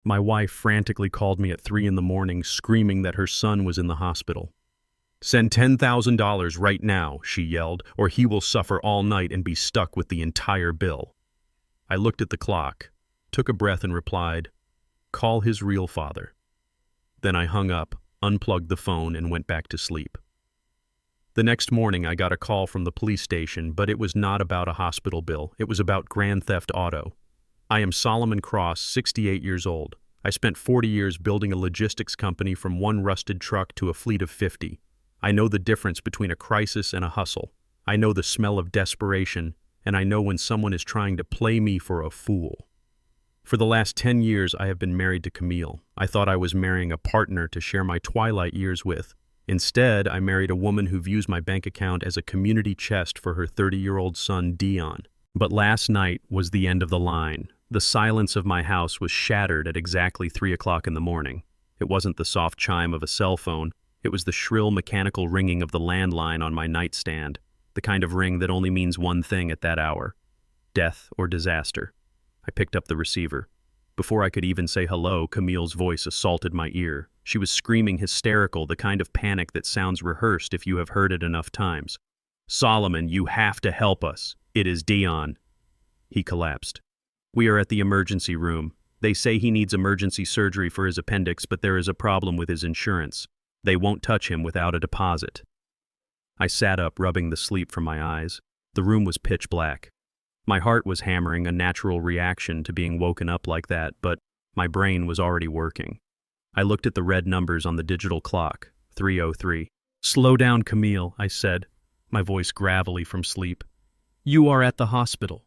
My wife frantically called me at 3 in the morning, screaming that her son was in the hospital. "Send $10,000 right now," she yelled, "or he will suffer all night and be stuck with the entire bill." I looked at the clock, took a breath and replied, "Call his real father." Then I hung up, unplugged the phone, and went back to sleep. The next morning I got a call from the police station, but it was not about a hospital bill. It was about grand theft auto. I am Solomon Cross, 68 years old. I spent 40 years building a logistics company from one rusted truck to a fleet of 50. I know the difference between a crisis and a hustle. I know the smell of desperation, and I know when someone is trying to play me for a fool. For the last 10 years, I have been married to Camille. I thought I was marrying a partner to share my twilight years with. Instead, I married a woman who views my bank account as a community chest for her 30-year-old son, Deon. But last night was the end of the line. The silence of my house was shattered at exactly 3 o'clock in the morning. It wasn't the soft chime of a cell phone. It was the shrill mechanical ringing of the landline on my nightstand, the kind of ring that only means one thing at that hour: death or disaster. I picked up the receiver. Before I could even say hello, Camille's voice assaulted my ear. She was screaming hysterical, the kind of panic that sounds rehearsed if you have heard it enough times. "Solomon, you have to help us. It is Deon." He collapsed. "We are at the emergency room. They say he needs emergency surgery for his appendix, but there is a problem with his insurance. They won't touch him without a deposit." I sat up, rubbing the sleep from my eyes. The room was pitch black. My heart was hammering, a natural reaction to being woken up like that, but my brain was already working. I looked at the red numbers on the digital clock, 3:03. "Slow down, Camille," I said, my voice gravelly from sleep. "You are at the hospital."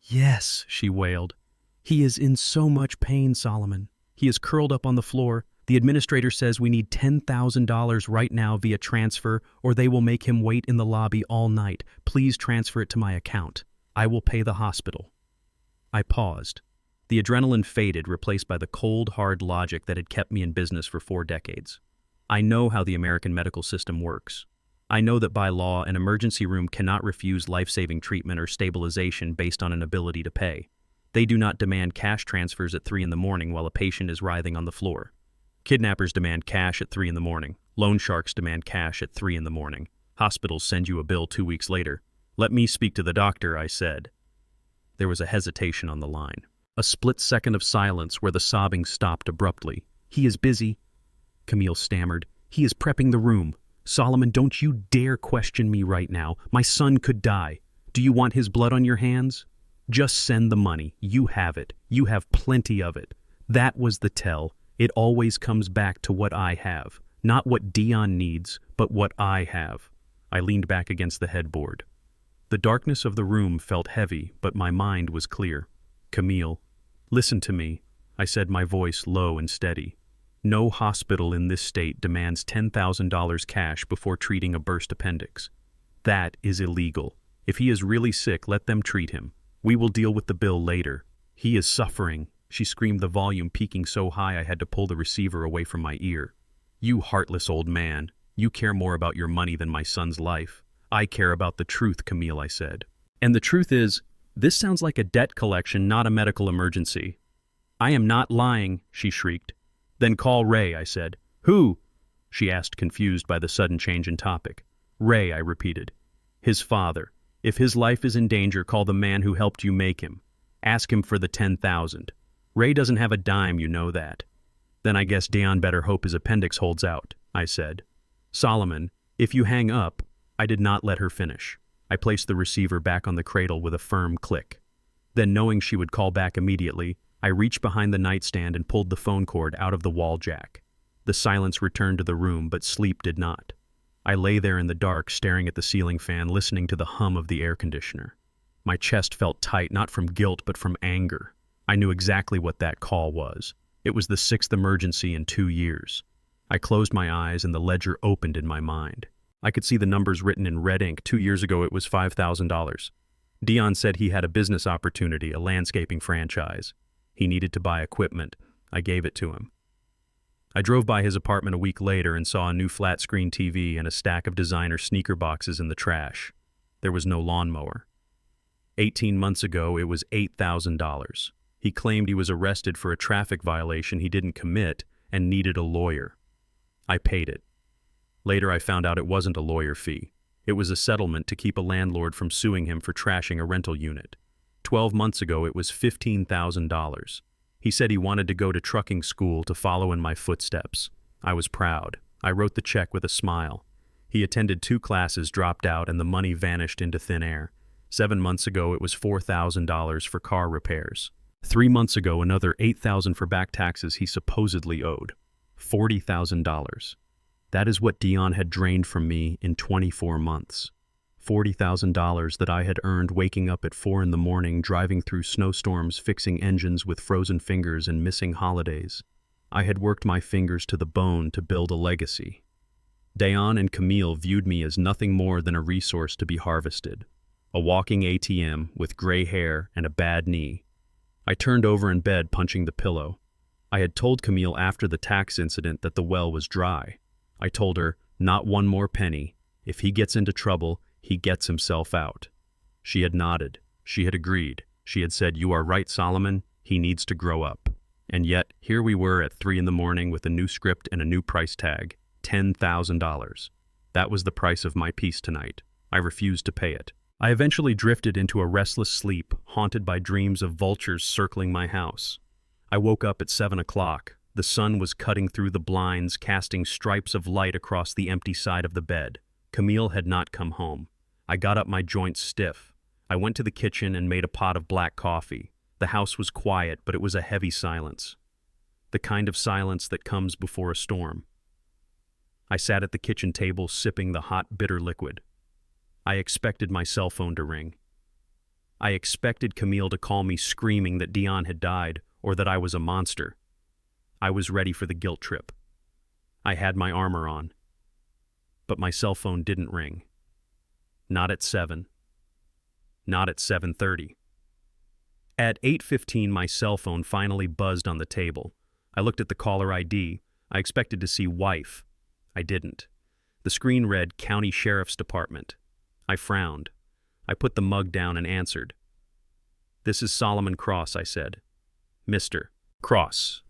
"Yes," she wailed. "He is in so much pain, Solomon. He is curled up on the floor. The administrator says we need $10,000 right now via transfer, or they will make him wait in the lobby all night. Please transfer it to my account. I will pay the hospital." I paused. The adrenaline faded, replaced by the cold, hard logic that had kept me in business for 4 decades. I know how the American medical system works. I know that by law, an emergency room cannot refuse life-saving treatment or stabilization based on an ability to pay. They do not demand cash transfers at 3 in the morning while a patient is writhing on the floor. Kidnappers demand cash at 3 in the morning. Loan sharks demand cash at 3 in the morning. Hospitals send you a bill 2 weeks later. "Let me speak to the doctor," I said. There was a hesitation on the line. A split second of silence where the sobbing stopped abruptly. "He is busy," Camille stammered. "He is prepping the room. Solomon, don't you dare question me right now. My son could die. Do you want his blood on your hands? Just send the money. You have it. You have plenty of it." That was the tell. It always comes back to what I have. Not what Deon needs, but what I have. I leaned back against the headboard. The darkness of the room felt heavy, but my mind was clear. "Camille, listen to me," I said, my voice low and steady. "No hospital in this state demands $10,000 cash before treating a burst appendix. That is illegal. If he is really sick, let them treat him. We will deal with the bill later. He is suffering," she screamed, the volume peaking so high I had to pull the receiver away from my ear. "You heartless old man. You care more about your money than my son's life." "I care about the truth, Camille," I said. "And the truth is, this sounds like a debt collection, not a medical emergency." "I am not lying," she shrieked. "Then call Ray," I said. "Who?" she asked, confused by the sudden change in topic. "Ray," I repeated. "His father. If his life is in danger, call the man who helped you make him. Ask him for the 10,000. Ray doesn't have a dime, you know that." "Then I guess Deon better hope his appendix holds out," I said. "Solomon, if you hang up—" I did not let her finish. I placed the receiver back on the cradle with a firm click. Then, knowing she would call back immediately, I reached behind the nightstand and pulled the phone cord out of the wall jack. The silence returned to the room, but sleep did not. I lay there in the dark, staring at the ceiling fan, listening to the hum of the air conditioner. My chest felt tight, not from guilt, but from anger. I knew exactly what that call was. It was the 6th emergency in 2 years. I closed my eyes and the ledger opened in my mind. I could see the numbers written in red ink. 2 years ago, it was $5,000. Deon said he had a business opportunity, a landscaping franchise. He needed to buy equipment. I gave it to him. I drove by his apartment a week later and saw a new flat-screen TV and a stack of designer sneaker boxes in the trash. There was no lawnmower. 18 months ago, it was $8,000. He claimed he was arrested for a traffic violation he didn't commit and needed a lawyer. I paid it. Later I found out it wasn't a lawyer fee. It was a settlement to keep a landlord from suing him for trashing a rental unit. 12 months ago it was $15,000. He said he wanted to go to trucking school to follow in my footsteps. I was proud. I wrote the check with a smile. He attended 2 classes, dropped out, and the money vanished into thin air. 7 months ago it was $4,000 for car repairs. 3 months ago another $8,000 for back taxes he supposedly owed. $40,000. That is what Deon had drained from me in 24 months. $40,000 that I had earned waking up at 4 in the morning, driving through snowstorms, fixing engines with frozen fingers and missing holidays. I had worked my fingers to the bone to build a legacy. Deon and Camille viewed me as nothing more than a resource to be harvested. A walking ATM with gray hair and a bad knee. I turned over in bed, punching the pillow. I had told Camille after the tax incident that the well was dry. I told her, not one more penny. If he gets into trouble, he gets himself out. She had nodded. She had agreed. She had said, "You are right, Solomon. He needs to grow up." And yet, here we were at 3 in the morning with a new script and a new price tag. $10,000. That was the price of my peace tonight. I refused to pay it. I eventually drifted into a restless sleep, haunted by dreams of vultures circling my house. I woke up at 7 o'clock. The sun was cutting through the blinds, casting stripes of light across the empty side of the bed. Camille had not come home. I got up, my joints stiff. I went to the kitchen and made a pot of black coffee. The house was quiet, but it was a heavy silence. The kind of silence that comes before a storm. I sat at the kitchen table, sipping the hot, bitter liquid. I expected my cell phone to ring. I expected Camille to call me screaming that Deon had died or that I was a monster. I was ready for the guilt trip. I had my armor on. But my cell phone didn't ring. Not at 7. Not at 7:30. At 8:15, my cell phone finally buzzed on the table. I looked at the caller ID. I expected to see wife. I didn't. The screen read County Sheriff's Department. I frowned. I put the mug down and answered. "This is Solomon Cross," I said. "Mr. Cross."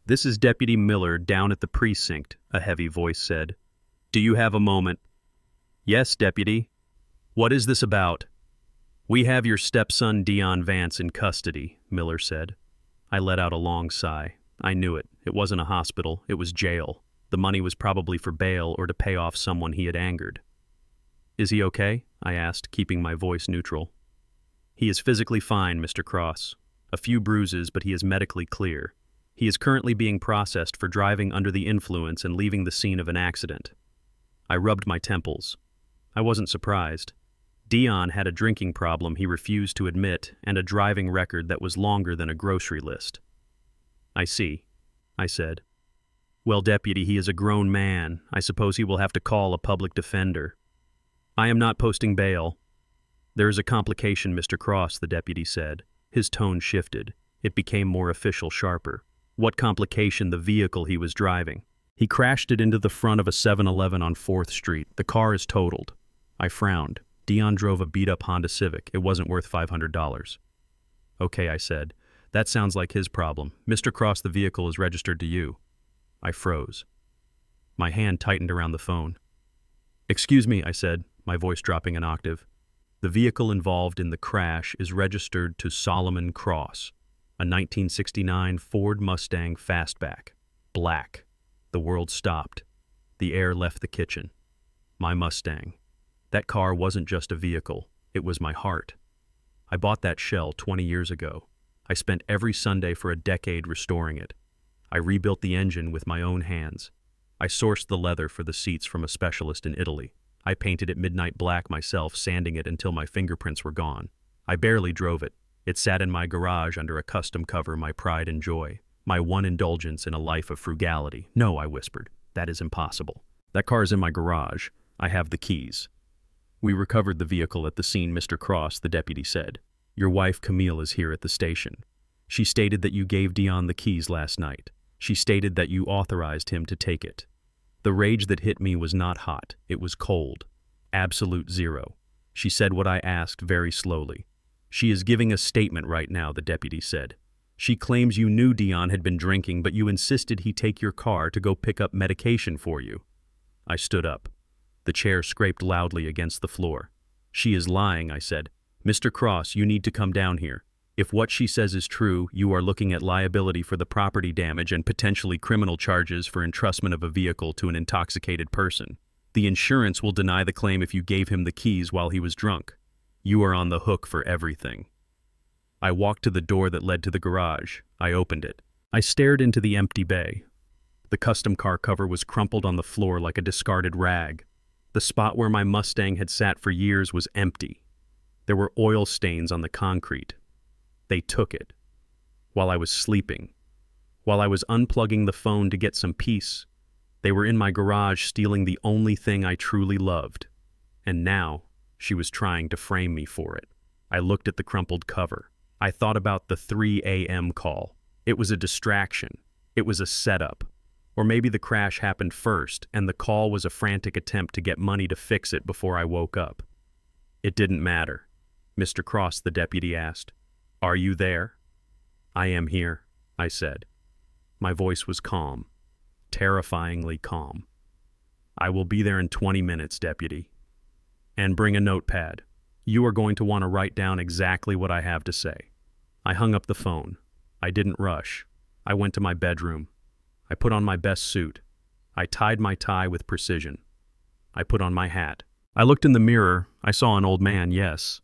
"This is Deputy Miller down at the precinct," a heavy voice said. "Do you have a moment?" "Yes, Deputy." "What is this about?" "We have your stepson Deon Vance in custody," Miller said. I let out a long sigh. I knew it. It wasn't a hospital. It was jail. The money was probably for bail or to pay off someone he had angered. "Is he okay?" I asked, keeping my voice neutral. "He is physically fine, Mr. Cross. A few bruises, but he is medically clear. He is currently being processed for driving under the influence and leaving the scene of an accident." I rubbed my temples. I wasn't surprised. Deon had a drinking problem he refused to admit and a driving record that was longer than a grocery list. "I see," I said. "Well, Deputy, he is a grown man. I suppose he will have to call a public defender." "I am not posting bail." "There is a complication, Mr. Cross," the deputy said. His tone shifted. It became more official, sharper. "What complication?" "The vehicle he was driving. He crashed it into the front of a 7-Eleven on 4th Street. The car is totaled." I frowned. Deon drove a beat-up Honda Civic. It wasn't worth $500. "Okay," I said. "That sounds like his problem. Mr. Cross, the vehicle is registered to you." I froze. My hand tightened around the phone. "Excuse me," I said, my voice dropping an octave. "The vehicle involved in the crash is registered to Solomon Cross, a 1969 Ford Mustang Fastback. Black." The world stopped. The air left the kitchen. My Mustang. That car wasn't just a vehicle. It was my heart. I bought that shell 20 years ago. I spent every Sunday for a decade restoring it. I rebuilt the engine with my own hands. I sourced the leather for the seats from a specialist in Italy. I painted it midnight black myself, sanding it until my fingerprints were gone. I barely drove it. It sat in my garage under a custom cover, my pride and joy. My one indulgence in a life of frugality. "No," I whispered. "That is impossible. That car is in my garage. I have the keys." "We recovered the vehicle at the scene, Mr. Cross," the deputy said. "Your wife, Camille, is here at the station. She stated that you gave Deon the keys last night. She stated that you authorized him to take it. The rage that hit me was not hot. It was cold. Absolute zero. She said what I asked very slowly. She is giving a statement right now, the deputy said. She claims you knew Deon had been drinking, but you insisted he take your car to go pick up medication for you. I stood up. The chair scraped loudly against the floor. She is lying, I said. Mr. Cross, you need to come down here. If what she says is true, you are looking at liability for the property damage and potentially criminal charges for entrustment of a vehicle to an intoxicated person. The insurance will deny the claim if you gave him the keys while he was drunk. You are on the hook for everything. I walked to the door that led to the garage. I opened it. I stared into the empty bay. The custom car cover was crumpled on the floor like a discarded rag. The spot where my Mustang had sat for years was empty. There were oil stains on the concrete. They took it. While I was sleeping. While I was unplugging the phone to get some peace, they were in my garage stealing the only thing I truly loved. And now, she was trying to frame me for it. I looked at the crumpled cover. I thought about the 3 a.m. call. It was a distraction. It was a setup. Or maybe the crash happened first, and the call was a frantic attempt to get money to fix it before I woke up. It didn't matter. Mr. Cross, the deputy asked. Are you there? I am here, I said. My voice was calm. Terrifyingly calm. I will be there in 20 minutes, deputy. And bring a notepad. You are going to want to write down exactly what I have to say. I hung up the phone. I didn't rush. I went to my bedroom. I put on my best suit. I tied my tie with precision. I put on my hat. I looked in the mirror. I saw an old man, yes.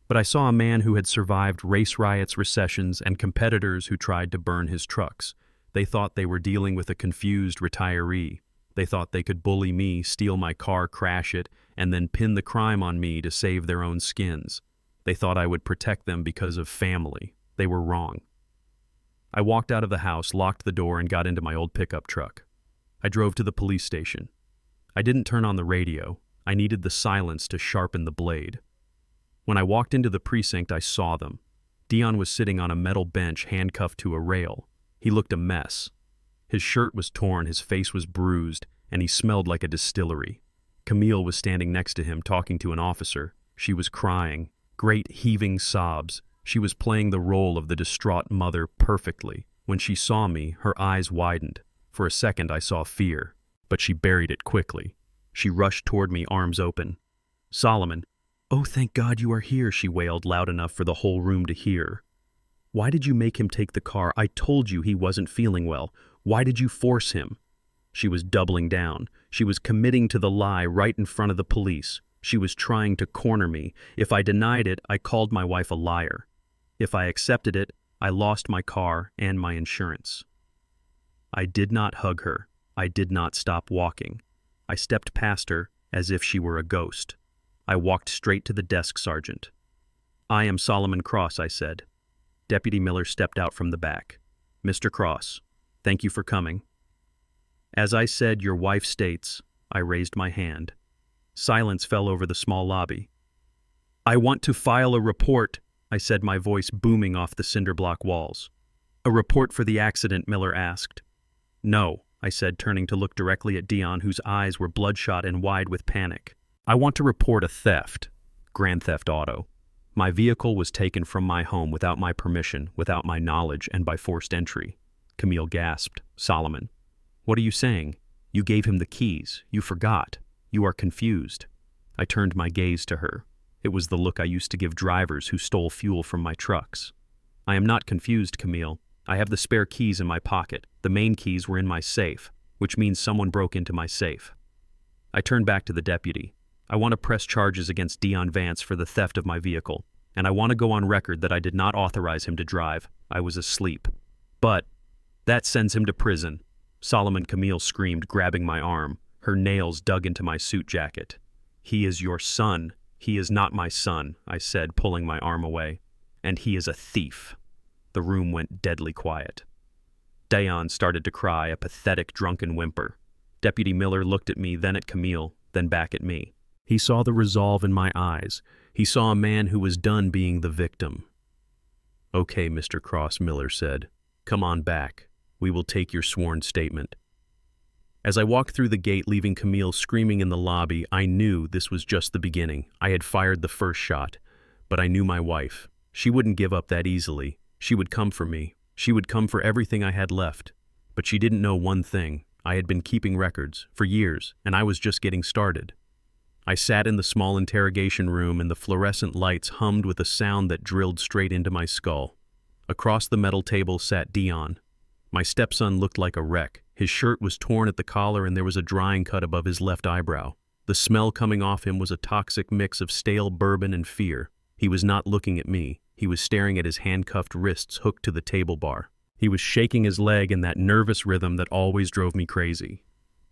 But I saw a man who had survived race riots, recessions, and competitors who tried to burn his trucks. They thought they were dealing with a confused retiree. They thought they could bully me, steal my car, crash it, and then pin the crime on me to save their own skins. They thought I would protect them because of family. They were wrong. I walked out of the house, locked the door, and got into my old pickup truck. I drove to the police station. I didn't turn on the radio. I needed the silence to sharpen the blade. When I walked into the precinct, I saw them. Deon was sitting on a metal bench handcuffed to a rail. He looked a mess. His shirt was torn, his face was bruised, and he smelled like a distillery. Camille was standing next to him, talking to an officer. She was crying, great heaving sobs. She was playing the role of the distraught mother perfectly. When she saw me, her eyes widened. For a second, I saw fear, but she buried it quickly. She rushed toward me, arms open. Solomon, oh, thank God you are here, she wailed loud enough for the whole room to hear. Why did you make him take the car? I told you he wasn't feeling well. Why did you force him? She was doubling down. She was committing to the lie right in front of the police. She was trying to corner me. If I denied it, I called my wife a liar. If I accepted it, I lost my car and my insurance. I did not hug her. I did not stop walking. I stepped past her as if she were a ghost. I walked straight to the desk sergeant. I am Solomon Cross, I said. Deputy Miller stepped out from the back. Mr. Cross, thank you for coming. As I said, your wife states, I raised my hand. Silence fell over the small lobby. I want to file a report, I said, my voice booming off the cinder block walls. A report for the accident, Miller asked. No, I said, turning to look directly at Deon, whose eyes were bloodshot and wide with panic. I want to report a theft, grand theft auto. My vehicle was taken from my home without my permission, without my knowledge, and by forced entry. Camille gasped. Solomon, what are you saying? You gave him the keys. You forgot. You are confused. I turned my gaze to her. It was the look I used to give drivers who stole fuel from my trucks. I am not confused, Camille. I have the spare keys in my pocket. The main keys were in my safe, which means someone broke into my safe. I turned back to the deputy. I want to press charges against Deon Vance for the theft of my vehicle, and I want to go on record that I did not authorize him to drive. I was asleep. But that sends him to prison. Solomon, Camille screamed, grabbing my arm. Her nails dug into my suit jacket. He is your son. He is not my son, I said, pulling my arm away. And he is a thief. The room went deadly quiet. Deon started to cry, a pathetic, drunken whimper. Deputy Miller looked at me, then at Camille, then back at me. He saw the resolve in my eyes. He saw a man who was done being the victim. Okay, Mr. Cross, Miller said. Come on back. We will take your sworn statement. As I walked through the gate, leaving Camille screaming in the lobby, I knew this was just the beginning. I had fired the first shot, but I knew my wife, She wouldn't give up that easily. She would come for me. She would come for everything I had left. But she didn't know one thing. I had been keeping records for years, and I was just getting started. I sat in the small interrogation room, and the fluorescent lights hummed with a sound that drilled straight into my skull. Across the metal table sat Deon. My stepson looked like a wreck. His shirt was torn at the collar, and there was a drying cut above his left eyebrow. The smell coming off him was a toxic mix of stale bourbon and fear. He was not looking at me. He was staring at his handcuffed wrists hooked to the table bar. He was shaking his leg in that nervous rhythm that always drove me crazy.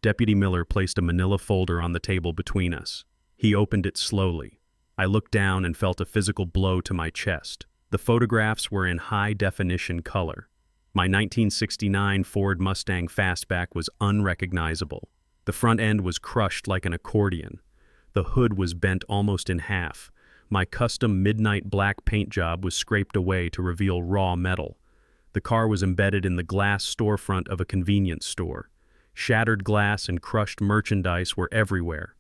Deputy Miller placed a manila folder on the table between us. He opened it slowly. I looked down and felt a physical blow to my chest. The photographs were in high-definition color. My 1969 Ford Mustang Fastback was unrecognizable. The front end was crushed like an accordion. The hood was bent almost in half. My custom midnight black paint job was scraped away to reveal raw metal. The car was embedded in the glass storefront of a convenience store. Shattered glass and crushed merchandise were everywhere.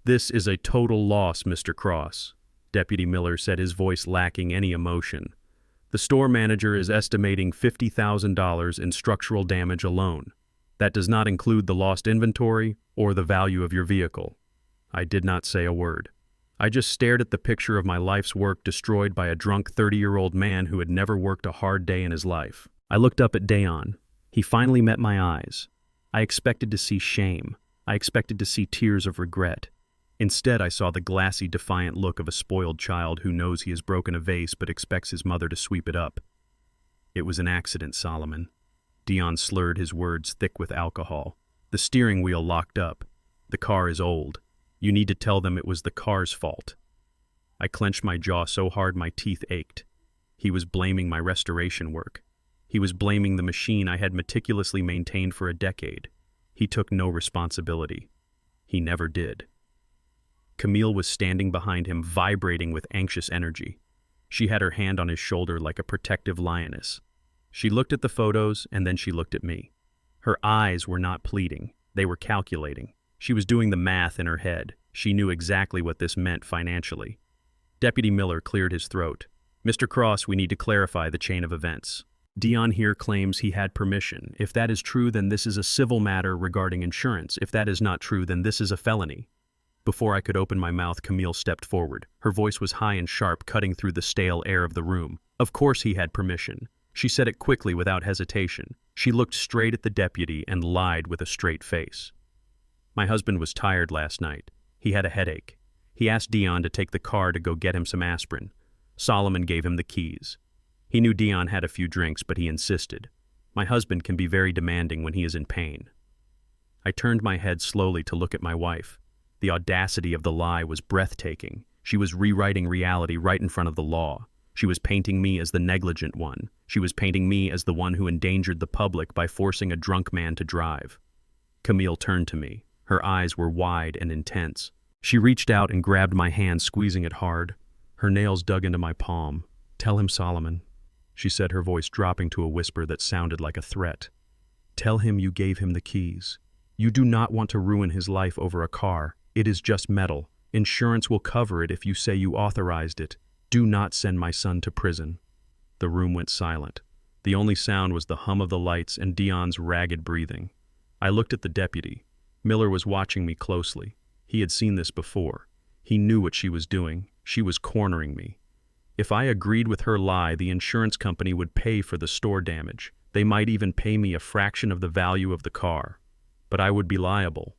"This is a total loss, Mr. Cross," Deputy Miller said, his voice lacking any emotion. "The store manager is estimating $50,000 in structural damage alone. That does not include the lost inventory or the value of your vehicle." I did not say a word. I just stared at the picture of my life's work destroyed by a drunk 30-year-old man who had never worked a hard day in his life. I looked up at Deon. He finally met my eyes. I expected to see shame. I expected to see tears of regret. Instead, I saw the glassy, defiant look of a spoiled child who knows he has broken a vase but expects his mother to sweep it up. "It was an accident, Solomon." Deon slurred his words thick with alcohol. "The steering wheel locked up. The car is old. You need to tell them it was the car's fault." I clenched my jaw so hard my teeth ached. He was blaming my restoration work. He was blaming the machine I had meticulously maintained for a decade. He took no responsibility. He never did. Camille was standing behind him, vibrating with anxious energy. She had her hand on his shoulder like a protective lioness. She looked at the photos, and then she looked at me. Her eyes were not pleading. They were calculating. She was doing the math in her head. She knew exactly what this meant financially. Deputy Miller cleared his throat. "Mr. Cross, we need to clarify the chain of events. Deon here claims he had permission. If that is true, then this is a civil matter regarding insurance. If that is not true, then this is a felony." Before I could open my mouth, Camille stepped forward. Her voice was high and sharp, cutting through the stale air of the room. Of course he had permission. She said it quickly without hesitation. She looked straight at the deputy and lied with a straight face. "My husband was tired last night. He had a headache. He asked Deon to take the car to go get him some aspirin. Solomon gave him the keys. He knew Deon had a few drinks, but he insisted. My husband can be very demanding when he is in pain." I turned my head slowly to look at my wife. The audacity of the lie was breathtaking. She was rewriting reality right in front of the law. She was painting me as the negligent one. She was painting me as the one who endangered the public by forcing a drunk man to drive. Camille turned to me. Her eyes were wide and intense. She reached out and grabbed my hand, squeezing it hard. Her nails dug into my palm. "Tell him, Solomon," she said, her voice dropping to a whisper that sounded like a threat. "Tell him you gave him the keys. You do not want to ruin his life over a car. It is just metal. Insurance will cover it if you say you authorized it. Do not send my son to prison." The room went silent. The only sound was the hum of the lights and Deon's ragged breathing. I looked at the deputy. Miller was watching me closely. He had seen this before. He knew what she was doing. She was cornering me. If I agreed with her lie, the insurance company would pay for the store damage. They might even pay me a fraction of the value of the car. But I would be liable.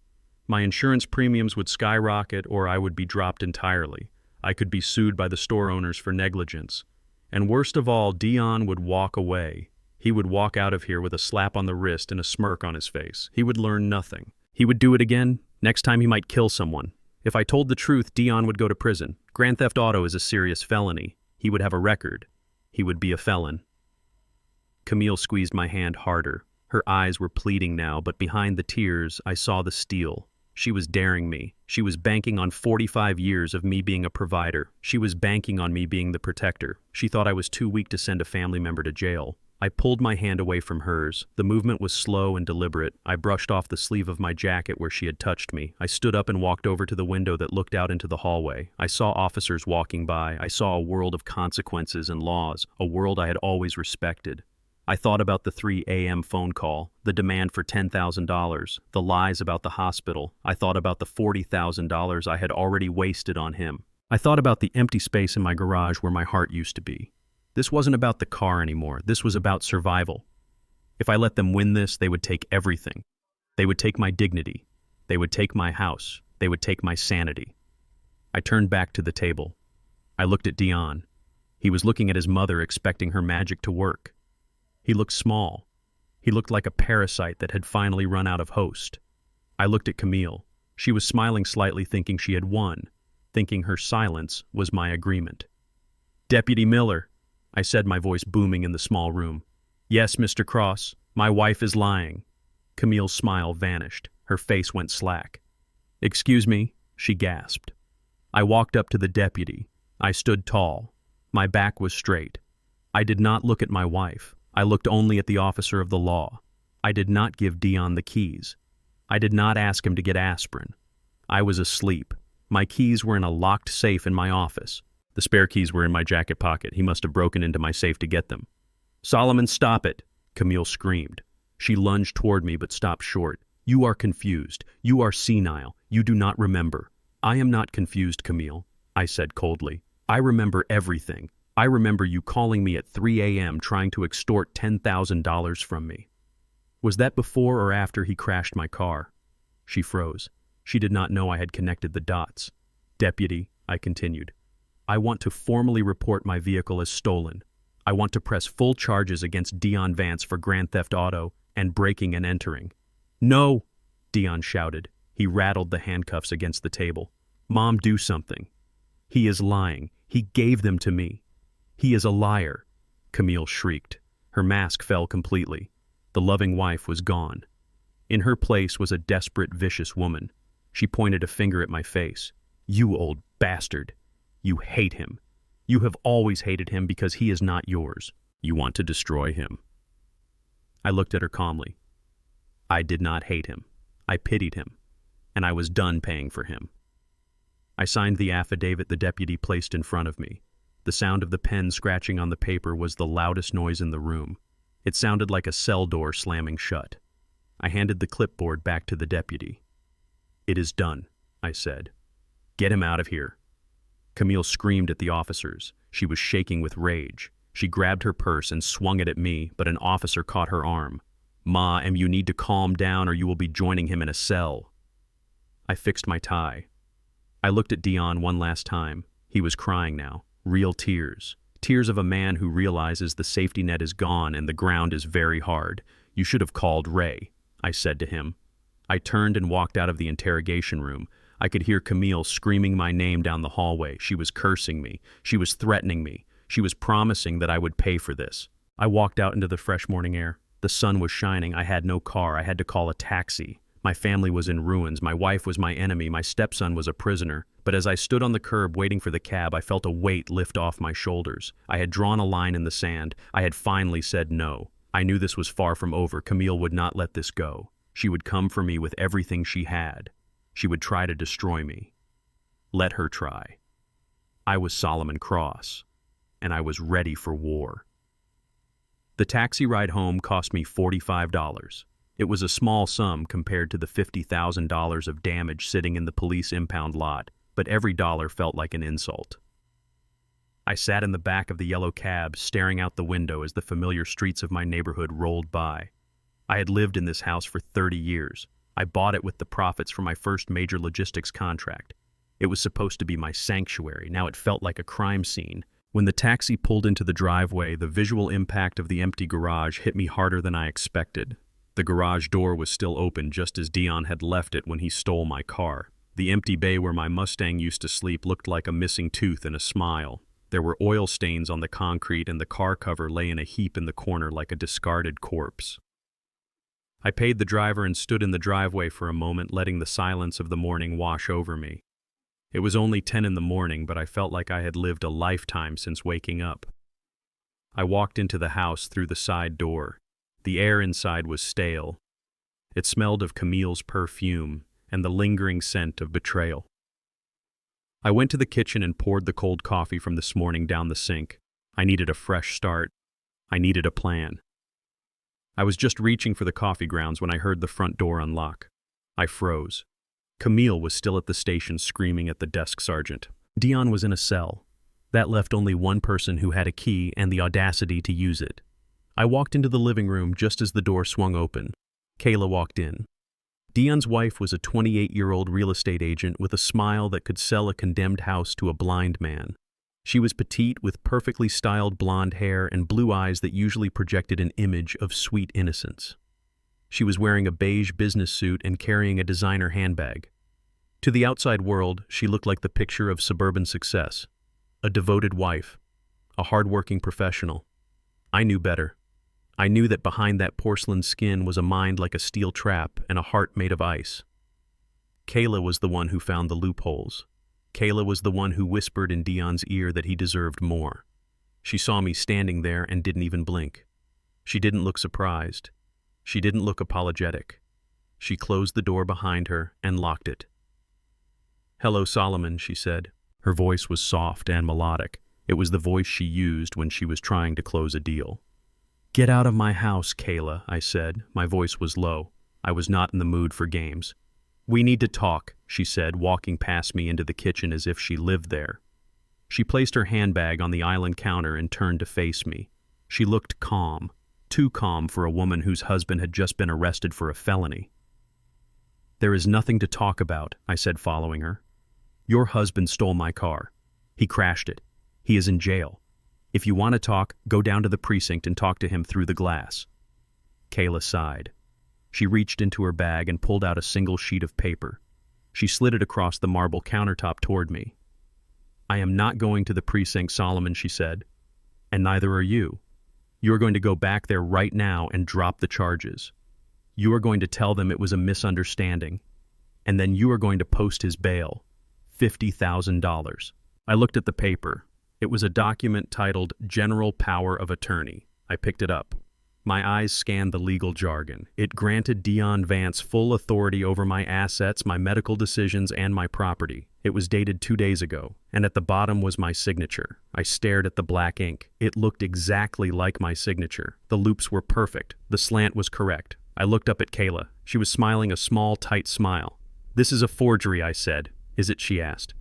My insurance premiums would skyrocket, or I would be dropped entirely. I could be sued by the store owners for negligence. And worst of all, Deon would walk away. He would walk out of here with a slap on the wrist and a smirk on his face. He would learn nothing. He would do it again. Next time he might kill someone. If I told the truth, Deon would go to prison. Grand theft auto is a serious felony. He would have a record. He would be a felon. Camille squeezed my hand harder. Her eyes were pleading now, but behind the tears, I saw the steel. She was daring me. She was banking on 45 years of me being a provider. She was banking on me being the protector. She thought I was too weak to send a family member to jail. I pulled my hand away from hers. The movement was slow and deliberate. I brushed off the sleeve of my jacket where she had touched me. I stood up and walked over to the window that looked out into the hallway. I saw officers walking by. I saw a world of consequences and laws, a world I had always respected. I thought about the 3 a.m. phone call, the demand for $10,000, the lies about the hospital. I thought about the $40,000 I had already wasted on him. I thought about the empty space in my garage where my heart used to be. This wasn't about the car anymore. This was about survival. If I let them win this, they would take everything. They would take my dignity. They would take my house. They would take my sanity. I turned back to the table. I looked at Deon. He was looking at his mother, expecting her magic to work. He looked small. He looked like a parasite that had finally run out of host. I looked at Camille. She was smiling slightly, thinking she had won, thinking her silence was my agreement. "Deputy Miller," I said, my voice booming in the small room. "Yes, Mr. Cross, my wife is lying." Camille's smile vanished. Her face went slack. "Excuse me," she gasped. I walked up to the deputy. I stood tall. My back was straight. I did not look at my wife. I looked only at the officer of the law. I did not give Deon the keys. I did not ask him to get aspirin. I was asleep. My keys were in a locked safe in my office. The spare keys were in my jacket pocket. He must have broken into my safe to get them. "Solomon, stop it!" Camille screamed. She lunged toward me but stopped short. "You are confused. You are senile. You do not remember." "I am not confused, Camille," I said coldly. "I remember everything. I remember you calling me at 3 a.m. trying to extort $10,000 from me." "Was that before or after he crashed my car?" She froze. She did not know I had connected the dots. "Deputy," I continued, "I want to formally report my vehicle as stolen. I want to press full charges against Deon Vance for grand theft auto and breaking and entering." "No!" Deon shouted. He rattled the handcuffs against the table. "Mom, do something. He is lying. He gave them to me. He is a liar." Camille shrieked. Her mask fell completely. The loving wife was gone. In her place was a desperate, vicious woman. She pointed a finger at my face. "You old bastard. You hate him. You have always hated him because he is not yours. You want to destroy him." I looked at her calmly. I did not hate him. I pitied him, and I was done paying for him. I signed the affidavit the deputy placed in front of me. The sound of the pen scratching on the paper was the loudest noise in the room. It sounded like a cell door slamming shut. I handed the clipboard back to the deputy. "It is done," I said. "Get him out of here." Camille screamed at the officers. She was shaking with rage. She grabbed her purse and swung it at me, but an officer caught her arm. "Ma, you need to calm down or you will be joining him in a cell." I fixed my tie. I looked at Deon one last time. He was crying now. Real tears. Tears of a man who realizes the safety net is gone and the ground is very hard. "You should have called Ray," I said to him. I turned and walked out of the interrogation room. I could hear Camille screaming my name down the hallway. She was cursing me. She was threatening me. She was promising that I would pay for this. I walked out into the fresh morning air. The sun was shining. I had no car. I had to call a taxi. My family was in ruins. My wife was my enemy. My stepson was a prisoner. But as I stood on the curb waiting for the cab, I felt a weight lift off my shoulders. I had drawn a line in the sand. I had finally said no. I knew this was far from over. Camille would not let this go. She would come for me with everything she had. She would try to destroy me. Let her try. I was Solomon Cross, and I was ready for war. The taxi ride home cost me $45. It was a small sum compared to the $50,000 of damage sitting in the police impound lot, but every dollar felt like an insult. I sat in the back of the yellow cab, staring out the window as the familiar streets of my neighborhood rolled by. I had lived in this house for 30 years. I bought it with the profits from my first major logistics contract. It was supposed to be my sanctuary. Now it felt like a crime scene. When the taxi pulled into the driveway, the visual impact of the empty garage hit me harder than I expected. The garage door was still open, just as Deon had left it when he stole my car. The empty bay where my Mustang used to sleep looked like a missing tooth and a smile. There were oil stains on the concrete, and the car cover lay in a heap in the corner like a discarded corpse. I paid the driver and stood in the driveway for a moment, letting the silence of the morning wash over me. It was only 10 in the morning, but I felt like I had lived a lifetime since waking up. I walked into the house through the side door. The air inside was stale. It smelled of Camille's perfume and the lingering scent of betrayal. I went to the kitchen and poured the cold coffee from this morning down the sink. I needed a fresh start. I needed a plan. I was just reaching for the coffee grounds when I heard the front door unlock. I froze. Camille was still at the station screaming at the desk sergeant. Deon was in a cell. That left only one person who had a key and the audacity to use it. I walked into the living room just as the door swung open. Kayla walked in. Deon's wife was a 28-year-old real estate agent with a smile that could sell a condemned house to a blind man. She was petite with perfectly styled blonde hair and blue eyes that usually projected an image of sweet innocence. She was wearing a beige business suit and carrying a designer handbag. To the outside world, she looked like the picture of suburban success. A devoted wife, a hard-working professional. I knew better. I knew that behind that porcelain skin was a mind like a steel trap and a heart made of ice. Kayla was the one who found the loopholes. Kayla was the one who whispered in Deon's ear that he deserved more. She saw me standing there and didn't even blink. She didn't look surprised. She didn't look apologetic. She closed the door behind her and locked it. "Hello, Solomon," she said. Her voice was soft and melodic. It was the voice she used when she was trying to close a deal. "Get out of my house, Kayla," I said. My voice was low. I was not in the mood for games. "We need to talk," she said, walking past me into the kitchen as if she lived there. She placed her handbag on the island counter and turned to face me. She looked calm, too calm for a woman whose husband had just been arrested for a felony. "There is nothing to talk about," I said, following her. "Your husband stole my car. He crashed it. He is in jail. If you want to talk, go down to the precinct and talk to him through the glass." Kayla sighed. She reached into her bag and pulled out a single sheet of paper. She slid it across the marble countertop toward me. "I am not going to the precinct, Solomon," she said. "And neither are you. You are going to go back there right now and drop the charges. You are going to tell them it was a misunderstanding. And then you are going to post his bail. $50,000. I looked at the paper. It was a document titled General Power of Attorney. I picked it up. My eyes scanned the legal jargon. It granted Deon Vance full authority over my assets, my medical decisions, and my property. It was dated 2 days ago, and at the bottom was my signature. I stared at the black ink. It looked exactly like my signature. The loops were perfect. The slant was correct. I looked up at Kayla. She was smiling a small, tight smile. "This is a forgery," I said. "Is it?" she asked.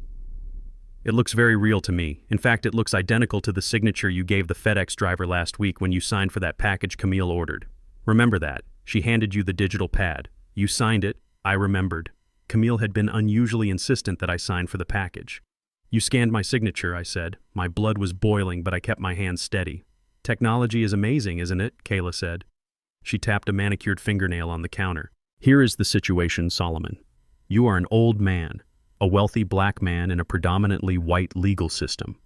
"It looks very real to me. In fact, it looks identical to the signature you gave the FedEx driver last week when you signed for that package Camille ordered. Remember that? She handed you the digital pad. You signed it. I remembered. Camille had been unusually insistent that I sign for the package." "You scanned my signature," I said. My blood was boiling, but I kept my hands steady. "Technology is amazing, isn't it?" Kayla said. She tapped a manicured fingernail on the counter. "Here is the situation, Solomon. You are an old man. A wealthy black man in a predominantly white legal system.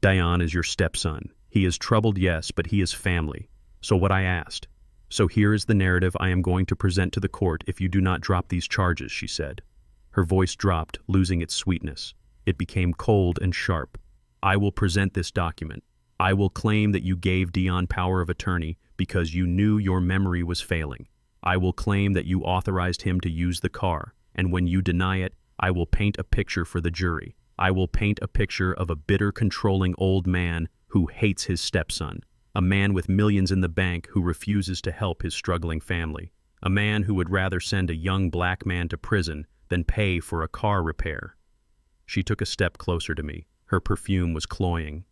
Deon is your stepson. He is troubled, yes, but he is family. So what I asked. So here is the narrative I am going to present to the court if you do not drop these charges," she said. Her voice dropped, losing its sweetness. It became cold and sharp. "I will present this document. I will claim that you gave Deon power of attorney because you knew your memory was failing. I will claim that you authorized him to use the car, and when you deny it, I will paint a picture for the jury. I will paint a picture of a bitter, controlling old man who hates his stepson, a man with millions in the bank who refuses to help his struggling family, a man who would rather send a young black man to prison than pay for a car repair." She took a step closer to me. Her perfume was cloying.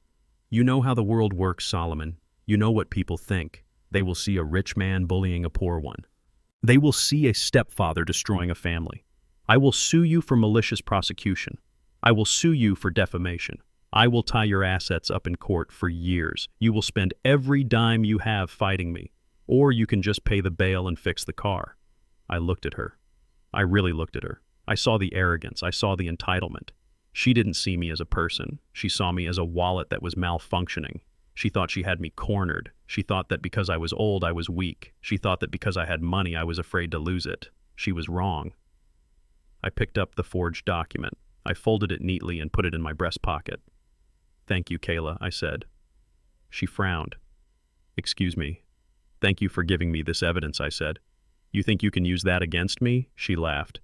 "You know how the world works, Solomon. You know what people think. They will see a rich man bullying a poor one. They will see a stepfather destroying a family. I will sue you for malicious prosecution. I will sue you for defamation. I will tie your assets up in court for years. You will spend every dime you have fighting me, or you can just pay the bail and fix the car." I looked at her. I really looked at her. I saw the arrogance. I saw the entitlement. She didn't see me as a person. She saw me as a wallet that was malfunctioning. She thought she had me cornered. She thought that because I was old, I was weak. She thought that because I had money, I was afraid to lose it. She was wrong. I picked up the forged document. I folded it neatly and put it in my breast pocket. "Thank you, Kayla," I said. She frowned. Excuse me. Thank you for giving me this evidence, I said. You think you can use that against me? She laughed.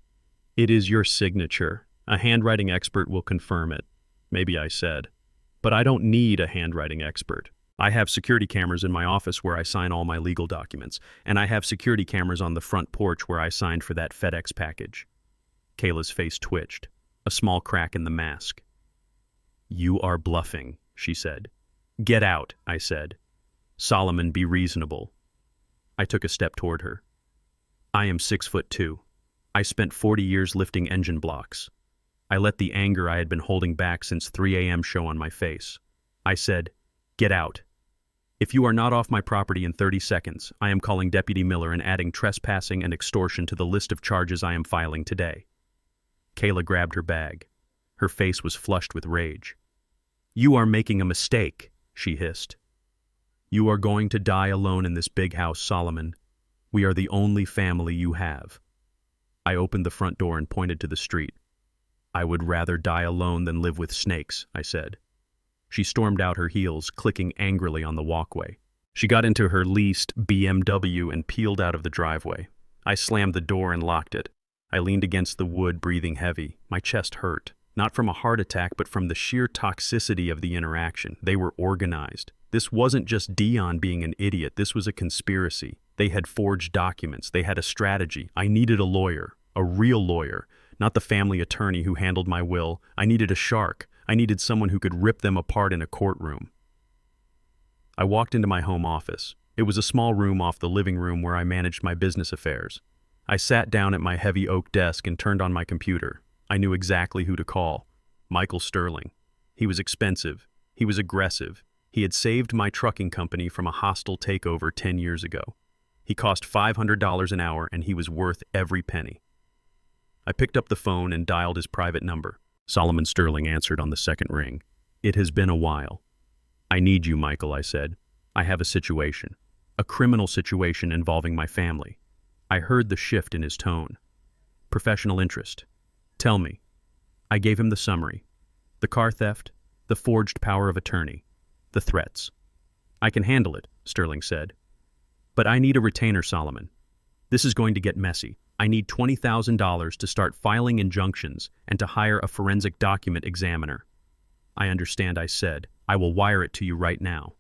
It is your signature. A handwriting expert will confirm it. Maybe I said. But I don't need a handwriting expert. I have security cameras in my office where I sign all my legal documents, and I have security cameras on the front porch where I signed for that FedEx package. Kayla's face twitched, a small crack in the mask. You are bluffing, she said. Get out, I said. Solomon, be reasonable. I took a step toward her. I am 6'2". I spent 40 years lifting engine blocks. I let the anger I had been holding back since 3 a.m. show on my face. I said, get out. If you are not off my property in 30 seconds, I am calling Deputy Miller and adding trespassing and extortion to the list of charges I am filing today. Kayla grabbed her bag. Her face was flushed with rage. You are making a mistake, she hissed. You are going to die alone in this big house, Solomon. We are the only family you have. I opened the front door and pointed to the street. I would rather die alone than live with snakes, I said. She stormed out, her heels clicking angrily on the walkway. She got into her leased BMW and peeled out of the driveway. I slammed the door and locked it. I leaned against the wood, breathing heavy. My chest hurt, not from a heart attack, but from the sheer toxicity of the interaction. They were organized. This wasn't just Deon being an idiot. This was a conspiracy. They had forged documents. They had a strategy. I needed a lawyer, a real lawyer, not the family attorney who handled my will. I needed a shark. I needed someone who could rip them apart in a courtroom. I walked into my home office. It was a small room off the living room where I managed my business affairs. I sat down at my heavy oak desk and turned on my computer. I knew exactly who to call. Michael Sterling. He was expensive. He was aggressive. He had saved my trucking company from a hostile takeover 10 years ago. He cost $500 an hour, and he was worth every penny. I picked up the phone and dialed his private number. Solomon Sterling answered on the second ring. It has been a while. I need you, Michael, I said. I have a situation. A criminal situation involving my family. I heard the shift in his tone. Professional interest. Tell me. I gave him the summary. The car theft, the forged power of attorney, the threats. I can handle it, Sterling said. But I need a retainer, Solomon. This is going to get messy. I need $20,000 to start filing injunctions and to hire a forensic document examiner. I understand, I said. I will wire it to you right now.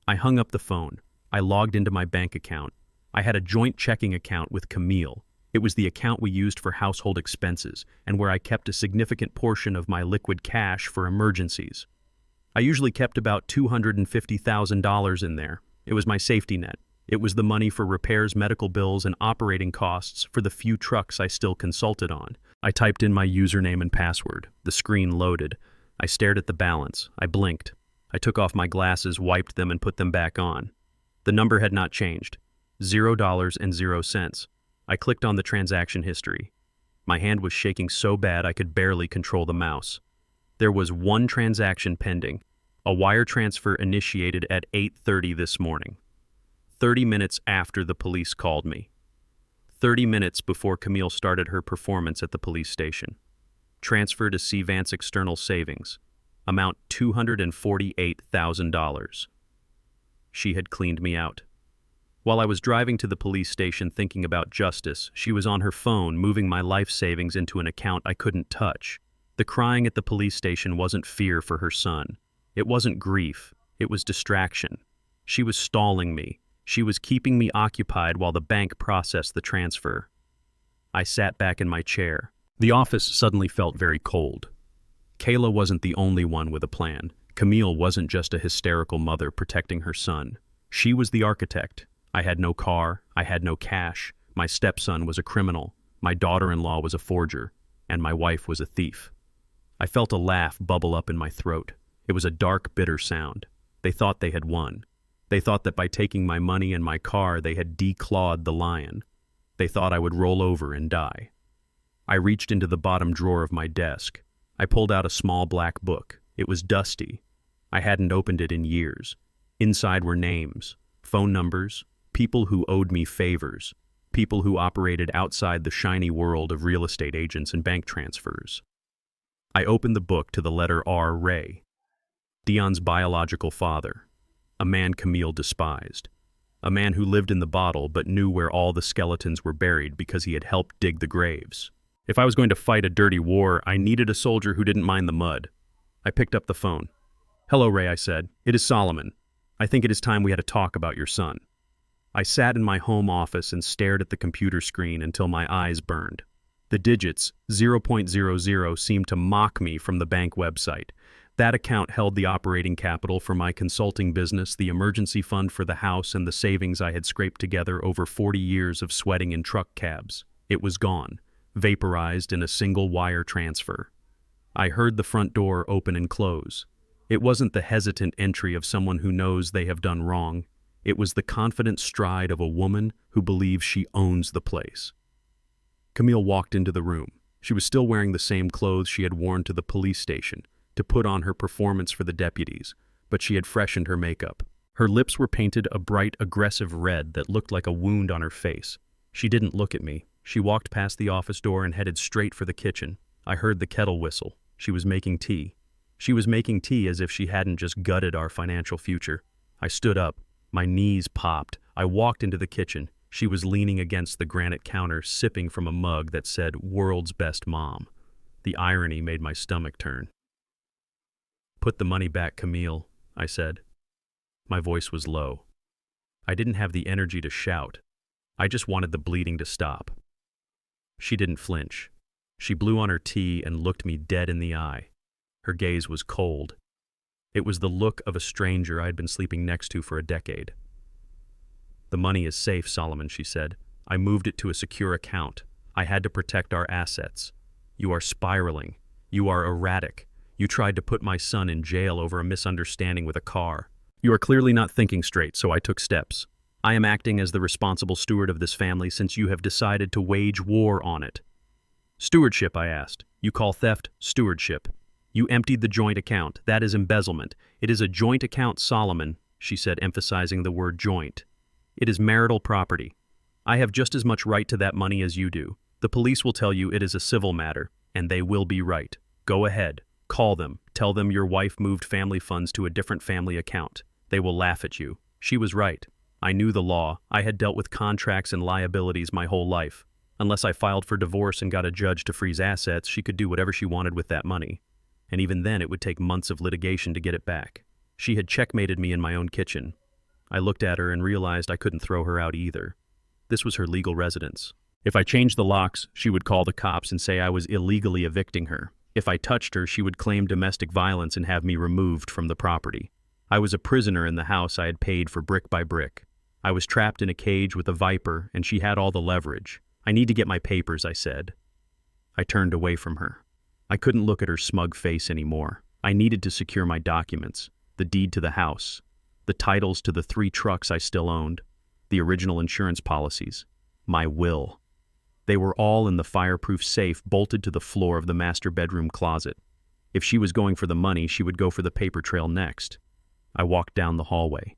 I hung up the phone. I logged into my bank account. I had a joint checking account with Camille. It was the account we used for household expenses and where I kept a significant portion of my liquid cash for emergencies. I usually kept about $250,000 in there. It was my safety net. It was the money for repairs, medical bills, and operating costs for the few trucks I still consulted on. I typed in my username and password. The screen loaded. I stared at the balance. I blinked. I took off my glasses, wiped them, and put them back on. The number had not changed. $0.00. I clicked on the transaction history. My hand was shaking so bad I could barely control the mouse. There was one transaction pending. A wire transfer initiated at 8:30 this morning. 30 minutes after the police called me. 30 minutes before Camille started her performance at the police station. Transfer to C. Vance External Savings. Amount $248,000. She had cleaned me out. While I was driving to the police station thinking about justice, she was on her phone moving my life savings into an account I couldn't touch. The crying at the police station wasn't fear for her son. It wasn't grief. It was distraction. She was stalling me. She was keeping me occupied while the bank processed the transfer. I sat back in my chair. The office suddenly felt very cold. Kayla wasn't the only one with a plan. Camille wasn't just a hysterical mother protecting her son. She was the architect. I had no car. I had no cash. My stepson was a criminal. My daughter-in-law was a forger. And my wife was a thief. I felt a laugh bubble up in my throat. It was a dark, bitter sound. They thought they had won. They thought that by taking my money and my car, they had declawed the lion. They thought I would roll over and die. I reached into the bottom drawer of my desk. I pulled out a small black book. It was dusty. I hadn't opened it in years. Inside were names, phone numbers, people who owed me favors, people who operated outside the shiny world of real estate agents and bank transfers. I opened the book to the letter R. Ray, Deon's biological father. a man Camille despised. A man who lived in the bottle but knew where all the skeletons were buried because he had helped dig the graves. If I was going to fight a dirty war, I needed a soldier who didn't mind the mud. I picked up the phone. "Hello, Ray," I said. "It is Solomon. I think it is time we had a talk about your son." I sat in my home office and stared at the computer screen until my eyes burned. The digits, 0.00, seemed to mock me from the bank website. That account held the operating capital for my consulting business, the emergency fund for the house, and the savings I had scraped together over 40 years of sweating in truck cabs. It was gone, vaporized in a single wire transfer. I heard the front door open and close. It wasn't the hesitant entry of someone who knows they have done wrong. It was the confident stride of a woman who believes she owns the place. Camille walked into the room. She was still wearing the same clothes she had worn to the police station, to put on her performance for the deputies, but she had freshened her makeup. Her lips were painted a bright, aggressive red that looked like a wound on her face. She didn't look at me. She walked past the office door and headed straight for the kitchen. I heard the kettle whistle. She was making tea. She was making tea as if she hadn't just gutted our financial future. I stood up. My knees popped. I walked into the kitchen. She was leaning against the granite counter, sipping from a mug that said, "World's Best Mom." The irony made my stomach turn. "Put the money back, Camille," I said. My voice was low. I didn't have the energy to shout. I just wanted the bleeding to stop. She didn't flinch. She blew on her tea and looked me dead in the eye. Her gaze was cold. It was the look of a stranger I had been sleeping next to for a decade. "The money is safe, Solomon," she said. "I moved it to a secure account. I had to protect our assets. You are spiraling. You are erratic. You tried to put my son in jail over a misunderstanding with a car. You are clearly not thinking straight, so I took steps. I am acting as the responsible steward of this family since you have decided to wage war on it." "Stewardship," I asked. "You call theft stewardship. You emptied the joint account. That is embezzlement. It is a joint account, Solomon," she said, emphasizing the word joint. "It is marital property. I have just as much right to that money as you do. The police will tell you it is a civil matter, and they will be right. Go ahead. Call them. Tell them your wife moved family funds to a different family account. They will laugh at you. She was right. I knew the law. I had dealt with contracts and liabilities my whole life. Unless I filed for divorce and got a judge to freeze assets, she could do whatever she wanted with that money. And even then, it would take months of litigation to get it back. She had checkmated me in my own kitchen. I looked at her and realized I couldn't throw her out either. This was her legal residence. If I changed the locks, she would call the cops and say I was illegally evicting her. If I touched her, she would claim domestic violence and have me removed from the property. I was a prisoner in the house I had paid for brick by brick. I was trapped in a cage with a viper, and she had all the leverage. "I need to get my papers," I said. I turned away from her. I couldn't look at her smug face anymore. I needed to secure my documents, the deed to the house, the titles to the 3 trucks I still owned, the original insurance policies, my will. They were all in the fireproof safe bolted to the floor of the master bedroom closet. If she was going for the money, she would go for the paper trail next. I walked down the hallway.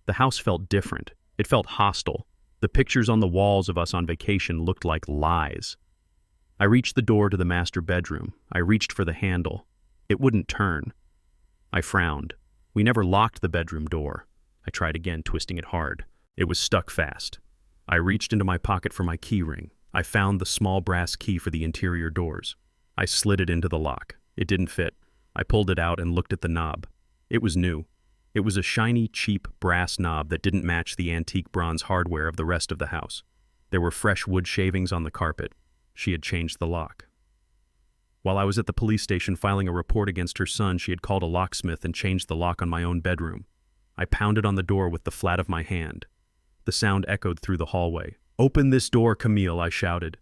The house felt different. It felt hostile. The pictures on the walls of us on vacation looked like lies. I reached the door to the master bedroom. I reached for the handle. It wouldn't turn. I frowned. We never locked the bedroom door. I tried again, twisting it hard. It was stuck fast. I reached into my pocket for my key ring. I found the small brass key for the interior doors. I slid it into the lock. It didn't fit. I pulled it out and looked at the knob. It was new. It was a shiny, cheap brass knob that didn't match the antique bronze hardware of the rest of the house. There were fresh wood shavings on the carpet. She had changed the lock. While I was at the police station filing a report against her son, she had called a locksmith and changed the lock on my own bedroom. I pounded on the door with the flat of my hand. The sound echoed through the hallway. "Open this door, Camille," I shouted.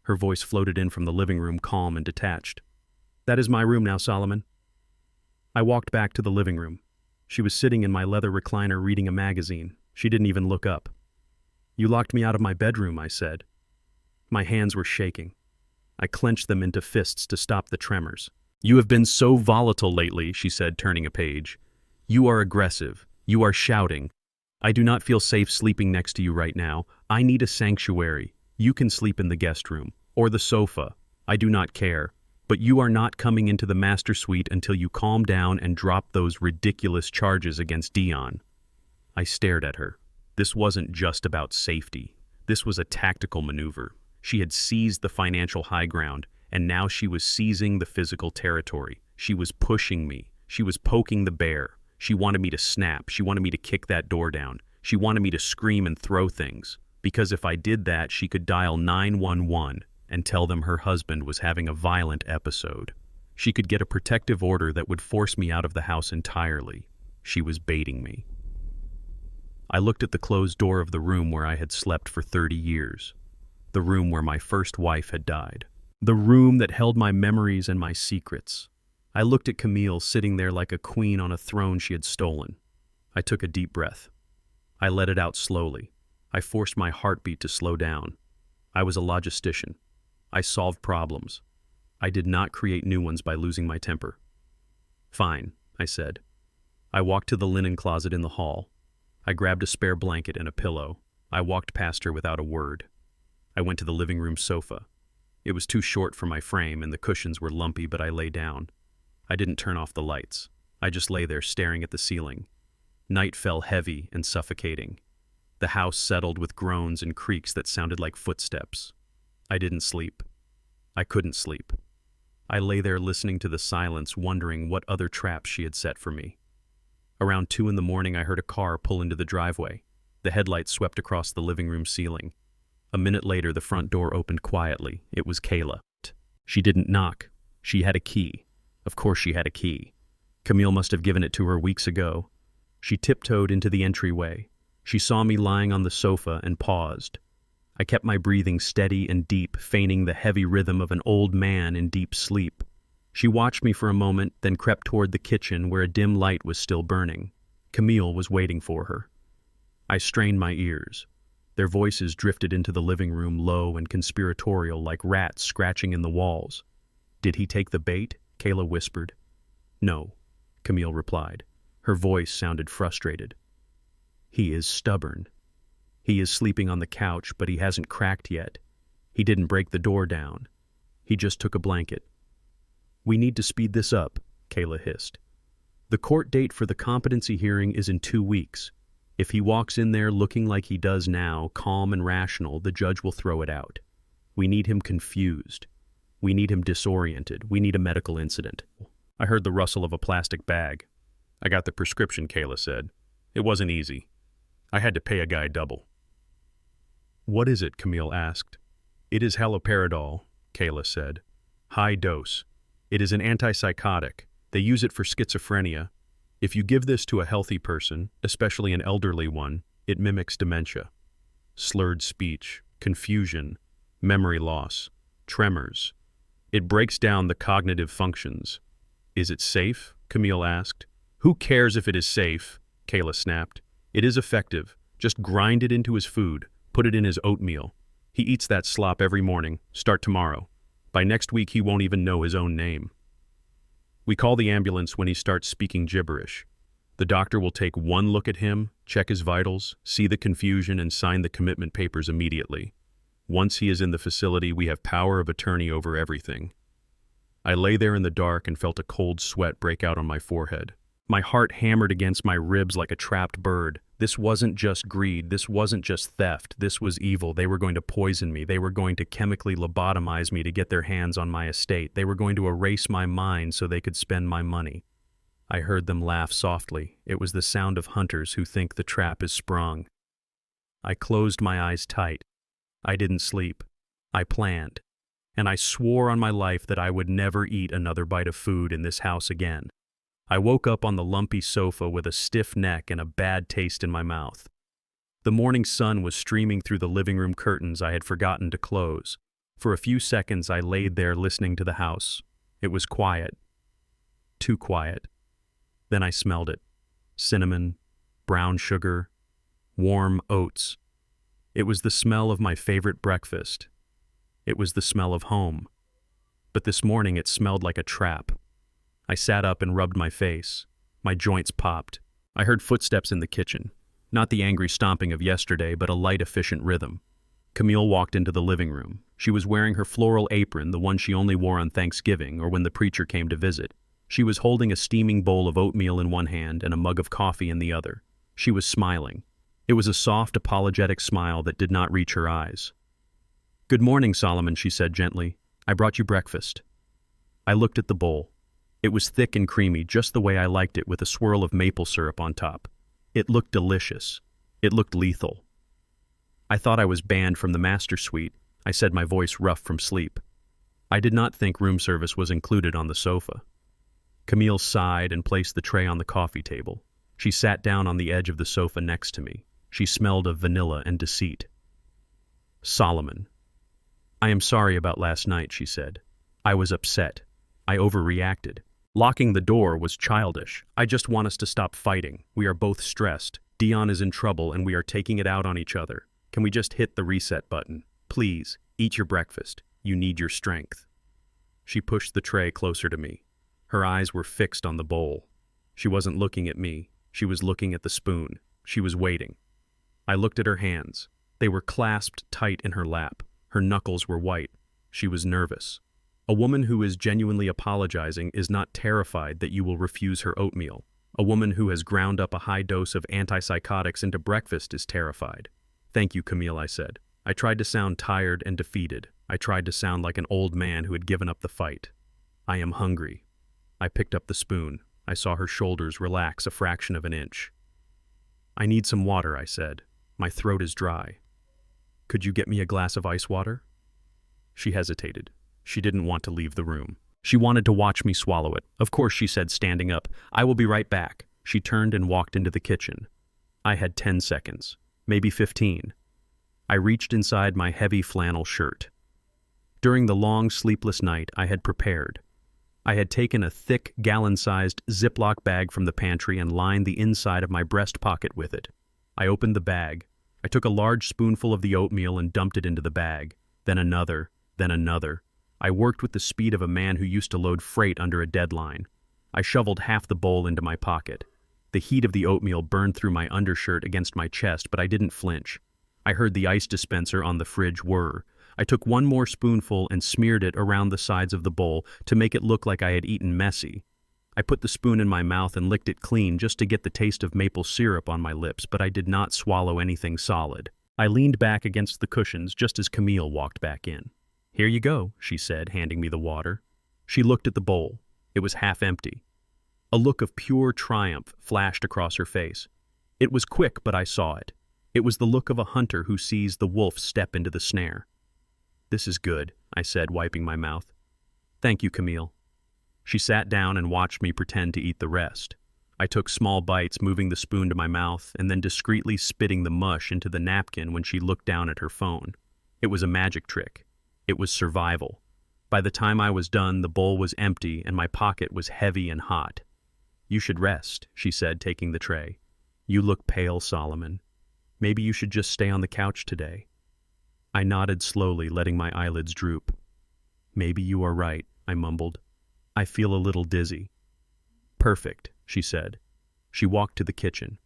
Her voice floated in from the living room, calm and detached. "That is my room now, Solomon." I walked back to the living room. She was sitting in my leather recliner reading a magazine. She didn't even look up. "You locked me out of my bedroom," I said. My hands were shaking. I clenched them into fists to stop the tremors. "You have been so volatile lately," she said, turning a page. "You are aggressive. You are shouting. I do not feel safe sleeping next to you right now. I need a sanctuary. You can sleep in the guest room, or the sofa. I do not care. But you are not coming into the master suite until you calm down and drop those ridiculous charges against Deon." I stared at her. This wasn't just about safety. This was a tactical maneuver. She had seized the financial high ground, and now she was seizing the physical territory. She was pushing me. She was poking the bear. She wanted me to snap. She wanted me to kick that door down. She wanted me to scream and throw things. Because if I did that, she could dial 911 and tell them her husband was having a violent episode. She could get a protective order that would force me out of the house entirely. She was baiting me. I looked at the closed door of the room where I had slept for 30 years. The room where my first wife had died. The room that held my memories and my secrets. I looked at Camille sitting there like a queen on a throne she had stolen. I took a deep breath. I let it out slowly. I forced my heartbeat to slow down. I was a logistician. I solved problems. I did not create new ones by losing my temper. "Fine," I said. I walked to the linen closet in the hall. I grabbed a spare blanket and a pillow. I walked past her without a word. I went to the living room sofa. It was too short for my frame and the cushions were lumpy, but I lay down. I didn't turn off the lights. I just lay there staring at the ceiling. Night fell heavy and suffocating. The house settled with groans and creaks that sounded like footsteps. I didn't sleep. I couldn't sleep. I lay there listening to the silence, wondering what other traps she had set for me. Around 2 a.m, I heard a car pull into the driveway. The headlights swept across the living room ceiling. A minute later, the front door opened quietly. It was Kayla. She didn't knock. She had a key. Of course she had a key. Camille must have given it to her weeks ago. She tiptoed into the entryway. She saw me lying on the sofa and paused. I kept my breathing steady and deep, feigning the heavy rhythm of an old man in deep sleep. She watched me for a moment, then crept toward the kitchen where a dim light was still burning. Camille was waiting for her. I strained my ears. Their voices drifted into the living room, low and conspiratorial, like rats scratching in the walls. "Did he take the bait?" Kayla whispered. "No," Camille replied. Her voice sounded frustrated. "He is stubborn. He is sleeping on the couch, but he hasn't cracked yet. He didn't break the door down. He just took a blanket." "We need to speed this up," Kayla hissed. "The court date for the competency hearing is in 2 weeks. If he walks in there looking like he does now, calm and rational, the judge will throw it out. We need him confused. We need him disoriented. We need a medical incident." I heard the rustle of a plastic bag. "I got the prescription," Kayla said. "It wasn't easy. I had to pay a guy double." "What is it?" Camille asked. "It is haloperidol," Kayla said. "High dose. It is an antipsychotic. They use it for schizophrenia. If you give this to a healthy person, especially an elderly one, it mimics dementia. Slurred speech, confusion, memory loss, tremors. It breaks down the cognitive functions." "Is it safe?" Camille asked. "Who cares if it is safe?" Kayla snapped. "It is effective. Just grind it into his food. Put it in his oatmeal. He eats that slop every morning. Start tomorrow. By next week, he won't even know his own name. We call the ambulance when he starts speaking gibberish. The doctor will take one look at him, check his vitals, see the confusion, and sign the commitment papers immediately. Once he is in the facility, we have power of attorney over everything." I lay there in the dark and felt a cold sweat break out on my forehead. My heart hammered against my ribs like a trapped bird. This wasn't just greed. This wasn't just theft. This was evil. They were going to poison me. They were going to chemically lobotomize me to get their hands on my estate. They were going to erase my mind so they could spend my money. I heard them laugh softly. It was the sound of hunters who think the trap is sprung. I closed my eyes tight. I didn't sleep. I planned. And I swore on my life that I would never eat another bite of food in this house again. I woke up on the lumpy sofa with a stiff neck and a bad taste in my mouth. The morning sun was streaming through the living room curtains I had forgotten to close. For a few seconds I laid there listening to the house. It was quiet. Too quiet. Then I smelled it. Cinnamon, brown sugar, warm oats. It was the smell of my favorite breakfast. It was the smell of home. But this morning it smelled like a trap. I sat up and rubbed my face. My joints popped. I heard footsteps in the kitchen. Not the angry stomping of yesterday, but a light, efficient rhythm. Camille walked into the living room. She was wearing her floral apron, the one she only wore on Thanksgiving or when the preacher came to visit. She was holding a steaming bowl of oatmeal in one hand and a mug of coffee in the other. She was smiling. It was a soft, apologetic smile that did not reach her eyes. "Good morning, Solomon," she said gently. "I brought you breakfast." I looked at the bowl. It was thick and creamy, just the way I liked it, with a swirl of maple syrup on top. It looked delicious. It looked lethal. "I thought I was banned from the master suite," I said, my voice rough from sleep. I did not think room service was included on the sofa. Camille sighed and placed the tray on the coffee table. She sat down on the edge of the sofa next to me. She smelled of vanilla and deceit. "Solomon, I am sorry about last night," she said. "I was upset. I overreacted. Locking the door was childish. I just want us to stop fighting. We are both stressed. Deon is in trouble and we are taking it out on each other. Can we just hit the reset button? Please, eat your breakfast. You need your strength." She pushed the tray closer to me. Her eyes were fixed on the bowl. She wasn't looking at me. She was looking at the spoon. She was waiting. I looked at her hands. They were clasped tight in her lap. Her knuckles were white. She was nervous. A woman who is genuinely apologizing is not terrified that you will refuse her oatmeal. A woman who has ground up a high dose of antipsychotics into breakfast is terrified. "Thank you, Camille," I said. I tried to sound tired and defeated. I tried to sound like an old man who had given up the fight. "I am hungry." I picked up the spoon. I saw her shoulders relax a fraction of an inch. "I need some water," I said. "My throat is dry." "Could you get me a glass of ice water?" She hesitated. She didn't want to leave the room. She wanted to watch me swallow it. "Of course," she said, standing up. "I will be right back." She turned and walked into the kitchen. I had 10 seconds, maybe 15. I reached inside my heavy flannel shirt. During the long, sleepless night, I had prepared. I had taken a thick, gallon-sized Ziploc bag from the pantry and lined the inside of my breast pocket with it. I opened the bag. I took a large spoonful of the oatmeal and dumped it into the bag. Then another, then another. I worked with the speed of a man who used to load freight under a deadline. I shoveled half the bowl into my pocket. The heat of the oatmeal burned through my undershirt against my chest, but I didn't flinch. I heard the ice dispenser on the fridge whir. I took one more spoonful and smeared it around the sides of the bowl to make it look like I had eaten messy. I put the spoon in my mouth and licked it clean just to get the taste of maple syrup on my lips, but I did not swallow anything solid. I leaned back against the cushions just as Camille walked back in. "Here you go," she said, handing me the water. She looked at the bowl. It was half empty. A look of pure triumph flashed across her face. It was quick, but I saw it. It was the look of a hunter who sees the wolf step into the snare. "This is good," I said, wiping my mouth. "Thank you, Camille." She sat down and watched me pretend to eat the rest. I took small bites, moving the spoon to my mouth and then discreetly spitting the mush into the napkin when she looked down at her phone. It was a magic trick. It was survival. By the time I was done, the bowl was empty and my pocket was heavy and hot. "You should rest," she said, taking the tray. "You look pale, Solomon. Maybe you should just stay on the couch today." I nodded slowly, letting my eyelids droop. "Maybe you are right," I mumbled. "I feel a little dizzy." "Perfect," she said. She walked to the kitchen.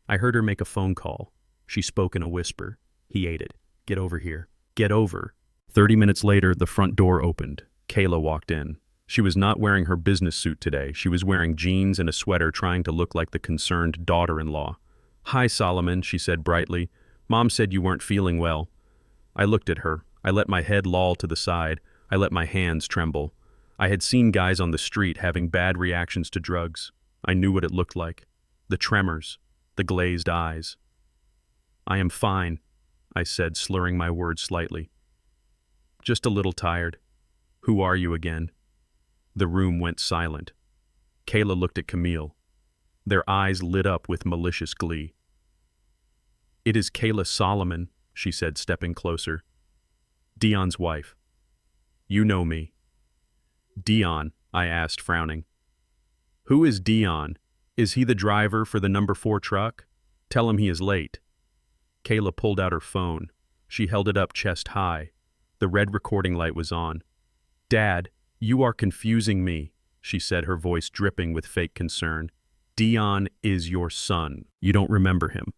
I heard her make a phone call. She spoke in a whisper. "He ate it. Get over here. Get over." 30 minutes later, the front door opened. Kayla walked in. She was not wearing her business suit today. She was wearing jeans and a sweater, trying to look like the concerned daughter-in-law. "Hi, Solomon," she said brightly. "Mom said you weren't feeling well." I looked at her. I let my head loll to the side. I let my hands tremble. I had seen guys on the street having bad reactions to drugs. I knew what it looked like. The tremors. The glazed eyes. "I am fine," I said, slurring my words slightly. "Just a little tired." "Who are you again?" The room went silent. Kayla looked at Camille. Their eyes lit up with malicious glee. "It is Kayla Solomon," she said, stepping closer. "Deon's wife." "You know me." "Deon?" I asked, frowning. "Who is Deon? Is he the driver for the number 4 truck? Tell him he is late." Kayla pulled out her phone. She held it up chest high. The red recording light was on. "Dad, you are confusing me," she said, her voice dripping with fake concern. "Deon is your son. You don't remember him."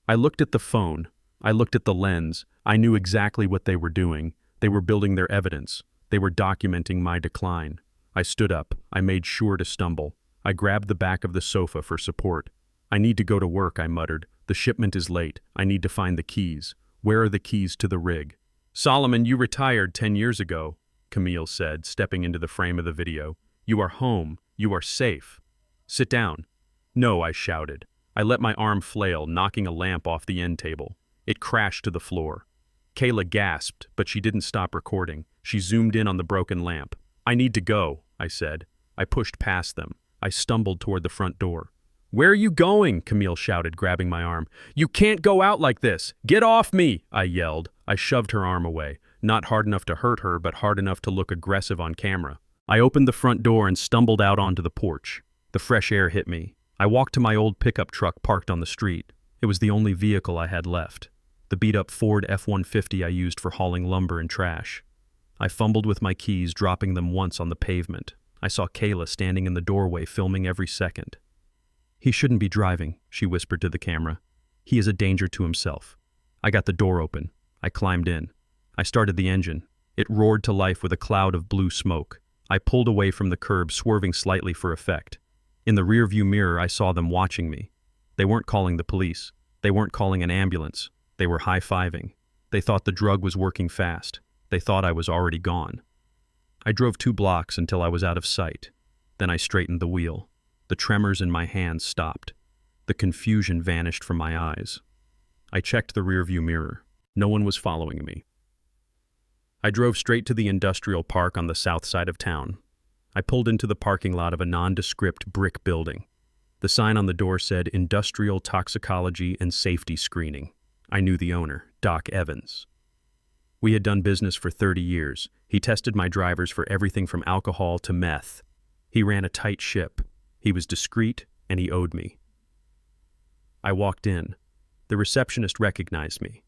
I looked at the phone. I looked at the lens. I knew exactly what they were doing. They were building their evidence. They were documenting my decline. I stood up. I made sure to stumble. I grabbed the back of the sofa for support. I need to go to work, I muttered. The shipment is late. I need to find the keys. Where are the keys to the rig? Solomon, you retired 10 years ago, Camille said, stepping into the frame of the video. You are home. You are safe. Sit down. No, I shouted. I let my arm flail, knocking a lamp off the end table. It crashed to the floor. Kayla gasped, but she didn't stop recording. She zoomed in on the broken lamp. I need to go, I said. I pushed past them. I stumbled toward the front door. Where are you going? Camille shouted, grabbing my arm. You can't go out like this. Get off me, I yelled. I shoved her arm away, not hard enough to hurt her, but hard enough to look aggressive on camera. I opened the front door and stumbled out onto the porch. The fresh air hit me. I walked to my old pickup truck parked on the street. It was the only vehicle I had left. The beat-up Ford F-150 I used for hauling lumber and trash. I fumbled with my keys, dropping them once on the pavement. I saw Kayla standing in the doorway, filming every second. He shouldn't be driving, she whispered to the camera. He is a danger to himself. I got the door open. I climbed in. I started the engine. It roared to life with a cloud of blue smoke. I pulled away from the curb, swerving slightly for effect. In the rearview mirror, I saw them watching me. They weren't calling the police. They weren't calling an ambulance. They were high-fiving. They thought the drug was working fast. They thought I was already gone. I drove 2 blocks until I was out of sight. Then I straightened the wheel. The tremors in my hands stopped. The confusion vanished from my eyes. I checked the rearview mirror. No one was following me. I drove straight to the industrial park on the south side of town. I pulled into the parking lot of a nondescript brick building. The sign on the door said Industrial Toxicology and Safety Screening. I knew the owner, Doc Evans. We had done business for 30 years. He tested my drivers for everything from alcohol to meth. He ran a tight ship. He was discreet, and he owed me. I walked in. The receptionist recognized me.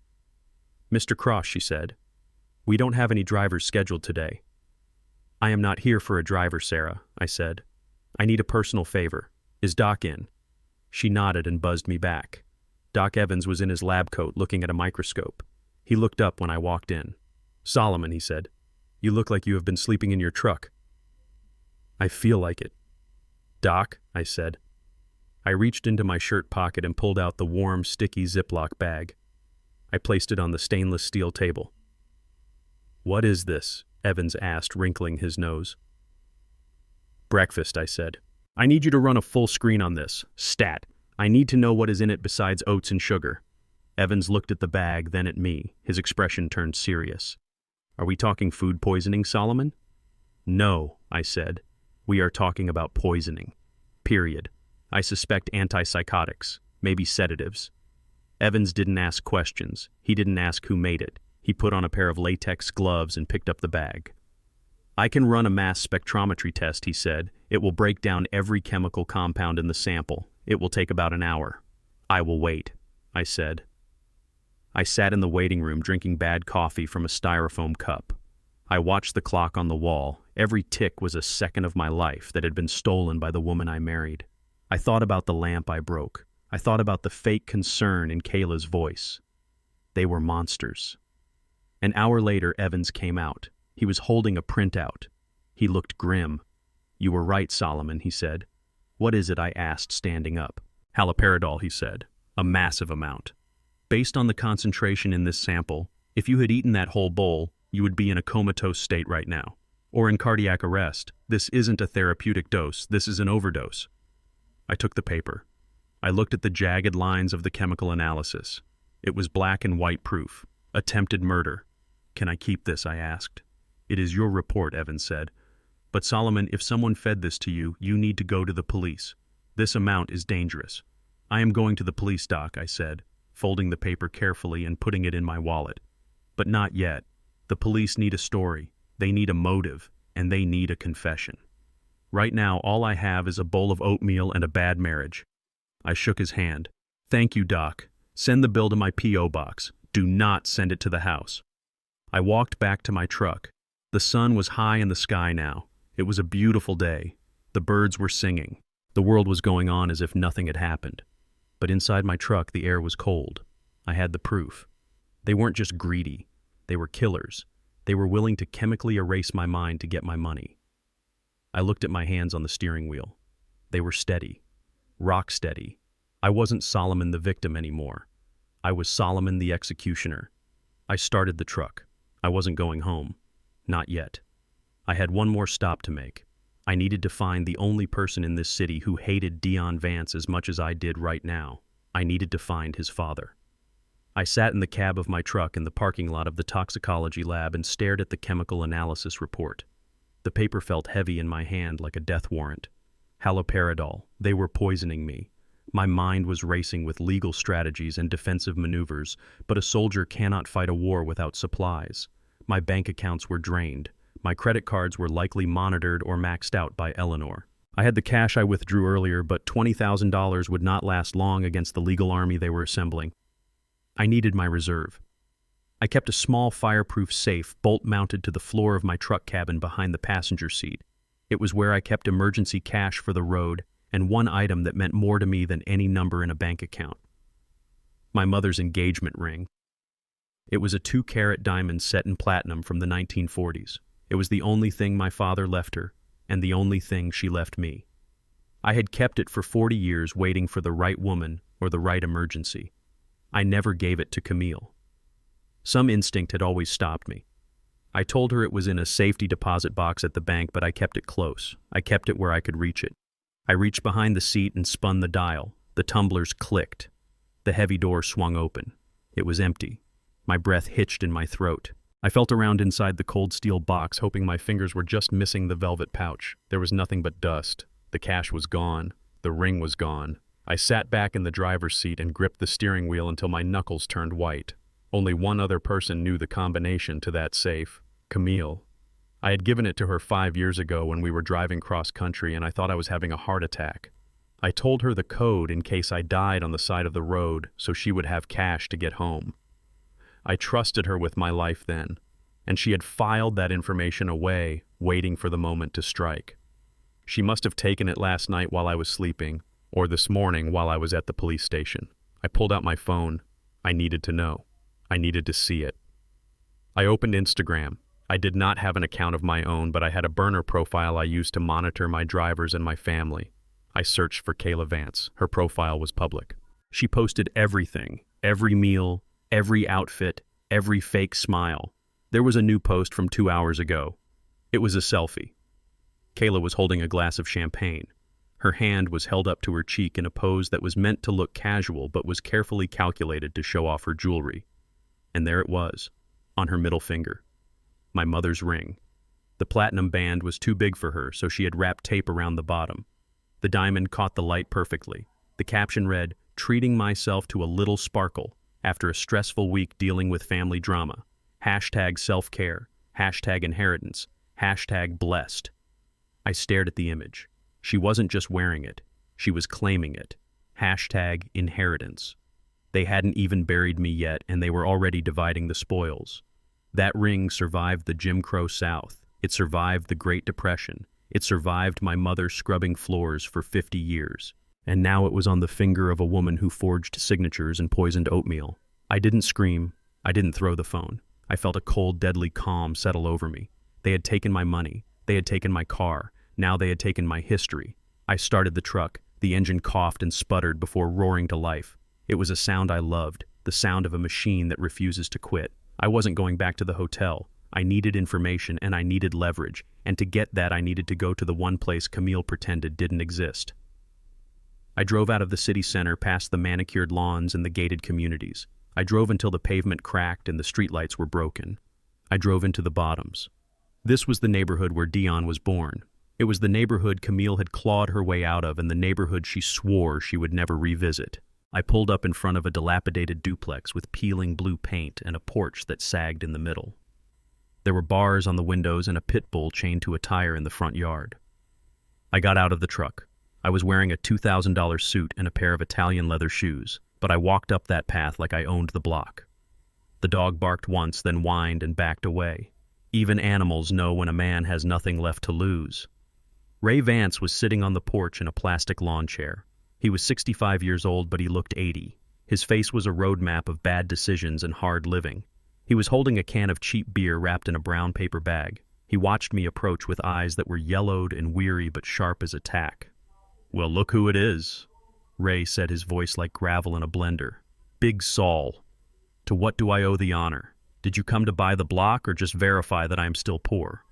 Mr. Cross, she said, we don't have any drivers scheduled today. I am not here for a driver, Sarah, I said. I need a personal favor. Is Doc in? She nodded and buzzed me back. Doc Evans was in his lab coat looking at a microscope. He looked up when I walked in. Solomon, he said, you look like you have been sleeping in your truck. I feel like it. Doc, I said. I reached into my shirt pocket and pulled out the warm, sticky Ziploc bag. I placed it on the stainless steel table. What is this? Evans asked, wrinkling his nose. Breakfast, I said. I need you to run a full screen on this. Stat. I need to know what is in it besides oats and sugar. Evans looked at the bag, then at me. His expression turned serious. Are we talking food poisoning, Solomon? No, I said. We are talking about poisoning. Period. I suspect antipsychotics, maybe sedatives. Evans didn't ask questions. He didn't ask who made it. He put on a pair of latex gloves and picked up the bag. I can run a mass spectrometry test, he said. It will break down every chemical compound in the sample. It will take about an hour. I will wait, I said. I sat in the waiting room drinking bad coffee from a styrofoam cup. I watched the clock on the wall. Every tick was a second of my life that had been stolen by the woman I married. I thought about the lamp I broke. I thought about the fake concern in Kayla's voice. They were monsters. An hour later, Evans came out. He was holding a printout. He looked grim. You were right, Solomon, he said. What is it? I asked, standing up. Haloperidol, he said. A massive amount. Based on the concentration in this sample, if you had eaten that whole bowl, you would be in a comatose state right now. Or in cardiac arrest. This isn't a therapeutic dose. This is an overdose. I took the paper. I looked at the jagged lines of the chemical analysis. It was black and white proof. Attempted murder. Can I keep this? I asked. It is your report, Evans said. But Solomon, if someone fed this to you, you need to go to the police. This amount is dangerous. I am going to the police, Doc, I said, folding the paper carefully and putting it in my wallet. But not yet. The police need a story. They need a motive. And they need a confession. Right now, all I have is a bowl of oatmeal and a bad marriage. I shook his hand. Thank you, Doc. Send the bill to my P.O. box. Do not send it to the house. I walked back to my truck. The sun was high in the sky now. It was a beautiful day. The birds were singing. The world was going on as if nothing had happened. But inside my truck, the air was cold. I had the proof. They weren't just greedy. They were killers. They were willing to chemically erase my mind to get my money. I looked at my hands on the steering wheel. They were steady. Rock steady. I wasn't Solomon the victim anymore. I was Solomon the executioner. I started the truck. I wasn't going home. Not yet. I had one more stop to make. I needed to find the only person in this city who hated Deon Vance as much as I did right now. I needed to find his father. I sat in the cab of my truck in the parking lot of the toxicology lab and stared at the chemical analysis report. The paper felt heavy in my hand like a death warrant. Haloperidol. They were poisoning me. My mind was racing with legal strategies and defensive maneuvers, but a soldier cannot fight a war without supplies. My bank accounts were drained. My credit cards were likely monitored or maxed out by Eleanor. I had the cash I withdrew earlier, but $20,000 would not last long against the legal army they were assembling. I needed my reserve. I kept a small fireproof safe bolt-mounted to the floor of my truck cabin behind the passenger seat. It was where I kept emergency cash for the road and one item that meant more to me than any number in a bank account. My mother's engagement ring. It was a 2-carat diamond set in platinum from the 1940s. It was the only thing my father left her, and the only thing she left me. I had kept it for 40 years waiting for the right woman or the right emergency. I never gave it to Camille. Some instinct had always stopped me. I told her it was in a safety deposit box at the bank, but I kept it close. I kept it where I could reach it. I reached behind the seat and spun the dial. The tumblers clicked. The heavy door swung open. It was empty. My breath hitched in my throat. I felt around inside the cold steel box, hoping my fingers were just missing the velvet pouch. There was nothing but dust. The cash was gone. The ring was gone. I sat back in the driver's seat and gripped the steering wheel until my knuckles turned white. Only one other person knew the combination to that safe: Camille. I had given it to her 5 years ago when we were driving cross-country, and I thought I was having a heart attack. I told her the code in case I died on the side of the road so she would have cash to get home. I trusted her with my life then, and she had filed that information away, waiting for the moment to strike. She must have taken it last night while I was sleeping, or this morning while I was at the police station. I pulled out my phone. I needed to know. I needed to see it. I opened Instagram. I did not have an account of my own, but I had a burner profile I used to monitor my drivers and my family. I searched for Kayla Vance. Her profile was public. She posted everything, every meal, every outfit, every fake smile. There was a new post from 2 hours ago. It was a selfie. Kayla was holding a glass of champagne. Her hand was held up to her cheek in a pose that was meant to look casual but was carefully calculated to show off her jewelry. And there it was, on her middle finger. My mother's ring. The platinum band was too big for her, so she had wrapped tape around the bottom. The diamond caught the light perfectly. The caption read, "Treating myself to a little sparkle after a stressful week dealing with family drama. Hashtag self-care. Hashtag inheritance. Hashtag blessed." I stared at the image. She wasn't just wearing it. She was claiming it. Hashtag inheritance. They hadn't even buried me yet, and they were already dividing the spoils. That ring survived the Jim Crow South. It survived the Great Depression. It survived my mother scrubbing floors for 50 years. And now it was on the finger of a woman who forged signatures and poisoned oatmeal. I didn't scream. I didn't throw the phone. I felt a cold, deadly calm settle over me. They had taken my money. They had taken my car. Now they had taken my history. I started the truck. The engine coughed and sputtered before roaring to life. It was a sound I loved, the sound of a machine that refuses to quit. I wasn't going back to the hotel. I needed information and I needed leverage, and to get that I needed to go to the one place Camille pretended didn't exist. I drove out of the city center past the manicured lawns and the gated communities. I drove until the pavement cracked and the streetlights were broken. I drove into the bottoms. This was the neighborhood where Deon was born. It was the neighborhood Camille had clawed her way out of and the neighborhood she swore she would never revisit. I pulled up in front of a dilapidated duplex with peeling blue paint and a porch that sagged in the middle. There were bars on the windows and a pit bull chained to a tire in the front yard. I got out of the truck. I was wearing a $2,000 suit and a pair of Italian leather shoes, but I walked up that path like I owned the block. The dog barked once, then whined and backed away. Even animals know when a man has nothing left to lose. Ray Vance was sitting on the porch in a plastic lawn chair. He was 65 years old, but he looked 80. His face was a roadmap of bad decisions and hard living. He was holding a can of cheap beer wrapped in a brown paper bag. He watched me approach with eyes that were yellowed and weary but sharp as a tack. "Well, look who it is," Ray said, his voice like gravel in a blender. "Big Saul. To what do I owe the honor? Did you come to buy the block or just verify that I am still poor?"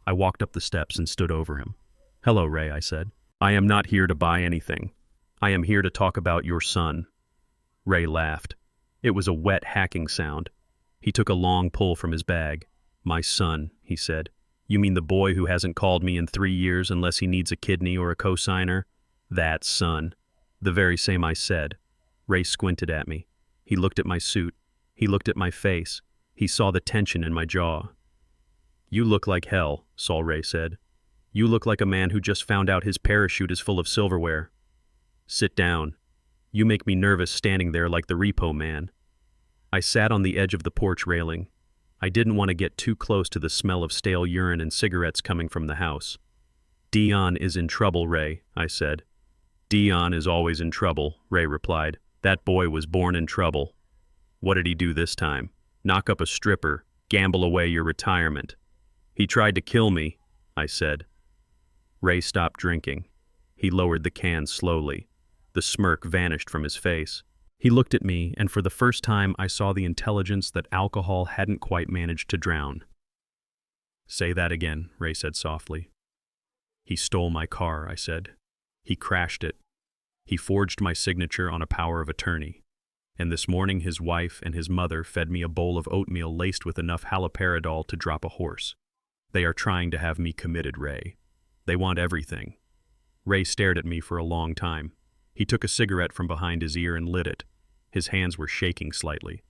I walked up the steps and stood over him. "Hello, Ray," I said. "I am not here to buy anything. I am here to talk about your son." Ray laughed. It was a wet, hacking sound. He took a long pull from his bag. "My son," he said. "You mean the boy who hasn't called me in 3 years unless he needs a kidney or a cosigner? That son." "The very same," I said. Ray squinted at me. He looked at my suit. He looked at my face. He saw the tension in my jaw. "You look like hell," Saul Ray said. "You look like a man who just found out his parachute is full of silverware. Sit down. You make me nervous standing there like the repo man." I sat on the edge of the porch railing. I didn't want to get too close to the smell of stale urine and cigarettes coming from the house. "Deon is in trouble, Ray," I said. "Deon is always in trouble," Ray replied. "That boy was born in trouble." "What did he do this time? Knock up a stripper, gamble away your retirement?" "He tried to kill me," I said. Ray stopped drinking. He lowered the can slowly. The smirk vanished from his face. He looked at me, and for the first time I saw the intelligence that alcohol hadn't quite managed to drown. "Say that again," Ray said softly. "He stole my car," I said. "He crashed it. He forged my signature on a power of attorney. And this morning his wife and his mother fed me a bowl of oatmeal laced with enough haloperidol to drop a horse. They are trying to have me committed, Ray. They want everything." Ray stared at me for a long time. He took a cigarette from behind his ear and lit it. His hands were shaking slightly.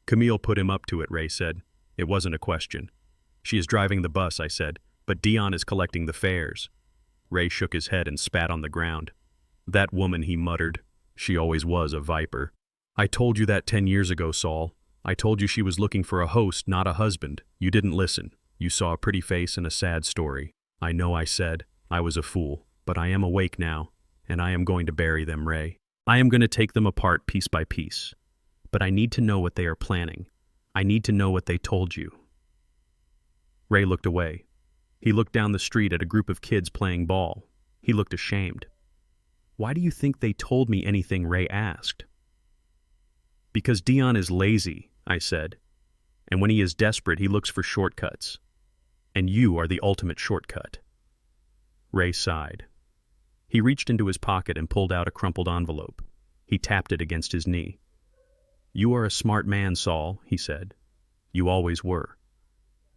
"Camille put him up to it," Ray said. "It wasn't a question." "She is driving the bus," I said, "but Deon is collecting the fares." Ray shook his head and spat on the ground. "That woman," he muttered. "She always was a viper." "I told you that 10 years ago, Saul. I told you she was looking for a host, not a husband. You didn't listen. You saw a pretty face and a sad story." "I know," I said. "I was a fool. But I am awake now, and I am going to bury them, Ray. I am going to take them apart piece by piece. But I need to know what they are planning. I need to know what they told you." Ray looked away. He looked down the street at a group of kids playing ball. He looked ashamed. "Why do you think they told me anything?" Ray asked. "Because Deon is lazy," I said. "And when he is desperate, he looks for shortcuts. And you are the ultimate shortcut." Ray sighed. He reached into his pocket and pulled out a crumpled envelope. He tapped it against his knee. "You are a smart man, Saul," he said. "You always were.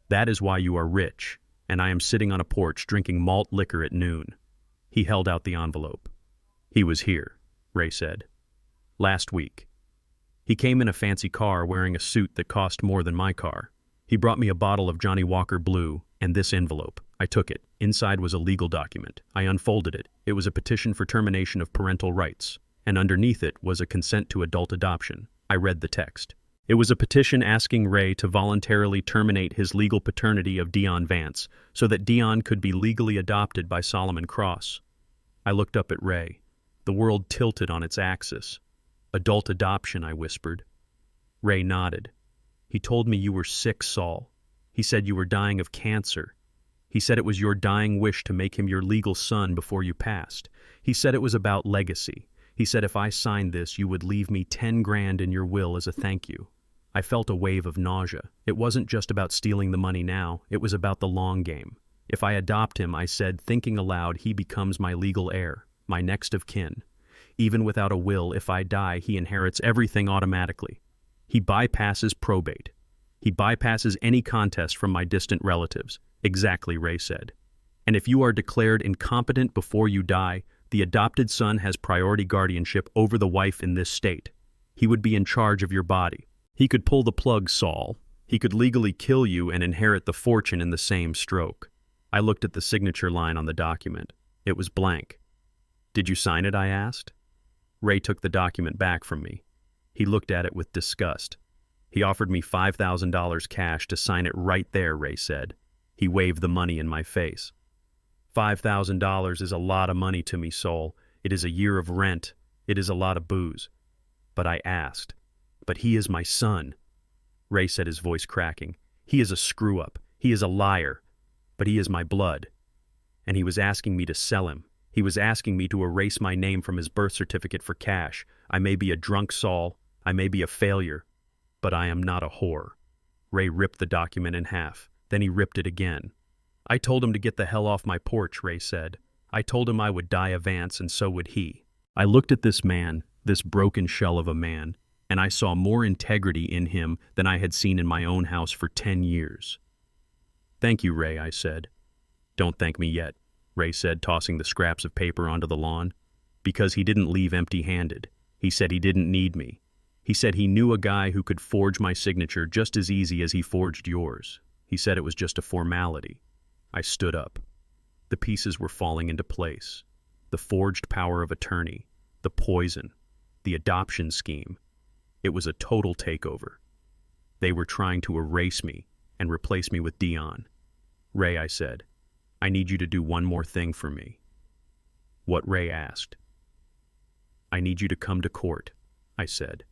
That is why you are rich, and I am sitting on a porch drinking malt liquor at noon." He held out the envelope. "He was here," Ray said. "Last week. He came in a fancy car wearing a suit that cost more than my car. He brought me a bottle of Johnny Walker Blue and this envelope. I took it. Inside was a legal document. I unfolded it. It was a petition for termination of parental rights, and underneath it was a consent to adult adoption. I read the text. It was a petition asking Ray to voluntarily terminate his legal paternity of Deon Vance so that Deon could be legally adopted by Solomon Cross. I looked up at Ray. The world tilted on its axis. "Adult adoption," I whispered. Ray nodded. "He told me you were sick, Saul. He said you were dying of cancer. He said it was your dying wish to make him your legal son before you passed. He said it was about legacy. He said if I signed this, you would leave me 10 grand in your will as a thank you." I felt a wave of nausea. It wasn't just about stealing the money now. It was about the long game. If I adopt him, I said, thinking aloud, he becomes my legal heir, my next of kin. Even without a will, if I die, he inherits everything automatically. He bypasses probate. He bypasses any contest from my distant relatives. Exactly, Ray said. And if you are declared incompetent before you die, the adopted son has priority guardianship over the wife in this state. He would be in charge of your body. He could pull the plug, Saul. He could legally kill you and inherit the fortune in the same stroke. I looked at the signature line on the document. It was blank. "Did you sign it?" I asked. Ray took the document back from me. He looked at it with disgust. He offered me $5,000 cash to sign it right there, Ray said. He waved the money in my face. $5,000 is a lot of money to me, Saul. It is a year of rent. It is a lot of booze. But I asked, "But he is my son." Ray said, his voice cracking. "He is a screw-up. He is a liar. But he is my blood." And he was asking me to sell him. He was asking me to erase my name from his birth certificate for cash. I may be a drunk Saul. I may be a failure. But I am not a whore. Ray ripped the document in half. Then he ripped it again. "I told him to get the hell off my porch," Ray said. "I told him I would die of ants, and so would he." I looked at this man, this broken shell of a man, and I saw more integrity in him than I had seen in my own house for 10 years. "Thank you, Ray," I said. "Don't thank me yet," Ray said, tossing the scraps of paper onto the lawn. "Because he didn't leave empty-handed. He said he didn't need me. He said he knew a guy who could forge my signature just as easy as he forged yours. He said it was just a formality." I stood up. The pieces were falling into place. The forged power of attorney, the poison, the adoption scheme. It was a total takeover. They were trying to erase me and replace me with Deon. "Ray," I said, "I need you to do one more thing for me." "What?" Ray asked. "I need you to come to court," I said.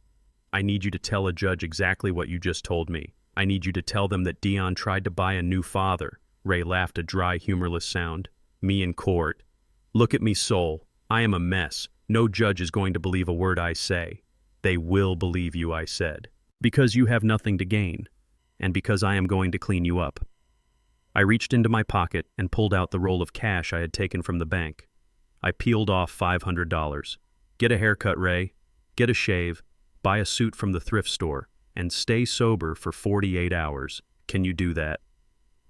"I need you to tell a judge exactly what you just told me. I need you to tell them that Deon tried to buy a new father." Ray laughed, a dry, humorless sound. "Me in court. Look at me, soul. I am a mess. No judge is going to believe a word I say." "They will believe you," I said. "Because you have nothing to gain. And because I am going to clean you up." I reached into my pocket and pulled out the roll of cash I had taken from the bank. I peeled off $500. "Get a haircut, Ray. Get a shave. Buy a suit from the thrift store. And stay sober for 48 hours. Can you do that?"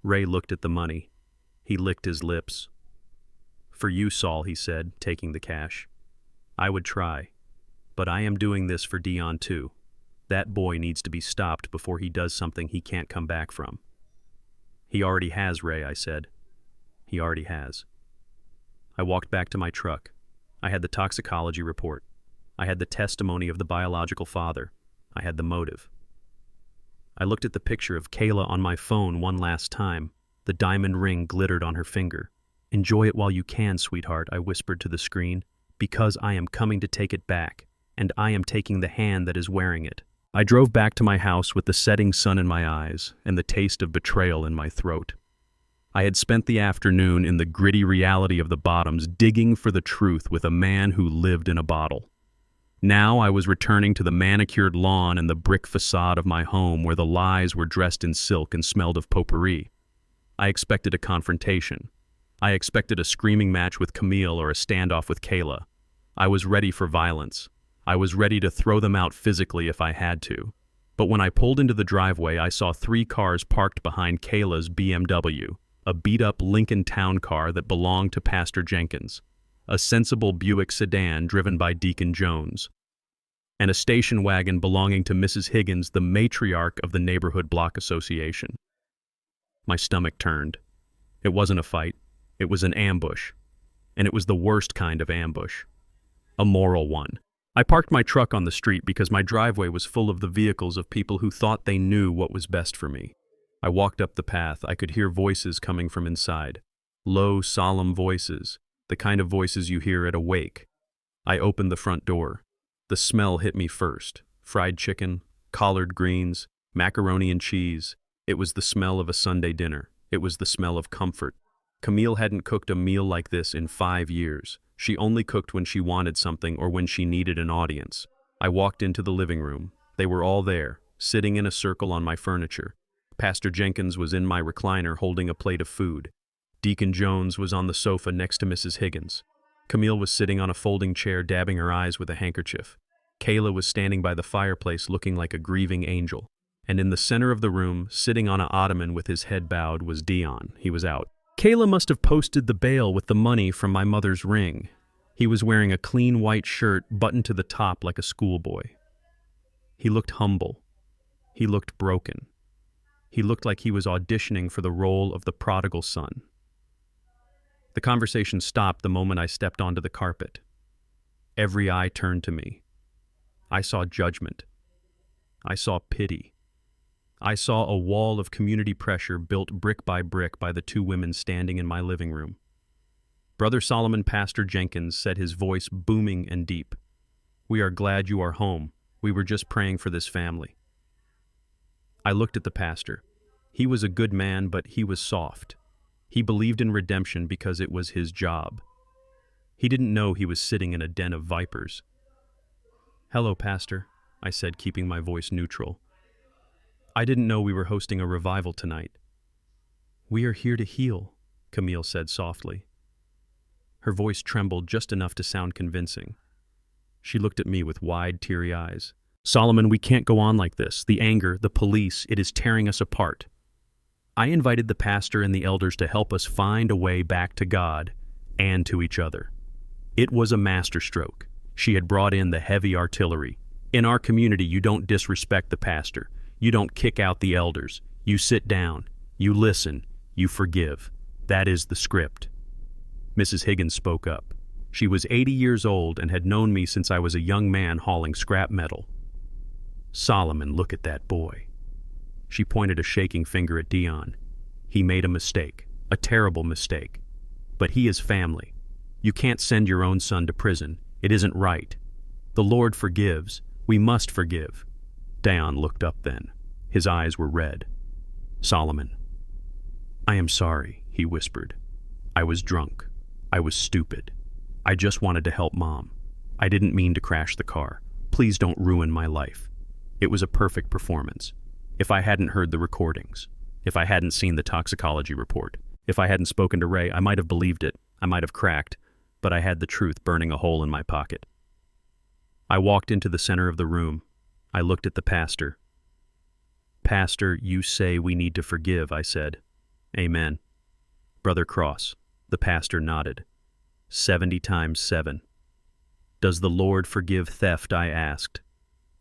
Ray looked at the money. He licked his lips. "For you, Saul," he said, taking the cash. "I would try. But I am doing this for Deon too. That boy needs to be stopped before he does something he can't come back from." "He already has, Ray," I said. "He already has." I walked back to my truck. I had the toxicology report. I had the testimony of the biological father. I had the motive. I looked at the picture of Kayla on my phone one last time. The diamond ring glittered on her finger. "Enjoy it while you can, sweetheart," I whispered to the screen, "because I am coming to take it back, and I am taking the hand that is wearing it." I drove back to my house with the setting sun in my eyes and the taste of betrayal in my throat. I had spent the afternoon in the gritty reality of the bottoms, digging for the truth with a man who lived in a bottle. Now I was returning to the manicured lawn and the brick facade of my home where the lies were dressed in silk and smelled of potpourri. I expected a confrontation. I expected a screaming match with Camille or a standoff with Kayla. I was ready for violence. I was ready to throw them out physically if I had to. But when I pulled into the driveway, I saw 3 cars parked behind Kayla's BMW, a beat-up Lincoln Town car that belonged to Pastor Jenkins, a sensible Buick sedan driven by Deacon Jones, and a station wagon belonging to Mrs. Higgins, the matriarch of the neighborhood block association. My stomach turned. It wasn't a fight. It was an ambush. And it was the worst kind of ambush. A moral one. I parked my truck on the street because my driveway was full of the vehicles of people who thought they knew what was best for me. I walked up the path. I could hear voices coming from inside. Low, solemn voices. The kind of voices you hear at a wake. I opened the front door. The smell hit me first. Fried chicken, collard greens, macaroni and cheese. It was the smell of a Sunday dinner. It was the smell of comfort. Camille hadn't cooked a meal like this in 5 years. She only cooked when she wanted something or when she needed an audience. I walked into the living room. They were all there, sitting in a circle on my furniture. Pastor Jenkins was in my recliner holding a plate of food. Deacon Jones was on the sofa next to Mrs. Higgins. Camille was sitting on a folding chair dabbing her eyes with a handkerchief. Kayla was standing by the fireplace looking like a grieving angel. And in the center of the room, sitting on an ottoman with his head bowed, was Deon. He was out. Kayla must have posted the bail with the money from my mother's ring. He was wearing a clean white shirt buttoned to the top like a schoolboy. He looked humble. He looked broken. He looked like he was auditioning for the role of the prodigal son. The conversation stopped the moment I stepped onto the carpet. Every eye turned to me. I saw judgment. I saw pity. I saw a wall of community pressure built brick by the 2 women standing in my living room. Brother Solomon Pastor Jenkins said, his voice booming and deep, "We are glad you are home. We were just praying for this family. I looked at the pastor. He was a good man, but he was soft. He believed in redemption because it was his job. He didn't know he was sitting in a den of vipers. "Hello, Pastor," I said, keeping my voice neutral. "I didn't know we were hosting a revival tonight." "We are here to heal," Camille said softly. Her voice trembled just enough to sound convincing. She looked at me with wide, teary eyes. "Solomon, we can't go on like this. The anger, the police, it is tearing us apart." I invited the pastor and the elders to help us find a way back to God and to each other. It was a masterstroke. She had brought in the heavy artillery. In our community, you don't disrespect the pastor. You don't kick out the elders. You sit down. You listen. You forgive. That is the script. Mrs. Higgins spoke up. She was 80 years old and had known me since I was a young man hauling scrap metal. "Solomon, look at that boy." She pointed a shaking finger at Deon. "He made a mistake, a terrible mistake. But he is family. You can't send your own son to prison. It isn't right. The Lord forgives. We must forgive." Deon looked up then. His eyes were red. "Solomon." "I am sorry," he whispered. "I was drunk. I was stupid. I just wanted to help Mom. I didn't mean to crash the car. Please don't ruin my life. It was a perfect performance. If I hadn't heard the recordings, if I hadn't seen the toxicology report, if I hadn't spoken to Ray, I might have believed it. I might have cracked, but I had the truth burning a hole in my pocket." I walked into the center of the room. I looked at the pastor. "Pastor, you say we need to forgive," I said. "Amen." "Brother Cross," the pastor nodded. 70 times 7. "Does the Lord forgive theft?" I asked.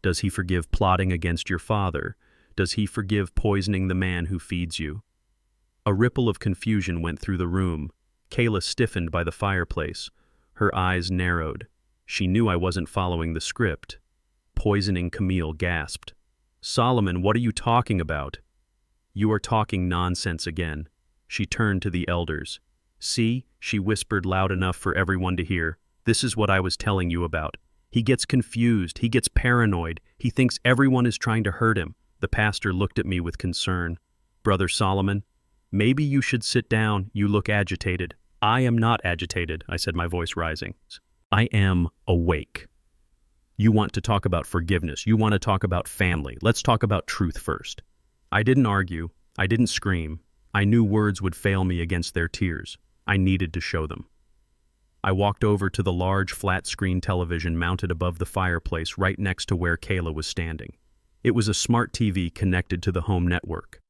"Does he forgive plotting against your father? Does he forgive poisoning the man who feeds you?" A ripple of confusion went through the room. Kayla stiffened by the fireplace. Her eyes narrowed. She knew I wasn't following the script. Poisoning Camille gasped. "Solomon, what are you talking about?" "You are talking nonsense again." She turned to the elders. "See," she whispered loud enough for everyone to hear. "This is what I was telling you about. He gets confused. He gets paranoid. He thinks everyone is trying to hurt him." The pastor looked at me with concern. "Brother Solomon, maybe you should sit down. You look agitated." "I am not agitated," I said, my voice rising. "I am awake. You want to talk about forgiveness. You want to talk about family. Let's talk about truth first." I didn't argue. I didn't scream. I knew words would fail me against their tears. I needed to show them. I walked over to the large flat-screen television mounted above the fireplace right next to where Kayla was standing. It was a smart TV connected to the home network.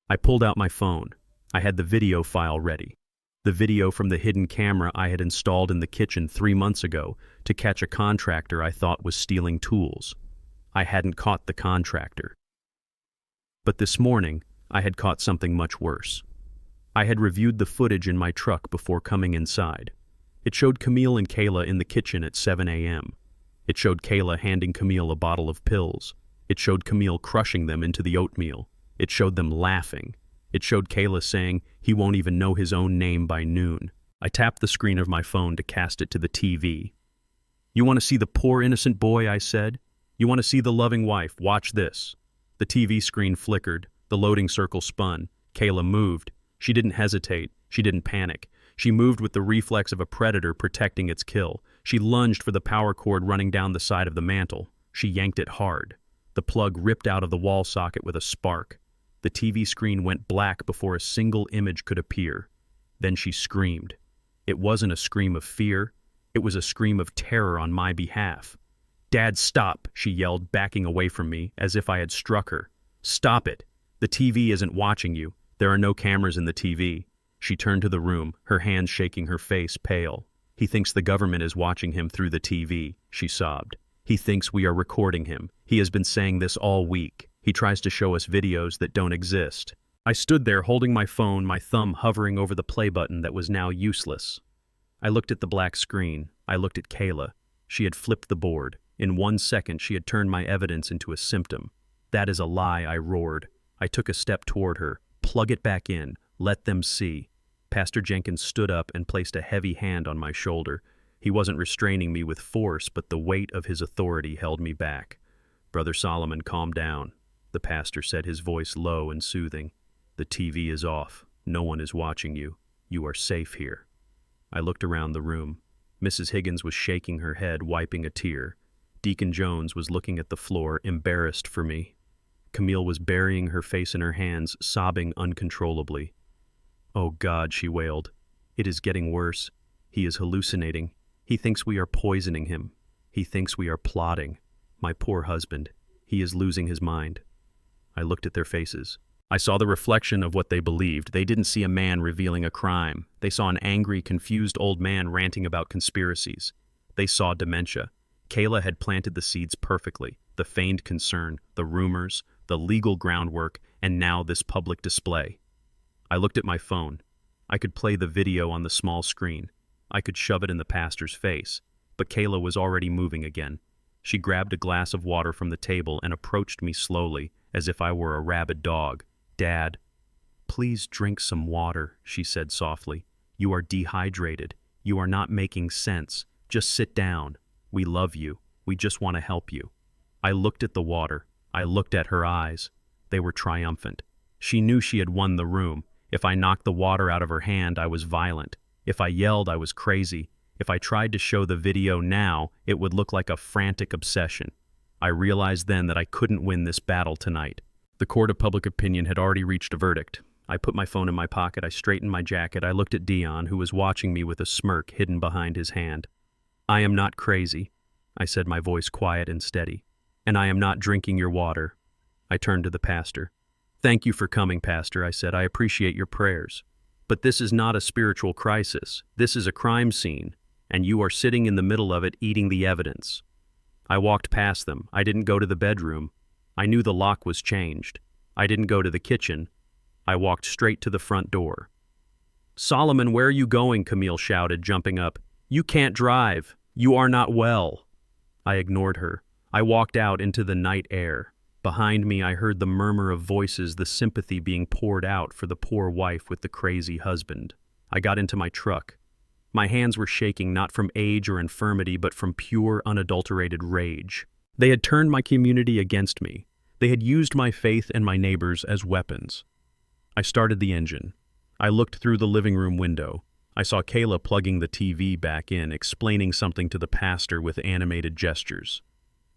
I pulled out my phone. I had the video file ready. The video from the hidden camera I had installed in the kitchen 3 months ago to catch a contractor I thought was stealing tools. I hadn't caught the contractor. But this morning, I had caught something much worse. I had reviewed the footage in my truck before coming inside. It showed Camille and Kayla in the kitchen at 7 a.m. It showed Kayla handing Camille a bottle of pills. It showed Camille crushing them into the oatmeal. It showed them laughing. It showed Kayla saying he won't even know his own name by noon. I tapped the screen of my phone to cast it to the TV. "You want to see the poor innocent boy?" I said. "You want to see the loving wife? Watch this." The TV screen flickered. The loading circle spun. Kayla moved. She didn't hesitate. She didn't panic. She moved with the reflex of a predator protecting its kill. She lunged for the power cord running down the side of the mantel. She yanked it hard. The plug ripped out of the wall socket with a spark. The TV screen went black before a single image could appear. Then she screamed. It wasn't a scream of fear. It was a scream of terror on my behalf. "Dad, stop," she yelled, backing away from me, as if I had struck her. "Stop it. The TV isn't watching you. There are no cameras in the TV." She turned to the room, her hands shaking, her face pale. "He thinks the government is watching him through the TV," she sobbed. "He thinks we are recording him. He has been saying this all week. He tries to show us videos that don't exist." I stood there holding my phone, my thumb hovering over the play button that was now useless. I looked at the black screen. I looked at Kayla. She had flipped the board. In 1 second, she had turned my evidence into a symptom. "That is a lie," I roared. I took a step toward her. "Plug it back in. Let them see." Pastor Jenkins stood up and placed a heavy hand on my shoulder. He wasn't restraining me with force, but the weight of his authority held me back. "Brother Solomon, calm down," the pastor said, his voice low and soothing. "The TV is off. No one is watching you. You are safe here." I looked around the room. Mrs. Higgins was shaking her head, wiping a tear. Deacon Jones was looking at the floor, embarrassed for me. Camille was burying her face in her hands, sobbing uncontrollably. "Oh God," she wailed. "It is getting worse. He is hallucinating. He thinks we are poisoning him. He thinks we are plotting. My poor husband. He is losing his mind." I looked at their faces. I saw the reflection of what they believed. They didn't see a man revealing a crime. They saw an angry, confused old man ranting about conspiracies. They saw dementia. Kayla had planted the seeds perfectly. The feigned concern, the rumors, the legal groundwork, and now this public display. I looked at my phone. I could play the video on the small screen. I could shove it in the pastor's face. But Kayla was already moving again. She grabbed a glass of water from the table and approached me slowly, as if I were a rabid dog. "Dad, please drink some water," she said softly. "You are dehydrated. You are not making sense. Just sit down. We love you. We just want to help you." I looked at the water. I looked at her eyes. They were triumphant. She knew she had won the room. If I knocked the water out of her hand, I was violent. If I yelled, I was crazy. If I tried to show the video now, it would look like a frantic obsession. I realized then that I couldn't win this battle tonight. The court of public opinion had already reached a verdict. I put my phone in my pocket. I straightened my jacket. I looked at Deon, who was watching me with a smirk hidden behind his hand. "I am not crazy," I said, my voice quiet and steady. "And I am not drinking your water." I turned to the pastor. "Thank you for coming, Pastor," I said. "I appreciate your prayers. But this is not a spiritual crisis. This is a crime scene, and you are sitting in the middle of it eating the evidence." I walked past them. I didn't go to the bedroom. I knew the lock was changed. I didn't go to the kitchen. I walked straight to the front door. "Solomon, where are you going?" Camille shouted, jumping up. "You can't drive. You are not well." I ignored her. I walked out into the night air. Behind me, I heard the murmur of voices, the sympathy being poured out for the poor wife with the crazy husband. I got into my truck. My hands were shaking not from age or infirmity, but from pure, unadulterated rage. They had turned my community against me. They had used my faith and my neighbors as weapons. I started the engine. I looked through the living room window. I saw Kayla plugging the TV back in, explaining something to the pastor with animated gestures.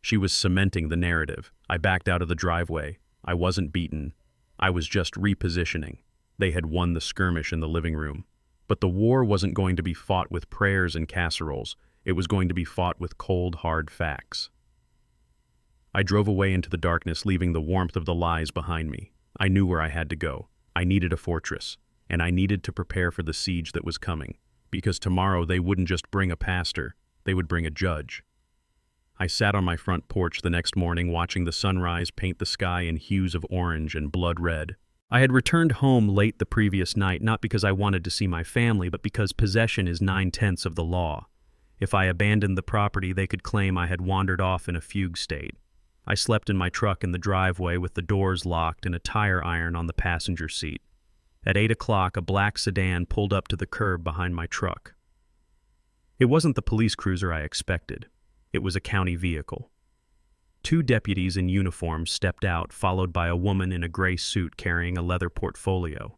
She was cementing the narrative. I backed out of the driveway. I wasn't beaten. I was just repositioning. They had won the skirmish in the living room. But the war wasn't going to be fought with prayers and casseroles. It was going to be fought with cold, hard facts. I drove away into the darkness, leaving the warmth of the lies behind me. I knew where I had to go. I needed a fortress, and I needed to prepare for the siege that was coming, because tomorrow they wouldn't just bring a pastor, they would bring a judge. I sat on my front porch the next morning, watching the sunrise paint the sky in hues of orange and blood red. I had returned home late the previous night, not because I wanted to see my family, but because possession is 9/10 of the law. If I abandoned the property, they could claim I had wandered off in a fugue state. I slept in my truck in the driveway with the doors locked and a tire iron on the passenger seat. At 8 o'clock, a black sedan pulled up to the curb behind my truck. It wasn't the police cruiser I expected. It was a county vehicle. 2 deputies in uniform stepped out, followed by a woman in a gray suit carrying a leather portfolio.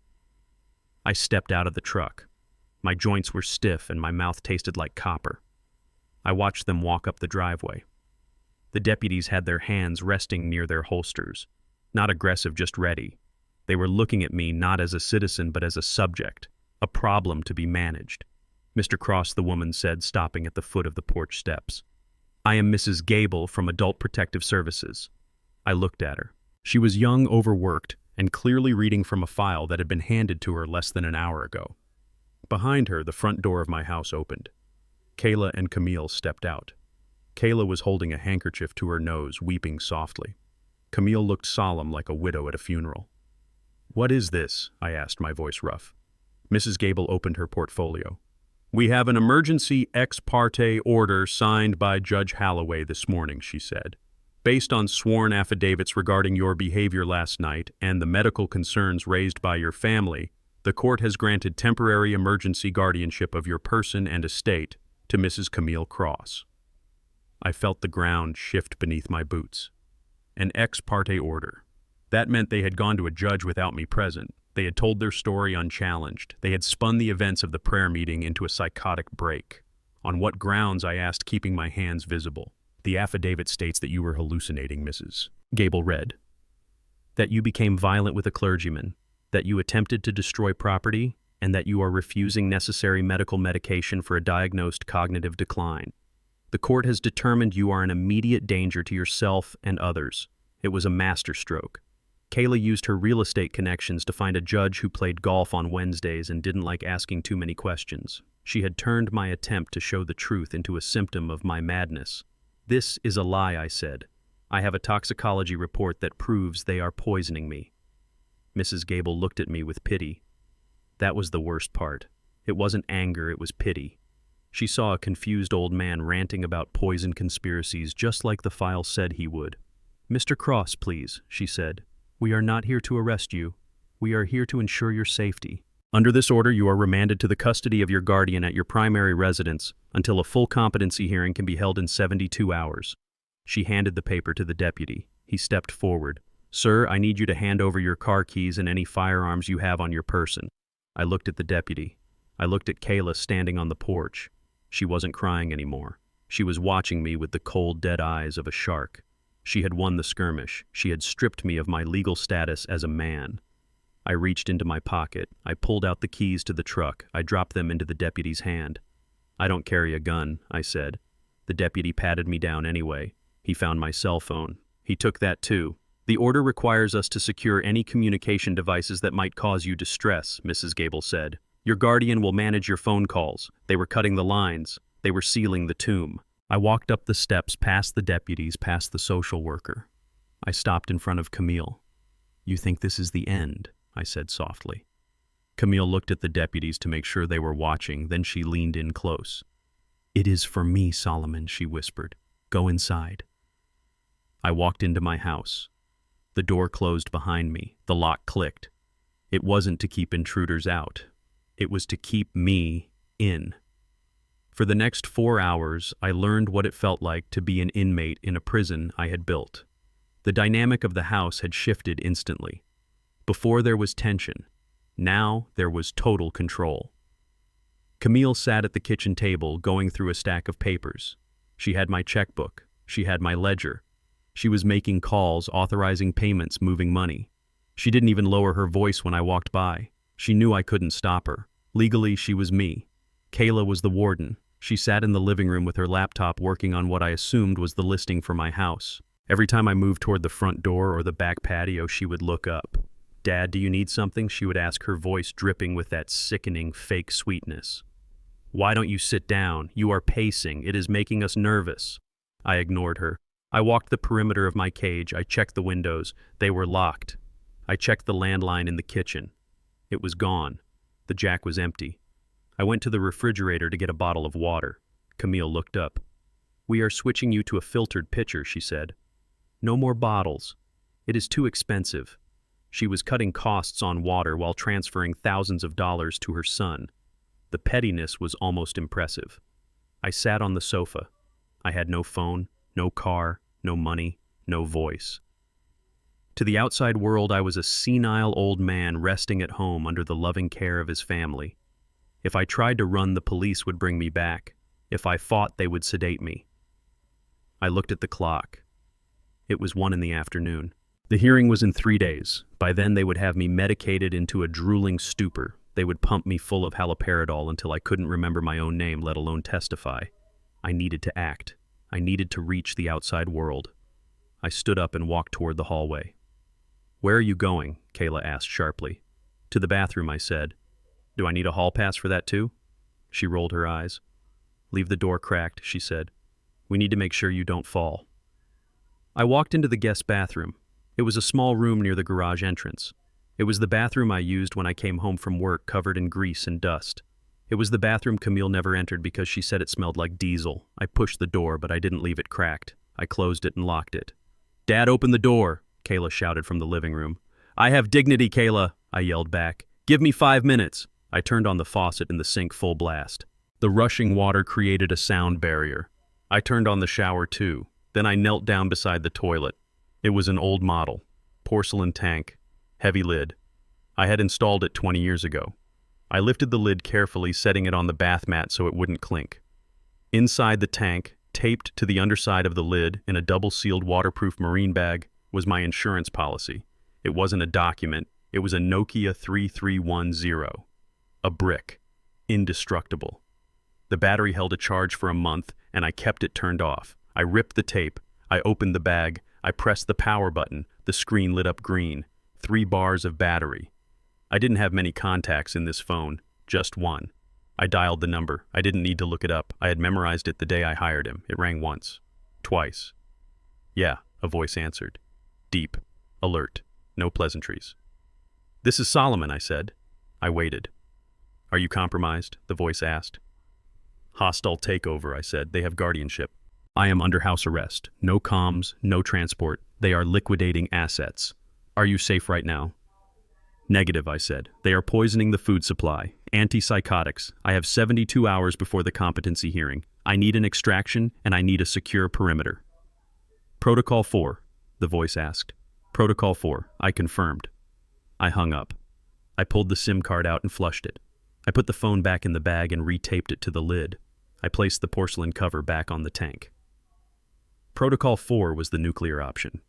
I stepped out of the truck. My joints were stiff and my mouth tasted like copper. I watched them walk up the driveway. The deputies had their hands resting near their holsters. Not aggressive, just ready. They were looking at me not as a citizen but as a subject, a problem to be managed. "Mr. Cross," the woman said, stopping at the foot of the porch steps. "I am Mrs. Gable from Adult Protective Services." I looked at her. She was young, overworked, and clearly reading from a file that had been handed to her less than an hour ago. Behind her, the front door of my house opened. Kayla and Camille stepped out. Kayla was holding a handkerchief to her nose, weeping softly. Camille looked solemn, like a widow at a funeral. "What is this?" I asked, my voice rough. Mrs. Gable opened her portfolio. "We have an emergency ex parte order signed by Judge Holloway this morning," she said. "Based on sworn affidavits regarding your behavior last night and the medical concerns raised by your family, the court has granted temporary emergency guardianship of your person and estate to Mrs. Camille Cross. I felt the ground shift beneath my boots. An ex parte order. That meant they had gone to a judge without me present. They had told their story unchallenged. They had spun the events of the prayer meeting into a psychotic break. On what grounds, I asked, keeping my hands visible. The affidavit states that you were hallucinating, Mrs. Gable read. That you became violent with a clergyman, that you attempted to destroy property, and that you are refusing necessary medical medication for a diagnosed cognitive decline. The court has determined you are an immediate danger to yourself and others. It was a masterstroke. Kayla used her real estate connections to find a judge who played golf on Wednesdays and didn't like asking too many questions. She had turned my attempt to show the truth into a symptom of my madness. This is a lie, I said. I have a toxicology report that proves they are poisoning me. Mrs. Gable looked at me with pity. That was the worst part. It wasn't anger, it was pity. She saw a confused old man ranting about poison conspiracies just like the file said he would. Mr. Cross, please, she said. We are not here to arrest you. We are here to ensure your safety. Under this order, you are remanded to the custody of your guardian at your primary residence until a full competency hearing can be held in 72 hours. She handed the paper to the deputy. He stepped forward. Sir, I need you to hand over your car keys and any firearms you have on your person. I looked at the deputy. I looked at Kayla standing on the porch. She wasn't crying anymore. She was watching me with the cold, dead eyes of a shark. She had won the skirmish. She had stripped me of my legal status as a man. I reached into my pocket. I pulled out the keys to the truck. I dropped them into the deputy's hand. I don't carry a gun, I said. The deputy patted me down anyway. He found my cell phone. He took that too. The order requires us to secure any communication devices that might cause you distress, Mrs. Gable said. Your guardian will manage your phone calls. They were cutting the lines. They were sealing the tomb. I walked up the steps, past the deputies, past the social worker. I stopped in front of Camille. You think this is the end? I said softly. Camille looked at the deputies to make sure they were watching, then she leaned in close. It is for me, Solomon, she whispered. Go inside. I walked into my house. The door closed behind me. The lock clicked. It wasn't to keep intruders out. It was to keep me in. For the next 4 hours, I learned what it felt like to be an inmate in a prison I had built. The dynamic of the house had shifted instantly. Before there was tension. Now there was total control. Camille sat at the kitchen table, going through a stack of papers. She had my checkbook. She had my ledger. She was making calls, authorizing payments, moving money. She didn't even lower her voice when I walked by. She knew I couldn't stop her. Legally, she was me. Kayla was the warden. She sat in the living room with her laptop working on what I assumed was the listing for my house. Every time I moved toward the front door or the back patio, she would look up. Dad, do you need something? She would ask, her voice dripping with that sickening fake sweetness. Why don't you sit down? You are pacing. It is making us nervous. I ignored her. I walked the perimeter of my cage. I checked the windows. They were locked. I checked the landline in the kitchen. It was gone. The jack was empty. I went to the refrigerator to get a bottle of water. Camille looked up. We are switching you to a filtered pitcher, she said. No more bottles. It is too expensive. She was cutting costs on water while transferring thousands of dollars to her son. The pettiness was almost impressive. I sat on the sofa. I had no phone, no car, no money, no voice. To the outside world, I was a senile old man resting at home under the loving care of his family. If I tried to run, the police would bring me back. If I fought, they would sedate me. I looked at the clock. It was 1 p.m. The hearing was in 3 days. By then, they would have me medicated into a drooling stupor. They would pump me full of haloperidol until I couldn't remember my own name, let alone testify. I needed to act. I needed to reach the outside world. I stood up and walked toward the hallway. Where are you going? Kayla asked sharply. To the bathroom, I said. Do I need a hall pass for that too? She rolled her eyes. Leave the door cracked, she said. We need to make sure you don't fall. I walked into the guest bathroom. It was a small room near the garage entrance. It was the bathroom I used when I came home from work covered in grease and dust. It was the bathroom Camille never entered because she said it smelled like diesel. I pushed the door, but I didn't leave it cracked. I closed it and locked it. Dad, open the door, Kayla shouted from the living room. I have dignity, Kayla, I yelled back. Give me 5 minutes. I turned on the faucet in the sink full blast. The rushing water created a sound barrier. I turned on the shower too. Then I knelt down beside the toilet. It was an old model. Porcelain tank. Heavy lid. I had installed it 20 years ago. I lifted the lid carefully, setting it on the bath mat so it wouldn't clink. Inside the tank, taped to the underside of the lid in a double-sealed waterproof marine bag, was my insurance policy. It wasn't a document. It was a Nokia 3310. A brick. Indestructible. The battery held a charge for a month, and I kept it turned off. I ripped the tape. I opened the bag. I pressed the power button. The screen lit up green. 3 bars of battery. I didn't have many contacts in this phone. Just one. I dialed the number. I didn't need to look it up. I had memorized it the day I hired him. It rang once. Twice. Yeah, a voice answered. Deep. Alert. No pleasantries. This is Solomon, I said. I waited. Are you compromised? The voice asked. Hostile takeover, I said. They have guardianship. I am under house arrest. No comms, no transport. They are liquidating assets. Are you safe right now? Negative, I said. They are poisoning the food supply. Antipsychotics. I have 72 hours before the competency hearing. I need an extraction, and I need a secure perimeter. Protocol 4, the voice asked. Protocol 4, I confirmed. I hung up. I pulled the SIM card out and flushed it. I put the phone back in the bag and retaped it to the lid. I placed the porcelain cover back on the tank. Protocol 4 was the nuclear option.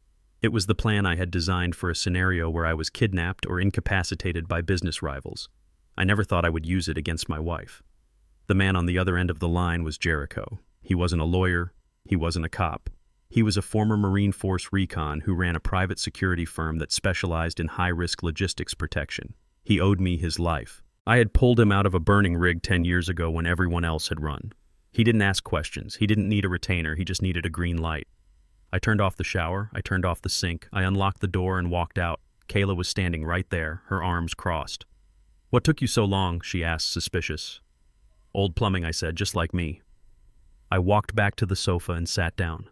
It was the plan I had designed for a scenario where I was kidnapped or incapacitated by business rivals. I never thought I would use it against my wife. The man on the other end of the line was Jericho. He wasn't a lawyer. He wasn't a cop. He was a former Marine Force recon who ran a private security firm that specialized in high-risk logistics protection. He owed me his life. I had pulled him out of a burning rig 10 years ago when everyone else had run. He didn't ask questions. He didn't need a retainer. He just needed a green light. I turned off the shower. I turned off the sink. I unlocked the door and walked out. Kayla was standing right there, her arms crossed. What took you so long? She asked, suspicious. Old plumbing, I said, just like me. I walked back to the sofa and sat down.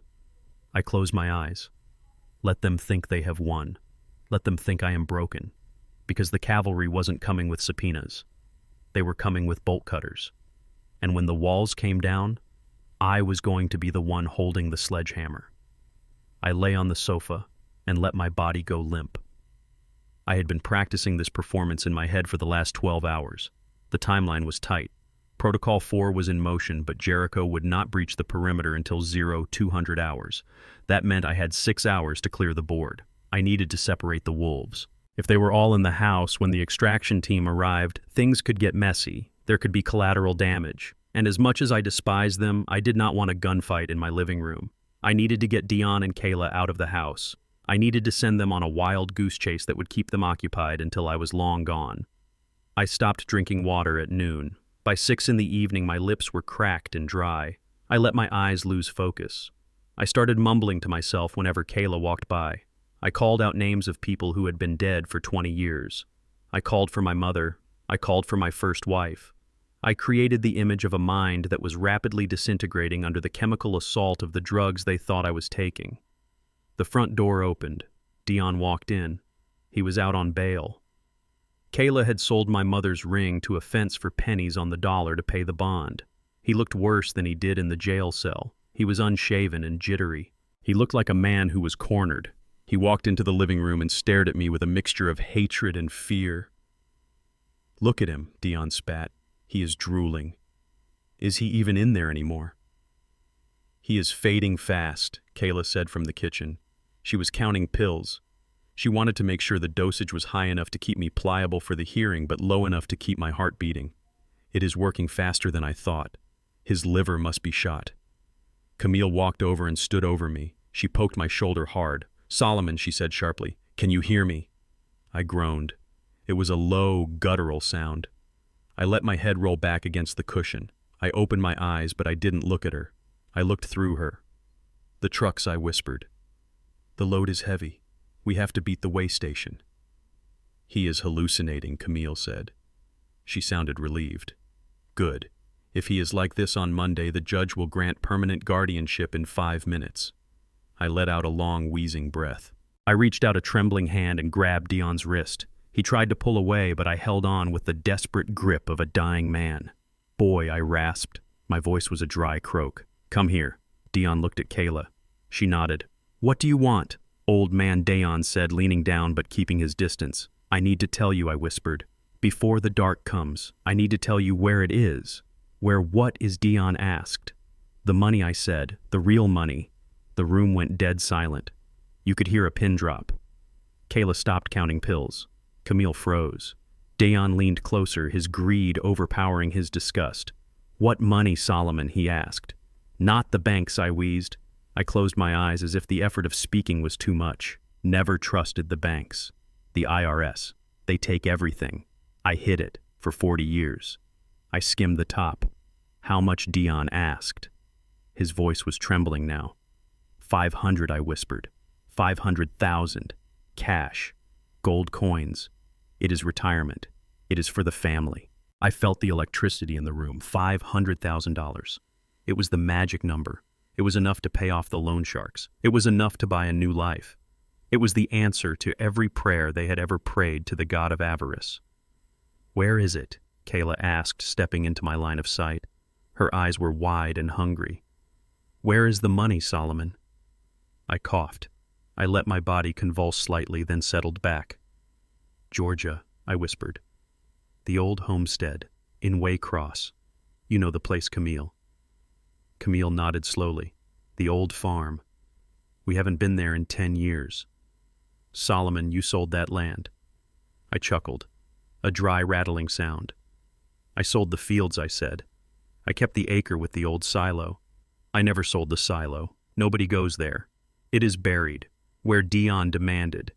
I closed my eyes. Let them think they have won. Let them think I am broken. Because the cavalry wasn't coming with subpoenas. They were coming with bolt cutters. And when the walls came down, I was going to be the one holding the sledgehammer. I lay on the sofa and let my body go limp. I had been practicing this performance in my head for the last 12 hours. The timeline was tight. Protocol 4 was in motion, but Jericho would not breach the perimeter until 0200 hours. That meant I had 6 hours to clear the board. I needed to separate the wolves. If they were all in the house when the extraction team arrived, things could get messy. There could be collateral damage. And as much as I despised them, I did not want a gunfight in my living room. I needed to get Deon and Kayla out of the house. I needed to send them on a wild goose chase that would keep them occupied until I was long gone. I stopped drinking water at noon. By 6 in the evening, my lips were cracked and dry. I let my eyes lose focus. I started mumbling to myself whenever Kayla walked by. I called out names of people who had been dead for 20 years. I called for my mother. I called for my first wife. I created the image of a mind that was rapidly disintegrating under the chemical assault of the drugs they thought I was taking. The front door opened. Deon walked in. He was out on bail. Kayla had sold my mother's ring to a fence for pennies on the dollar to pay the bond. He looked worse than he did in the jail cell. He was unshaven and jittery. He looked like a man who was cornered. He walked into the living room and stared at me with a mixture of hatred and fear. Look at him, Deon spat. He is drooling. Is he even in there anymore? He is fading fast, Kayla said from the kitchen. She was counting pills. She wanted to make sure the dosage was high enough to keep me pliable for the hearing, but low enough to keep my heart beating. It is working faster than I thought. His liver must be shot. Camille walked over and stood over me. She poked my shoulder hard. Solomon, she said sharply, can you hear me? I groaned. It was a low, guttural sound. I let my head roll back against the cushion. I opened my eyes, but I didn't look at her. I looked through her. The trucks, I whispered. The load is heavy. We have to beat the way station. He is hallucinating, Camille said. She sounded relieved. Good. If he is like this on Monday, the judge will grant permanent guardianship in 5 minutes. I let out a long, wheezing breath. I reached out a trembling hand and grabbed Deon's wrist. He tried to pull away, but I held on with the desperate grip of a dying man. Boy, I rasped. My voice was a dry croak. Come here. Deon looked at Kayla. She nodded. What do you want? Old man Deon said, leaning down but keeping his distance. I need to tell you, I whispered. Before the dark comes, I need to tell you where it is. Where what is, Deon asked. The money, I said. The real money. The room went dead silent. You could hear a pin drop. Kayla stopped counting pills. Camille froze. Deon leaned closer, his greed overpowering his disgust. What money, Solomon? He asked. Not the banks, I wheezed. I closed my eyes as if the effort of speaking was too much. Never trusted the banks. The IRS. They take everything. I hid it for 40 years. I skimmed the top. How much, Deon asked. His voice was trembling now. 500, I whispered. 500,000. Cash. Gold coins. It is retirement. It is for the family. I felt the electricity in the room. $500,000. It was the magic number. It was enough to pay off the loan sharks. It was enough to buy a new life. It was the answer to every prayer they had ever prayed to the god of avarice. Where is it? Kayla asked, stepping into my line of sight. Her eyes were wide and hungry. Where is the money, Solomon? I coughed. I let my body convulse slightly, then settled back. Georgia, I whispered. The old homestead, in Waycross. You know the place, Camille. Camille nodded slowly. The old farm. We haven't been there in 10 years. Solomon, you sold that land. I chuckled. A dry rattling sound. I sold the fields, I said. I kept the acre with the old silo. I never sold the silo. Nobody goes there. It is buried, where Deon demanded.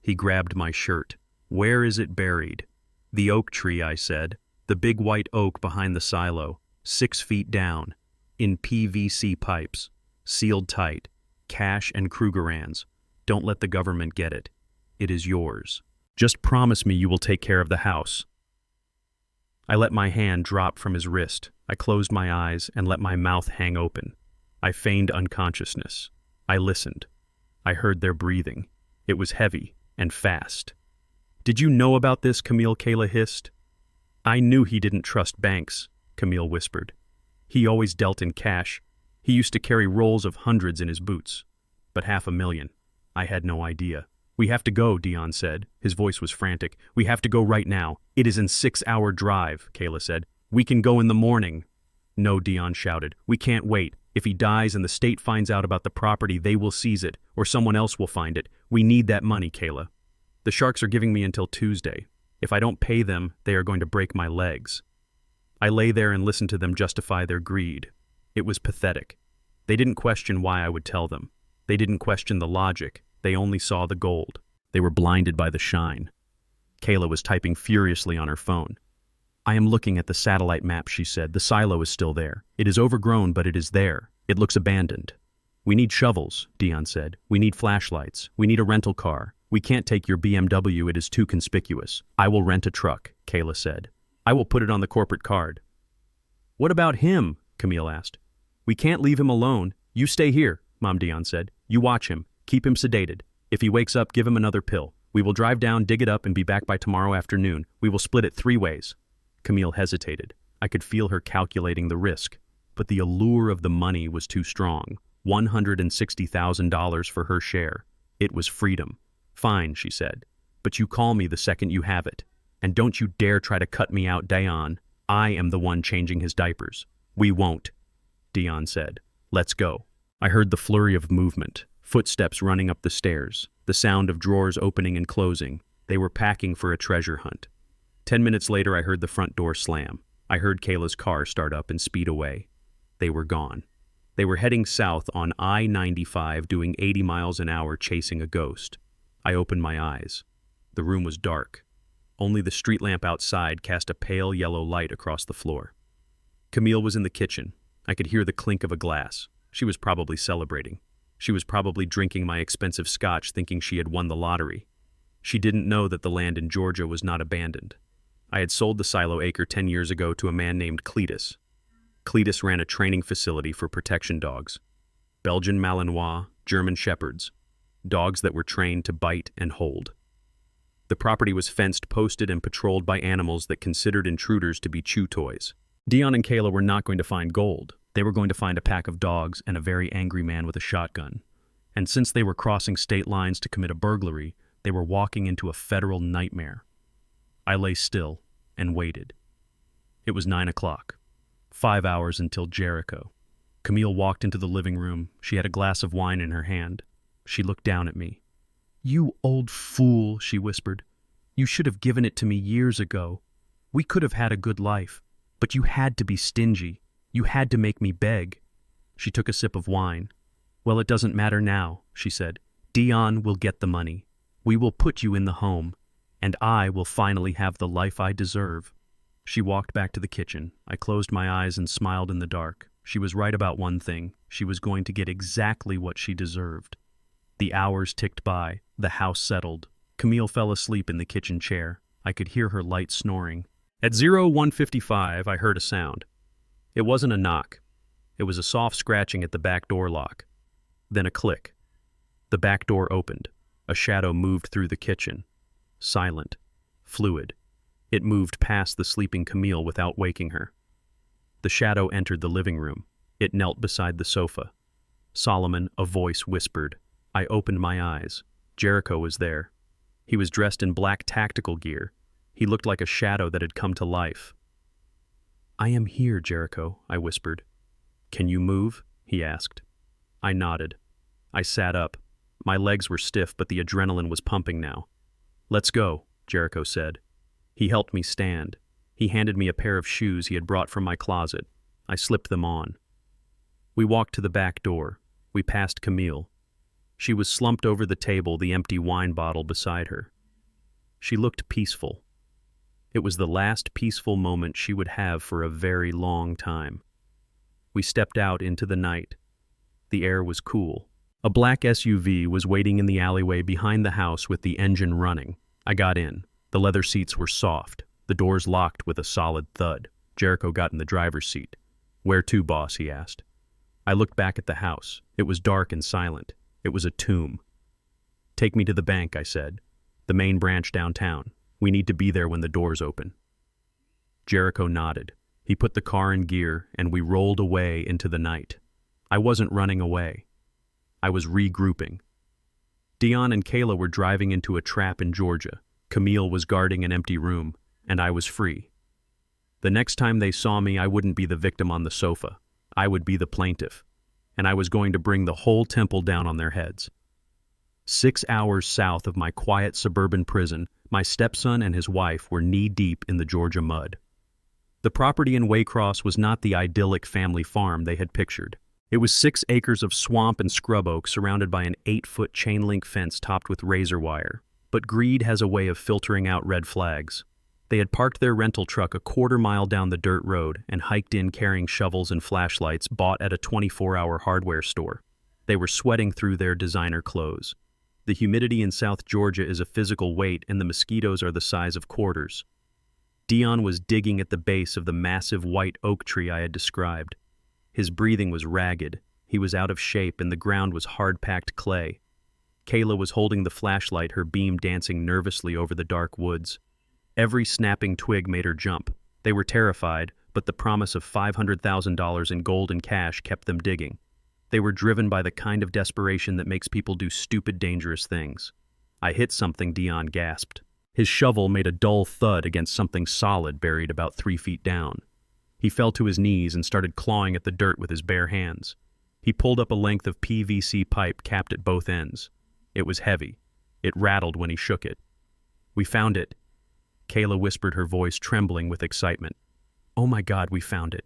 He grabbed my shirt. Where is it buried? The oak tree, I said. The big white oak behind the silo, 6 feet down, in PVC pipes, sealed tight, cash and Krugerrands. Don't let the government get it. It is yours. Just promise me you will take care of the house. I let my hand drop from his wrist. I closed my eyes and let my mouth hang open. I feigned unconsciousness. I listened. I heard their breathing. It was heavy and fast. Did you know about this, Camille? Kayla hissed. I knew he didn't trust banks, Camille whispered. He always dealt in cash. He used to carry rolls of hundreds in his boots. But $500,000. I had no idea. We have to go, Deon said. His voice was frantic. We have to go right now. It is in 6-hour drive, Kayla said. We can go in the morning. No, Deon shouted. We can't wait. If he dies and the state finds out about the property, they will seize it, or someone else will find it. We need that money, Kayla. The sharks are giving me until Tuesday. If I don't pay them, they are going to break my legs. I lay there and listened to them justify their greed. It was pathetic. They didn't question why I would tell them. They didn't question the logic. They only saw the gold. They were blinded by the shine. Kayla was typing furiously on her phone. I am looking at the satellite map, she said. The silo is still there. It is overgrown, but it is there. It looks abandoned. We need shovels, Deon said. We need flashlights. We need a rental car. We can't take your BMW. It is too conspicuous. I will rent a truck, Kayla said. I will put it on the corporate card. What about him? Camille asked. We can't leave him alone. You stay here, Mom Deon said. You watch him. Keep him sedated. If he wakes up, give him another pill. We will drive down, dig it up, and be back by tomorrow afternoon. We will split it 3 ways. Camille hesitated. I could feel her calculating the risk. But the allure of the money was too strong. $160,000 for her share. It was freedom. Fine, she said. But you call me the second you have it. And don't you dare try to cut me out, Deon. I am the one changing his diapers. We won't, Deon said. Let's go. I heard the flurry of movement, footsteps running up the stairs, the sound of drawers opening and closing. They were packing for a treasure hunt. 10 minutes later, I heard the front door slam. I heard Kayla's car start up and speed away. They were gone. They were heading south on I-95, doing 80 miles an hour, chasing a ghost. I opened my eyes. The room was dark. Only the street lamp outside cast a pale yellow light across the floor. Camille was in the kitchen. I could hear the clink of a glass. She was probably celebrating. She was probably drinking my expensive scotch, thinking she had won the lottery. She didn't know that the land in Georgia was not abandoned. I had sold the silo acre 10 years ago to a man named Cletus. Cletus ran a training facility for protection dogs. Belgian Malinois, German Shepherds. Dogs that were trained to bite and hold. The property was fenced, posted, and patrolled by animals that considered intruders to be chew toys. Deon and Kayla were not going to find gold. They were going to find a pack of dogs and a very angry man with a shotgun. And since they were crossing state lines to commit a burglary, they were walking into a federal nightmare. I lay still and waited. It was 9 o'clock. 5 hours until Jericho. Camille walked into the living room. She had a glass of wine in her hand. She looked down at me. "You old fool," she whispered. "You should have given it to me years ago. We could have had a good life, but you had to be stingy. You had to make me beg." She took a sip of wine. "Well, it doesn't matter now," she said. "Deon will get the money. We will put you in the home, and I will finally have the life I deserve." She walked back to the kitchen. I closed my eyes and smiled in the dark. She was right about one thing. She was going to get exactly what she deserved. The hours ticked by. The house settled. Camille fell asleep in the kitchen chair. I could hear her light snoring. At 01:55, I heard a sound. It wasn't a knock. It was a soft scratching at the back door lock. Then a click. The back door opened. A shadow moved through the kitchen. Silent. Fluid. It moved past the sleeping Camille without waking her. The shadow entered the living room. It knelt beside the sofa. "Solomon," a voice whispered. I opened my eyes. Jericho was there. He was dressed in black tactical gear. He looked like a shadow that had come to life. "I am here, Jericho," I whispered. "Can you move?" he asked. I nodded. I sat up. My legs were stiff, but the adrenaline was pumping now. "Let's go," Jericho said. He helped me stand. He handed me a pair of shoes he had brought from my closet. I slipped them on. We walked to the back door. We passed Camille. She was slumped over the table, the empty wine bottle beside her. She looked peaceful. It was the last peaceful moment she would have for a very long time. We stepped out into the night. The air was cool. A black SUV was waiting in the alleyway behind the house with the engine running. I got in. The leather seats were soft. The doors locked with a solid thud. Jericho got in the driver's seat. "Where to, boss?" he asked. I looked back at the house. It was dark and silent. It was a tomb. "Take me to the bank," I said. "The main branch downtown. We need to be there when the doors open." Jericho nodded. He put the car in gear, and we rolled away into the night. I wasn't running away. I was regrouping. Deon and Kayla were driving into a trap in Georgia. Camille was guarding an empty room, and I was free. The next time they saw me, I wouldn't be the victim on the sofa. I would be the plaintiff, and I was going to bring the whole temple down on their heads. 6 hours south of my quiet suburban prison, my stepson and his wife were knee-deep in the Georgia mud. The property in Waycross was not the idyllic family farm they had pictured. It was 6 acres of swamp and scrub oak surrounded by an 8-foot chain-link fence topped with razor wire. But greed has a way of filtering out red flags. They had parked their rental truck a quarter-mile down the dirt road and hiked in carrying shovels and flashlights bought at a 24-hour hardware store. They were sweating through their designer clothes. The humidity in South Georgia is a physical weight, and the mosquitoes are the size of quarters. Deon was digging at the base of the massive white oak tree I had described. His breathing was ragged. He was out of shape, and the ground was hard-packed clay. Kayla was holding the flashlight, her beam dancing nervously over the dark woods. Every snapping twig made her jump. They were terrified, but the promise of $500,000 in gold and cash kept them digging. They were driven by the kind of desperation that makes people do stupid, dangerous things. "I hit something," Deon gasped. His shovel made a dull thud against something solid buried about 3 feet down. He fell to his knees and started clawing at the dirt with his bare hands. He pulled up a length of PVC pipe capped at both ends. It was heavy. It rattled when he shook it. "We found it." Kayla whispered, her voice trembling with excitement. "Oh my God, we found it.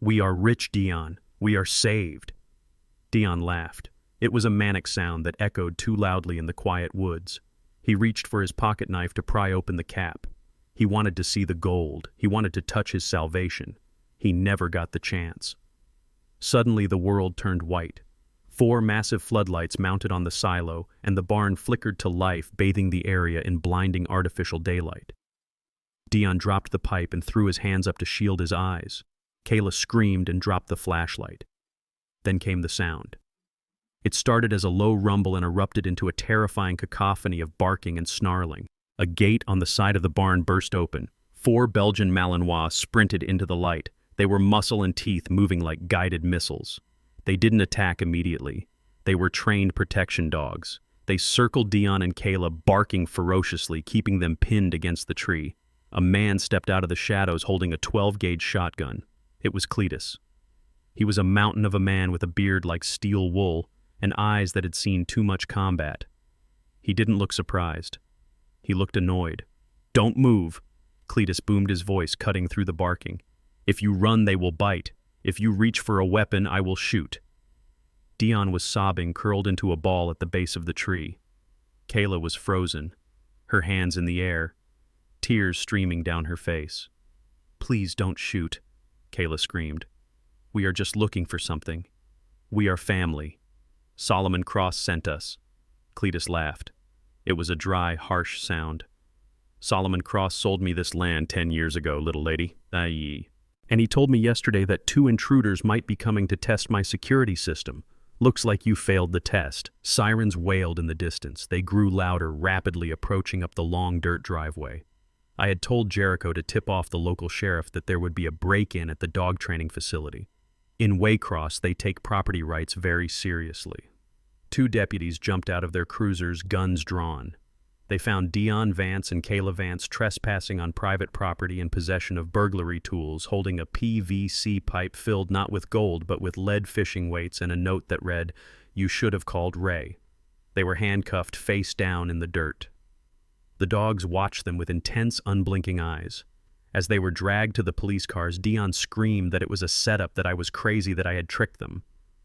We are rich, Deon. We are saved." Deon laughed. It was a manic sound that echoed too loudly in the quiet woods. He reached for his pocket knife to pry open the cap. He wanted to see the gold. He wanted to touch his salvation. He never got the chance. Suddenly the world turned white. 4 massive floodlights mounted on the silo, and the barn flickered to life, bathing the area in blinding artificial daylight. Deon dropped the pipe and threw his hands up to shield his eyes. Kayla screamed and dropped the flashlight. Then came the sound. It started as a low rumble and erupted into a terrifying cacophony of barking and snarling. A gate on the side of the barn burst open. 4 Belgian Malinois sprinted into the light. They were muscle and teeth moving like guided missiles. They didn't attack immediately. They were trained protection dogs. They circled Deon and Kayla, barking ferociously, keeping them pinned against the tree. A man stepped out of the shadows holding a 12-gauge shotgun. It was Cletus. He was a mountain of a man with a beard like steel wool and eyes that had seen too much combat. He didn't look surprised. He looked annoyed. "Don't move," Cletus boomed his voice, cutting through the barking. "If you run, they will bite. If you reach for a weapon, I will shoot." Deon was sobbing, curled into a ball at the base of the tree. Kayla was frozen, her hands in the air, tears streaming down her face. "Please don't shoot," Kayla screamed. "We are just looking for something. We are family. Solomon Cross sent us." Cletus laughed. It was a dry, harsh sound. "Solomon Cross sold me this land 10 years ago, little lady. Aye. And he told me yesterday that 2 intruders might be coming to test my security system. Looks like you failed the test." Sirens wailed in the distance. They grew louder, rapidly approaching up the long dirt driveway. I had told Jericho to tip off the local sheriff that there would be a break-in at the dog training facility. In Waycross, they take property rights very seriously. 2 deputies jumped out of their cruisers, guns drawn. They found Deon Vance and Kayla Vance trespassing on private property in possession of burglary tools, holding a PVC pipe filled not with gold but with lead fishing weights and a note that read, "You should have called Ray." They were handcuffed face down in the dirt. The dogs watched them with intense, unblinking eyes. As they were dragged to the police cars, Deon screamed that it was a setup, that I was crazy, that I had tricked them.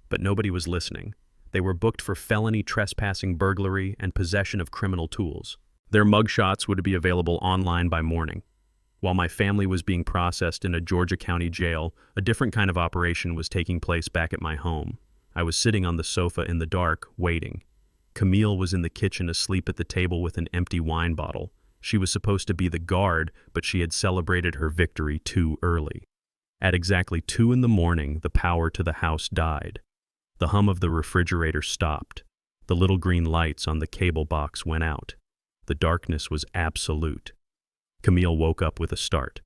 But nobody was listening. They were booked for felony trespassing, burglary, and possession of criminal tools. Their mugshots would be available online by morning. While my family was being processed in a Georgia County jail, a different kind of operation was taking place back at my home. I was sitting on the sofa in the dark, waiting. Camille was in the kitchen asleep at the table with an empty wine bottle. She was supposed to be the guard, but she had celebrated her victory too early. At exactly 2 in the morning, the power to the house died. The hum of the refrigerator stopped. The little green lights on the cable box went out. The darkness was absolute. Camille woke up with a start.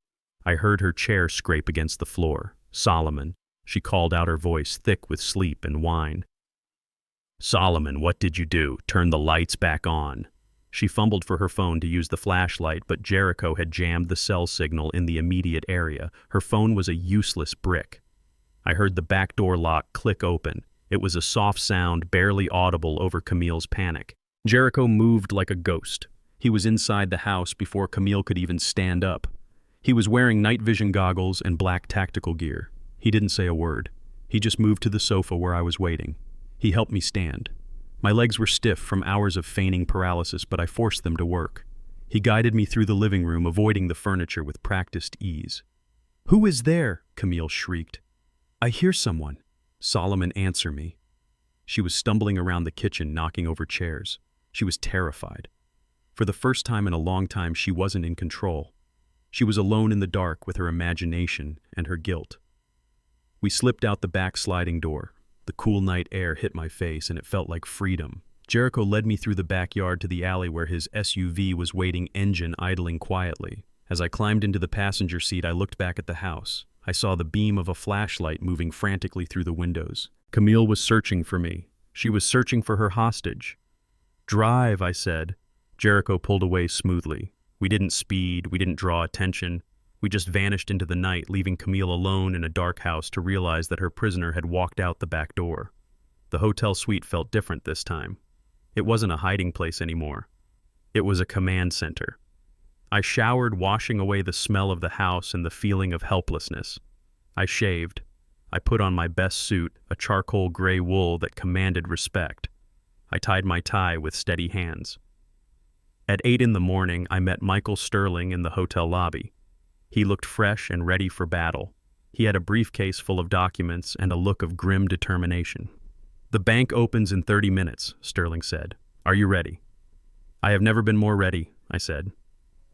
I heard her chair scrape against the floor. "Solomon," she called out, her voice thick with sleep and wine. "Solomon, what did you do? Turn the lights back on." She fumbled for her phone to use the flashlight, but Jericho had jammed the cell signal in the immediate area. Her phone was a useless brick. I heard the back door lock click open. It was a soft sound, barely audible over Camille's panic. Jericho moved like a ghost. He was inside the house before Camille could even stand up. He was wearing night vision goggles and black tactical gear. He didn't say a word. He just moved to the sofa where I was waiting. He helped me stand. My legs were stiff from hours of feigning paralysis, but I forced them to work. He guided me through the living room, avoiding the furniture with practiced ease. "Who is there?" Camille shrieked. "I hear someone." "Solomon, answer me." She was stumbling around the kitchen, knocking over chairs. She was terrified. For the first time in a long time, she wasn't in control. She was alone in the dark with her imagination and her guilt. We slipped out the back sliding door. The cool night air hit my face, and it felt like freedom. Jericho led me through the backyard to the alley where his SUV was waiting, engine idling quietly. As I climbed into the passenger seat, I looked back at the house. I saw the beam of a flashlight moving frantically through the windows. Camille was searching for me. She was searching for her hostage. "Drive," I said. Jericho pulled away smoothly. We didn't speed, we didn't draw attention. We just vanished into the night, leaving Camille alone in a dark house to realize that her prisoner had walked out the back door. The hotel suite felt different this time. It wasn't a hiding place anymore. It was a command center. I showered, washing away the smell of the house and the feeling of helplessness. I shaved. I put on my best suit, a charcoal gray wool that commanded respect. I tied my tie with steady hands. At 8 in the morning, I met Michael Sterling in the hotel lobby. He looked fresh and ready for battle. He had a briefcase full of documents and a look of grim determination. "The bank opens in 30 minutes, Sterling said. "Are you ready?" "I have never been more ready," I said.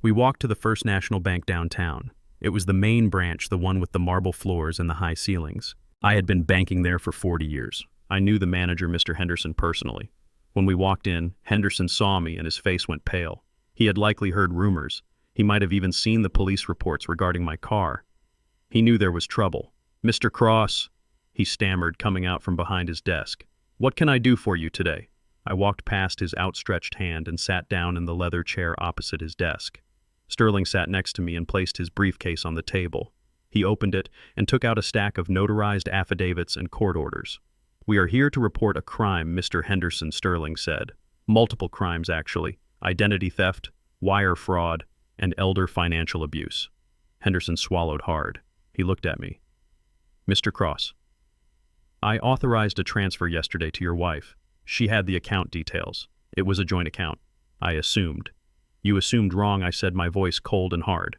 We walked to the First National Bank downtown. It was the main branch, the one with the marble floors and the high ceilings. I had been banking there for 40 years. I knew the manager, Mr. Henderson, personally. When we walked in, Henderson saw me and his face went pale. He had likely heard rumors. He might have even seen the police reports regarding my car. He knew there was trouble. "Mr. Cross," he stammered, coming out from behind his desk. "What can I do for you today?" I walked past his outstretched hand and sat down in the leather chair opposite his desk. Sterling sat next to me and placed his briefcase on the table. He opened it and took out a stack of notarized affidavits and court orders. "We are here to report a crime," Mr. Henderson, Sterling said. "Multiple crimes, actually. Identity theft, wire fraud, and elder financial abuse." Henderson swallowed hard. He looked at me. "Mr. Cross, I authorized a transfer yesterday to your wife. She had the account details. It was a joint account. I assumed." "You assumed wrong," I said, my voice cold and hard.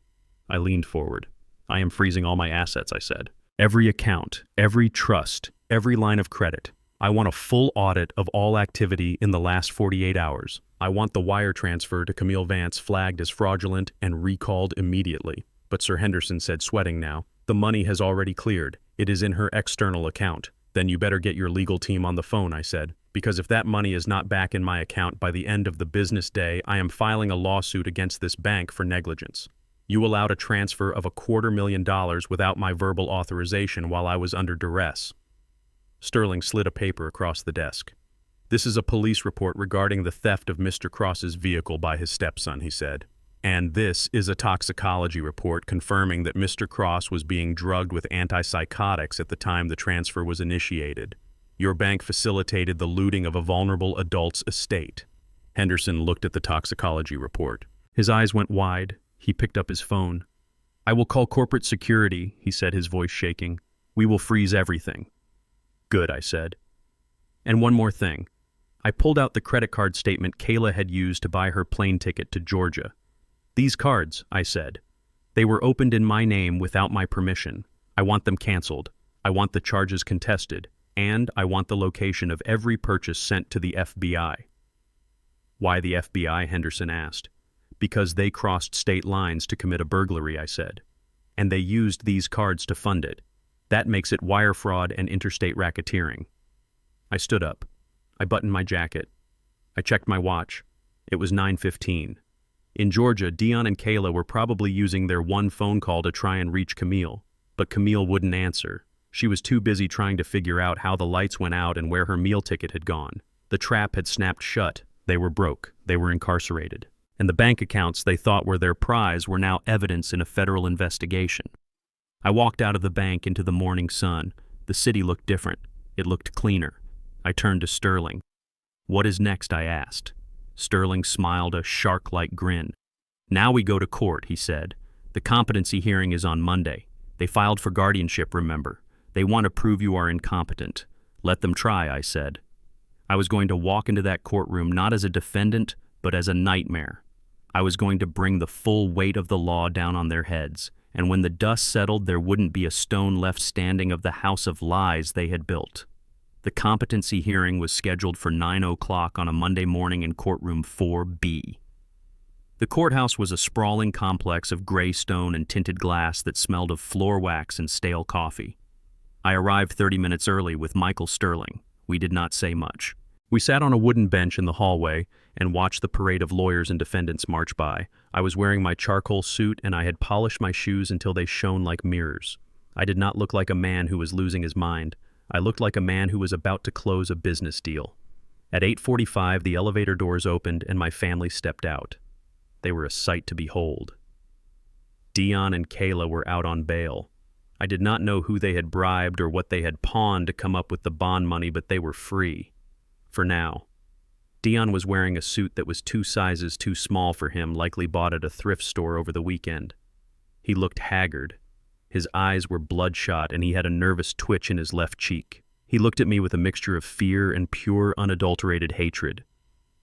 I leaned forward. "I am freezing all my assets," I said. "Every account, every trust, every line of credit. I want a full audit of all activity in the last 48 hours. I want the wire transfer to Camille Vance flagged as fraudulent and recalled immediately." But Sir Henderson said, sweating now, "The money has already cleared. It is in her external account." "Then you better get your legal team on the phone," I said, "because if that money is not back in my account by the end of the business day, I am filing a lawsuit against this bank for negligence. You allowed a transfer of $250,000 without my verbal authorization while I was under duress." Sterling slid a paper across the desk. "This is a police report regarding the theft of Mr. Cross's vehicle by his stepson," he said. "And this is a toxicology report confirming that Mr. Cross was being drugged with antipsychotics at the time the transfer was initiated. Your bank facilitated the looting of a vulnerable adult's estate." Henderson looked at the toxicology report. His eyes went wide. He picked up his phone. "I will call corporate security," he said, his voice shaking. "We will freeze everything." "Good," I said. "And one more thing. I pulled out the credit card statement Kayla had used to buy her plane ticket to Georgia. These cards," I said, "they were opened in my name without my permission. I want them canceled. I want the charges contested. And I want the location of every purchase sent to the FBI." "Why the FBI?" Henderson asked. "Because they crossed state lines to commit a burglary," I said. "And they used these cards to fund it. That makes it wire fraud and interstate racketeering." I stood up. I buttoned my jacket. I checked my watch. It was 9:15. In Georgia, Deon and Kayla were probably using their one phone call to try and reach Camille, but Camille wouldn't answer. She was too busy trying to figure out how the lights went out and where her meal ticket had gone. The trap had snapped shut. They were broke. They were incarcerated. And the bank accounts they thought were their prize were now evidence in a federal investigation. I walked out of the bank into the morning sun. The city looked different. It looked cleaner. I turned to Sterling. "What is next?" I asked. Sterling smiled a shark-like grin. "Now we go to court," he said. "The competency hearing is on Monday. They filed for guardianship, remember. They want to prove you are incompetent. Let them try," I said. I was going to walk into that courtroom not as a defendant, but as a nightmare. I was going to bring the full weight of the law down on their heads, and when the dust settled, there wouldn't be a stone left standing of the house of lies they had built. The competency hearing was scheduled for 9 o'clock on a Monday morning in courtroom 4B. The courthouse was a sprawling complex of gray stone and tinted glass that smelled of floor wax and stale coffee. I arrived 30 minutes early with Michael Sterling. We did not say much. We sat on a wooden bench in the hallway and watched the parade of lawyers and defendants march by. I was wearing my charcoal suit and I had polished my shoes until they shone like mirrors. I did not look like a man who was losing his mind. I looked like a man who was about to close a business deal. At 8:45, the elevator doors opened and my family stepped out. They were a sight to behold. Deon and Kayla were out on bail. I did not know who they had bribed or what they had pawned to come up with the bond money, but they were free. For now. Deon was wearing a suit that was 2 sizes too small for him, likely bought at a thrift store over the weekend. He looked haggard. His eyes were bloodshot and he had a nervous twitch in his left cheek. He looked at me with a mixture of fear and pure, unadulterated hatred.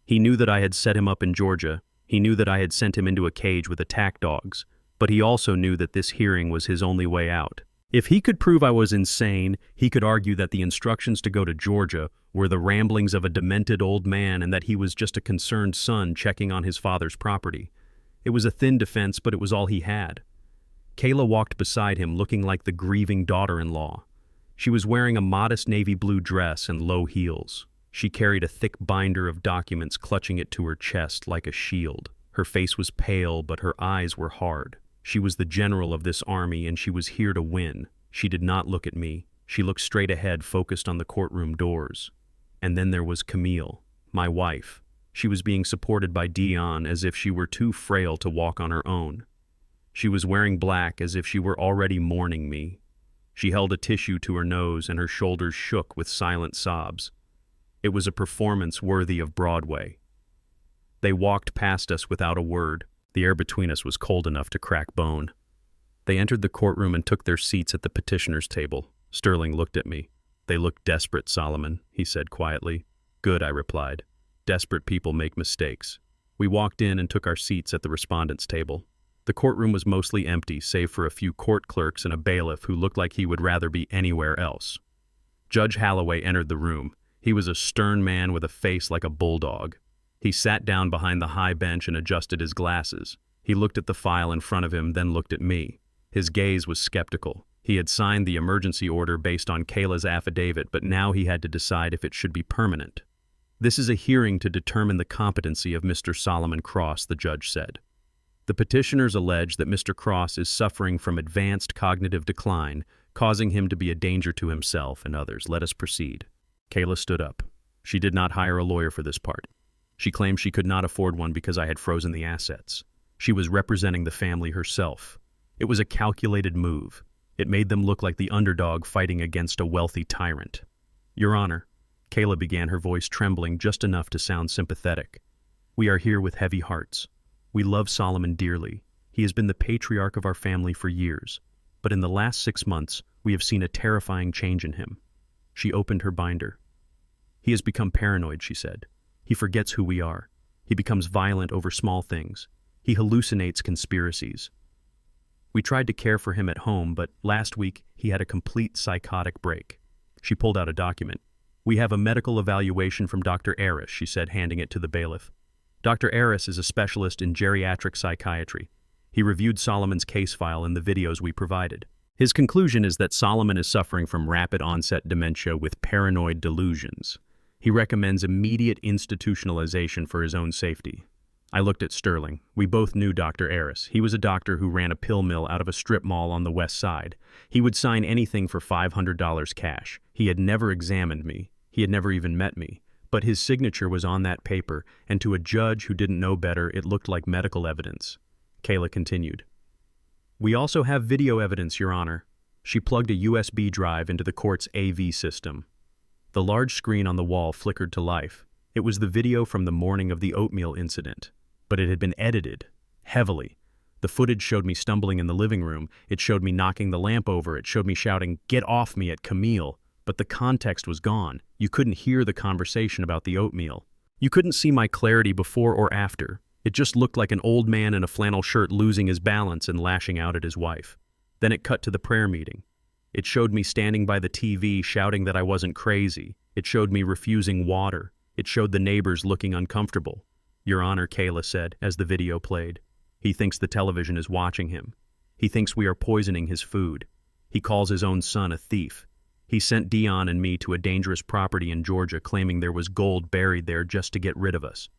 He knew that I had set him up in Georgia. He knew that I had sent him into a cage with attack dogs. But he also knew that this hearing was his only way out. If he could prove I was insane, he could argue that the instructions to go to Georgia were the ramblings of a demented old man and that he was just a concerned son checking on his father's property. It was a thin defense, but it was all he had. Kayla walked beside him looking like the grieving daughter-in-law. She was wearing a modest navy blue dress and low heels. She carried a thick binder of documents clutching it to her chest like a shield. Her face was pale, but her eyes were hard. She was the general of this army, and she was here to win. She did not look at me. She looked straight ahead, focused on the courtroom doors. And then there was Camille, my wife. She was being supported by Deon as if she were too frail to walk on her own. She was wearing black as if she were already mourning me. She held a tissue to her nose and her shoulders shook with silent sobs. It was a performance worthy of Broadway. They walked past us without a word. The air between us was cold enough to crack bone. They entered the courtroom and took their seats at the petitioner's table. Sterling looked at me. "They look desperate, Solomon," he said quietly. "Good," I replied. "Desperate people make mistakes." We walked in and took our seats at the respondent's table. The courtroom was mostly empty, save for a few court clerks and a bailiff who looked like he would rather be anywhere else. Judge Holloway entered the room. He was a stern man with a face like a bulldog. He sat down behind the high bench and adjusted his glasses. He looked at the file in front of him, then looked at me. His gaze was skeptical. He had signed the emergency order based on Kayla's affidavit, but now he had to decide if it should be permanent. "This is a hearing to determine the competency of Mr. Solomon Cross," the judge said. "The petitioners allege that Mr. Cross is suffering from advanced cognitive decline, causing him to be a danger to himself and others. Let us proceed." Kayla stood up. She did not hire a lawyer for this part. She claimed she could not afford one because I had frozen the assets. She was representing the family herself. It was a calculated move. It made them look like the underdog fighting against a wealthy tyrant. "Your Honor," Kayla began, her voice trembling just enough to sound sympathetic. "We are here with heavy hearts. We love Solomon dearly. He has been the patriarch of our family for years. But in the last 6 months, we have seen a terrifying change in him." She opened her binder. "He has become paranoid," she said. "He forgets who we are. He becomes violent over small things. He hallucinates conspiracies. We tried to care for him at home, but last week he had a complete psychotic break." She pulled out a document. "We have a medical evaluation from Dr. Aris," she said, handing it to the bailiff. "Dr. Aris is a specialist in geriatric psychiatry. He reviewed Solomon's case file and the videos we provided. His conclusion is that Solomon is suffering from rapid-onset dementia with paranoid delusions. He recommends immediate institutionalization for his own safety." I looked at Sterling. We both knew Dr. Aris. He was a doctor who ran a pill mill out of a strip mall on the west side. He would sign anything for $500 cash. He had never examined me. He had never even met me. But his signature was on that paper, and to a judge who didn't know better, it looked like medical evidence. Kayla continued. "We also have video evidence, Your Honor." She plugged a USB drive into the court's AV system. The large screen on the wall flickered to life. It was the video from the morning of the oatmeal incident. But it had been edited, heavily. The footage showed me stumbling in the living room. It showed me knocking the lamp over. It showed me shouting, "Get off me," at Camille. But the context was gone. You couldn't hear the conversation about the oatmeal. You couldn't see my clarity before or after. It just looked like an old man in a flannel shirt losing his balance and lashing out at his wife. Then it cut to the prayer meeting. It showed me standing by the TV shouting that I wasn't crazy. It showed me refusing water. It showed the neighbors looking uncomfortable. "Your Honor," Kayla said as the video played. "He thinks the television is watching him. He thinks we are poisoning his food. He calls his own son a thief. He sent Deon and me to a dangerous property in Georgia claiming there was gold buried there just to get rid of us.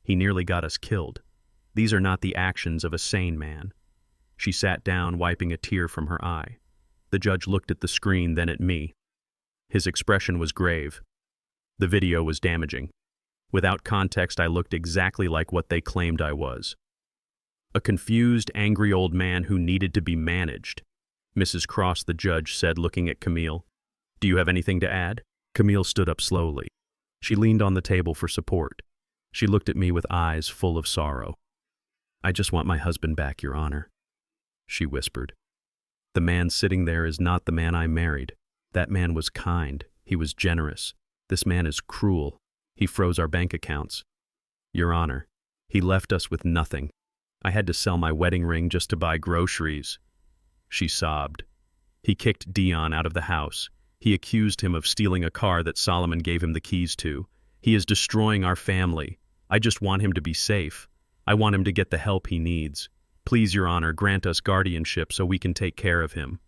He nearly got us killed. These are not the actions of a sane man." She sat down, wiping a tear from her eye. The judge looked at the screen, then at me. His expression was grave. The video was damaging. Without context, I looked exactly like what they claimed I was. A confused, angry old man who needed to be managed. "Mrs. Cross," the judge said, looking at Camille. "Do you have anything to add?" Camille stood up slowly. She leaned on the table for support. She looked at me with eyes full of sorrow. "I just want my husband back, Your Honor," she whispered. "The man sitting there is not the man I married. That man was kind. He was generous. This man is cruel. He froze our bank accounts. Your Honor, he left us with nothing. I had to sell my wedding ring just to buy groceries." She sobbed. "He kicked Deon out of the house. He accused him of stealing a car that Solomon gave him the keys to. He is destroying our family. I just want him to be safe. I want him to get the help he needs. Please, Your Honor, grant us guardianship so we can take care of him."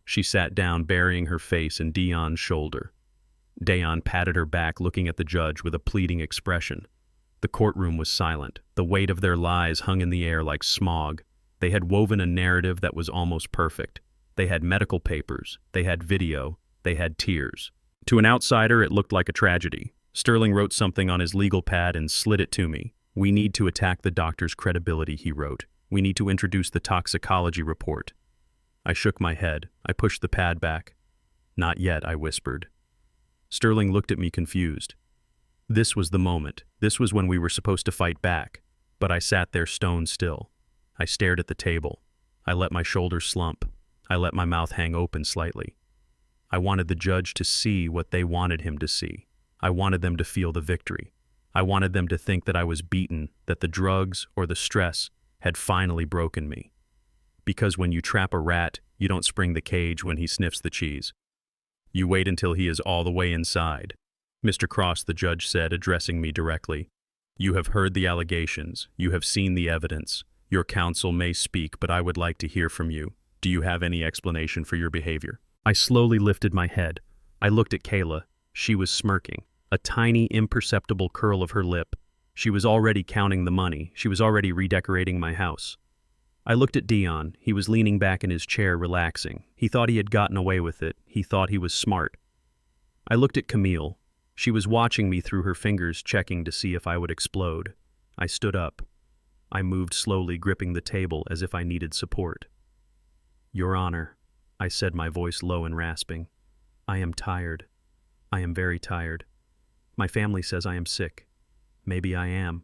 She sat down, burying her face in Deon's shoulder. Deon patted her back, looking at the judge with a pleading expression. The courtroom was silent. The weight of their lies hung in the air like smog. They had woven a narrative that was almost perfect. They had medical papers, they had video, they had tears. To an outsider, it looked like a tragedy. Sterling wrote something on his legal pad and slid it to me. "We need to attack the doctor's credibility," he wrote. "We need to introduce the toxicology report." I shook my head. I pushed the pad back. "Not yet," I whispered. Sterling looked at me confused. This was the moment. This was when we were supposed to fight back. But I sat there stone still. I stared at the table. I let my shoulders slump. I let my mouth hang open slightly. I wanted the judge to see what they wanted him to see. I wanted them to feel the victory. I wanted them to think that I was beaten, that the drugs or the stress had finally broken me. Because when you trap a rat, you don't spring the cage when he sniffs the cheese. You wait until he is all the way inside. "Mr. Cross," the judge said, addressing me directly, "you have heard the allegations. You have seen the evidence. Your counsel may speak, but I would like to hear from you. Do you have any explanation for your behavior?" I slowly lifted my head. I looked at Kayla. She was smirking, a tiny, imperceptible curl of her lip. She was already counting the money. She was already redecorating my house. I looked at Deon. He was leaning back in his chair, relaxing. He thought he had gotten away with it. He thought he was smart. I looked at Camille. She was watching me through her fingers, checking to see if I would explode. I stood up. I moved slowly, gripping the table as if I needed support. "Your Honor," I said, my voice low and rasping, "I am tired. I am very tired. My family says I am sick. Maybe I am.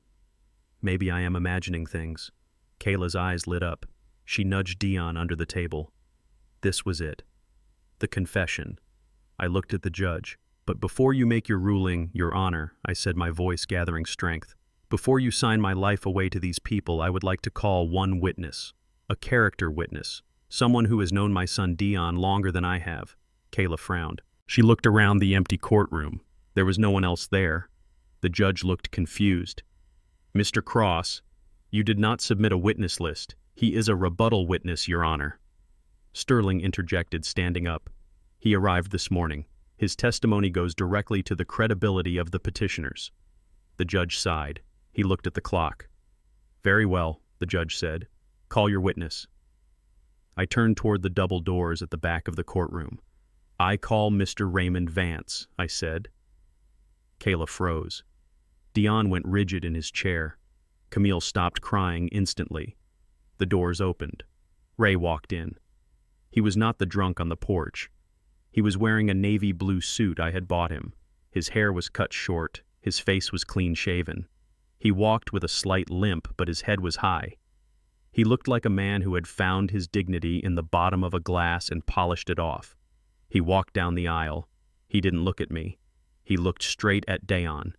Maybe I am imagining things." Kayla's eyes lit up. She nudged Deon under the table. This was it. The confession. I looked at the judge. "But before you make your ruling, Your Honor," I said, my voice gathering strength, "before you sign my life away to these people, I would like to call one witness. A character witness. Someone who has known my son Deon longer than I have." Kayla frowned. She looked around the empty courtroom. There was no one else there. The judge looked confused. "Mr. Cross, you did not submit a witness list. He is a rebuttal witness, Your Honor." Sterling interjected, standing up. "He arrived this morning. His testimony goes directly to the credibility of the petitioners." The judge sighed. He looked at the clock. "Very well," the judge said. "Call your witness." I turned toward the double doors at the back of the courtroom. "I call Mr. Raymond Vance," I said. Kayla froze. Deon went rigid in his chair. Camille stopped crying instantly. The doors opened. Ray walked in. He was not the drunk on the porch. He was wearing a navy blue suit I had bought him. His hair was cut short. His face was clean-shaven. He walked with a slight limp, but his head was high. He looked like a man who had found his dignity in the bottom of a glass and polished it off. He walked down the aisle. He didn't look at me. He looked straight at Deon.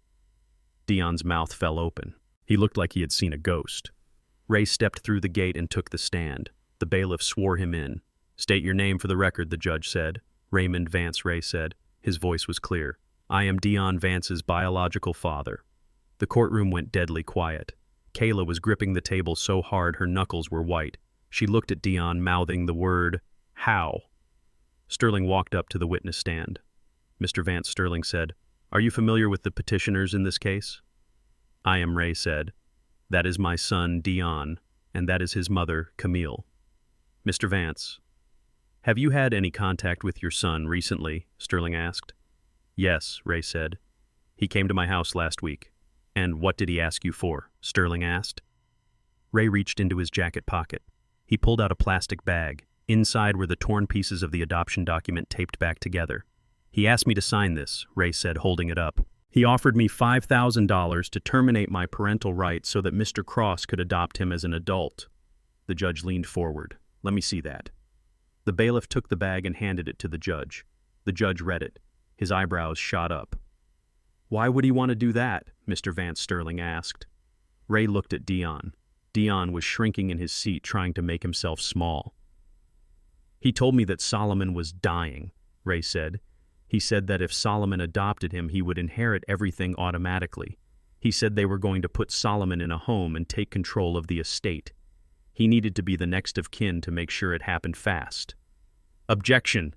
Deon's mouth fell open. He looked like he had seen a ghost. Ray stepped through the gate and took the stand. The bailiff swore him in. "State your name for the record," the judge said. "Raymond Vance," Ray said. His voice was clear. "I am Deon Vance's biological father." The courtroom went deadly quiet. Kayla was gripping the table so hard her knuckles were white. She looked at Deon, mouthing the word, "How?" Sterling walked up to the witness stand. "Mr. Vance," Sterling said, "are you familiar with the petitioners in this case?" "I am," Ray said. "That is my son, Deon, and that is his mother, Camille." "Mr. Vance, have you had any contact with your son recently?" Sterling asked. "Yes," Ray said. "He came to my house last week." "And what did he ask you for?" Sterling asked. Ray reached into his jacket pocket. He pulled out a plastic bag. Inside were the torn pieces of the adoption document taped back together. "He asked me to sign this," Ray said, holding it up. "He offered me $5,000 to terminate my parental rights so that Mr. Cross could adopt him as an adult." The judge leaned forward. "Let me see that." The bailiff took the bag and handed it to the judge. The judge read it. His eyebrows shot up. "Why would he want to do that?" Mr. Vance, Sterling asked. Ray looked at Deon. Deon was shrinking in his seat, trying to make himself small. "He told me that Solomon was dying," Ray said. "He said that if Solomon adopted him, he would inherit everything automatically. He said they were going to put Solomon in a home and take control of the estate. He needed to be the next of kin to make sure it happened fast." "Objection!"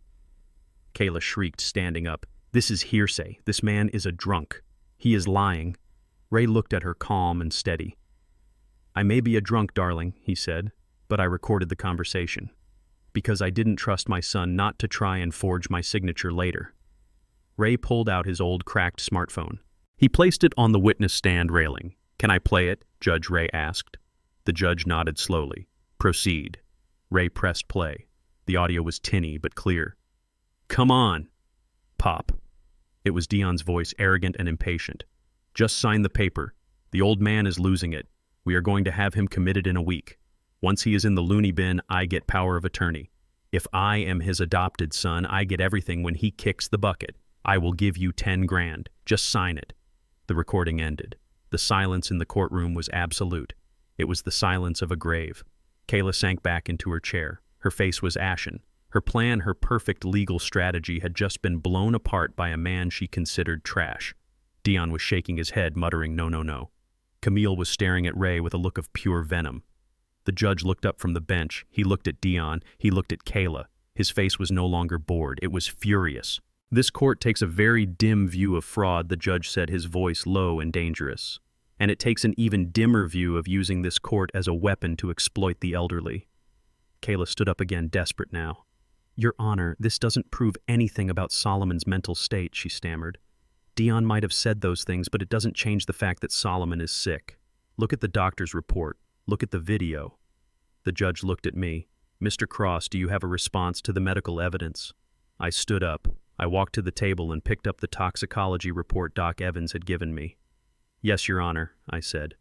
Kayla shrieked, standing up. "This is hearsay. This man is a drunk. He is lying." Ray looked at her calm and steady. "I may be a drunk, darling," he said, but I recorded the conversation. Because I didn't trust my son not to try and forge my signature later. Ray pulled out his old cracked smartphone. He placed it on the witness stand railing. "Can I play it?" Judge Ray asked. The judge nodded slowly. "Proceed." Ray pressed play. The audio was tinny but clear. "Come on." Pop. It was Deon's voice, arrogant and impatient. "Just sign the paper. The old man is losing it. We are going to have him committed in a week. Once he is in the loony bin, I get power of attorney. If I am his adopted son, I get everything when he kicks the bucket. I will give you 10 grand. Just sign it." The recording ended. The silence in the courtroom was absolute. It was the silence of a grave. Kayla sank back into her chair. Her face was ashen. Her plan, her perfect legal strategy, had just been blown apart by a man she considered trash. Deon was shaking his head, muttering, "No, no, no." Camille was staring at Ray with a look of pure venom. The judge looked up from the bench. He looked at Deon. He looked at Kayla. His face was no longer bored. It was furious. "This court takes a very dim view of fraud," the judge said, his voice low and dangerous. "And it takes an even dimmer view of using this court as a weapon to exploit the elderly." Kayla stood up again, desperate now. "Your Honor, this doesn't prove anything about Solomon's mental state," she stammered. "Deon might have said those things, but it doesn't change the fact that Solomon is sick. Look at the doctor's report. Look at the video." The judge looked at me. "Mr. Cross, do you have a response to the medical evidence?" I stood up. I walked to the table and picked up the toxicology report Doc Evans had given me. "Yes, Your Honor," I said.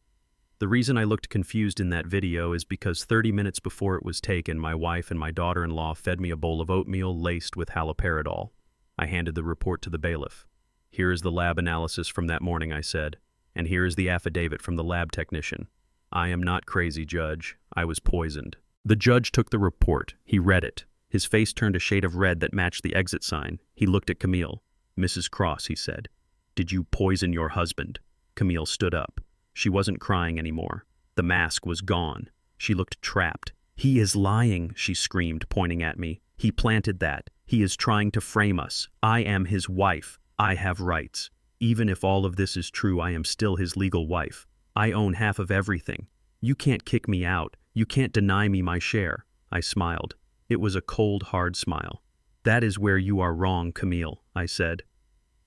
"The reason I looked confused in that video is because 30 minutes before it was taken, my wife and my daughter-in-law fed me a bowl of oatmeal laced with haloperidol." I handed the report to the bailiff. "Here is the lab analysis from that morning," I said, "and here is the affidavit from the lab technician. I am not crazy, Judge. I was poisoned." The judge took the report. He read it. His face turned a shade of red that matched the exit sign. He looked at Camille. "Mrs. Cross," he said, "did you poison your husband?" Camille stood up. She wasn't crying anymore. The mask was gone. She looked trapped. "He is lying," she screamed, pointing at me. "He planted that. He is trying to frame us. I am his wife. I have rights. Even if all of this is true, I am still his legal wife. I own half of everything. You can't kick me out. You can't deny me my share." I smiled. It was a cold, hard smile. "That is where you are wrong, Camille," I said.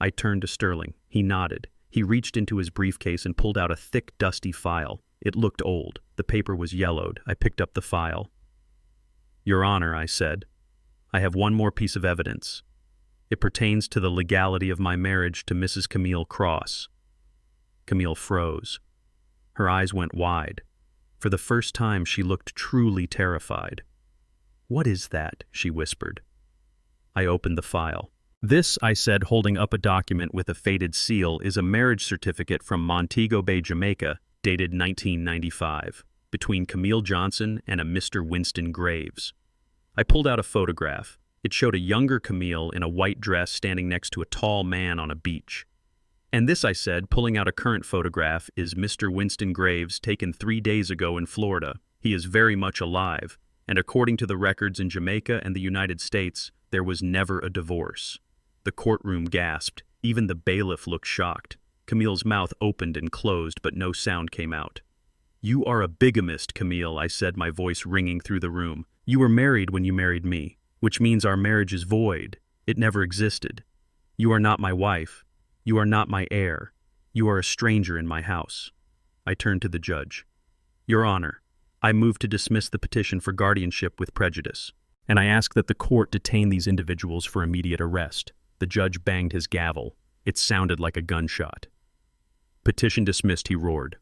I turned to Sterling. He nodded. He reached into his briefcase and pulled out a thick, dusty file. It looked old. The paper was yellowed. I picked up the file. "Your Honor," I said, "I have one more piece of evidence. It pertains to the legality of my marriage to Mrs. Camille Cross." Camille froze. Her eyes went wide. For the first time, she looked truly terrified. "What is that?" she whispered. I opened the file. "This," I said, holding up a document with a faded seal, "is a marriage certificate from Montego Bay, Jamaica, dated 1995, between Camille Johnson and a Mr. Winston Graves." I pulled out a photograph. It showed a younger Camille in a white dress standing next to a tall man on a beach. "And this," I said, pulling out a current photograph, "is Mr. Winston Graves, taken 3 days ago in Florida. He is very much alive. And according to the records in Jamaica and the United States, there was never a divorce." The courtroom gasped. Even the bailiff looked shocked. Camille's mouth opened and closed, but no sound came out. "You are a bigamist, Camille," I said, my voice ringing through the room. "You were married when you married me, which means our marriage is void. It never existed. You are not my wife. You are not my heir. You are a stranger in my house." I turned to the judge. "Your Honor, I move to dismiss the petition for guardianship with prejudice, and I ask that the court detain these individuals for immediate arrest." The judge banged his gavel. It sounded like a gunshot. "Petition dismissed," he roared.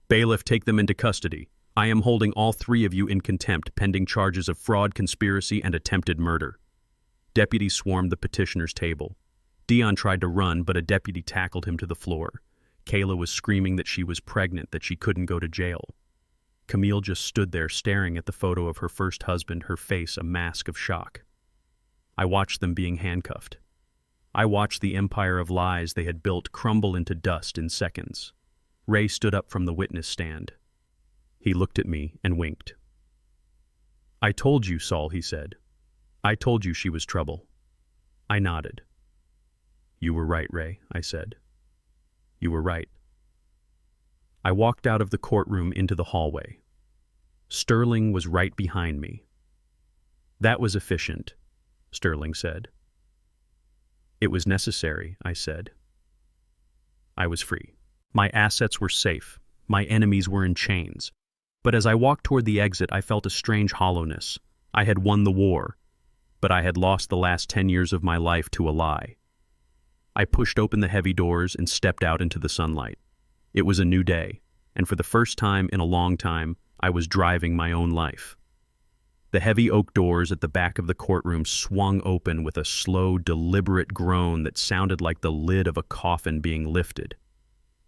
"Bailiff, take them into custody. I am holding all 3 of you in contempt pending charges of fraud, conspiracy, and attempted murder." Deputies swarmed the petitioner's table. Deon tried to run, but a deputy tackled him to the floor. Kayla was screaming that she was pregnant, that she couldn't go to jail. Camille just stood there staring at the photo of her first husband, her face a mask of shock. I watched them being handcuffed. I watched the empire of lies they had built crumble into dust in seconds. Ray stood up from the witness stand. He looked at me and winked. "I told you, Saul," he said. "I told you she was trouble." I nodded. "You were right, Ray," I said. "You were right." I walked out of the courtroom into the hallway. Sterling was right behind me. That was efficient, Sterling said. It was necessary, I said. I was free. My assets were safe. My enemies were in chains. But as I walked toward the exit, I felt a strange hollowness. I had won the war, but I had lost the last 10 years of my life to a lie. I pushed open the heavy doors and stepped out into the sunlight. It was a new day, and for the first time in a long time, I was driving my own life. The heavy oak doors at the back of the courtroom swung open with a slow, deliberate groan that sounded like the lid of a coffin being lifted.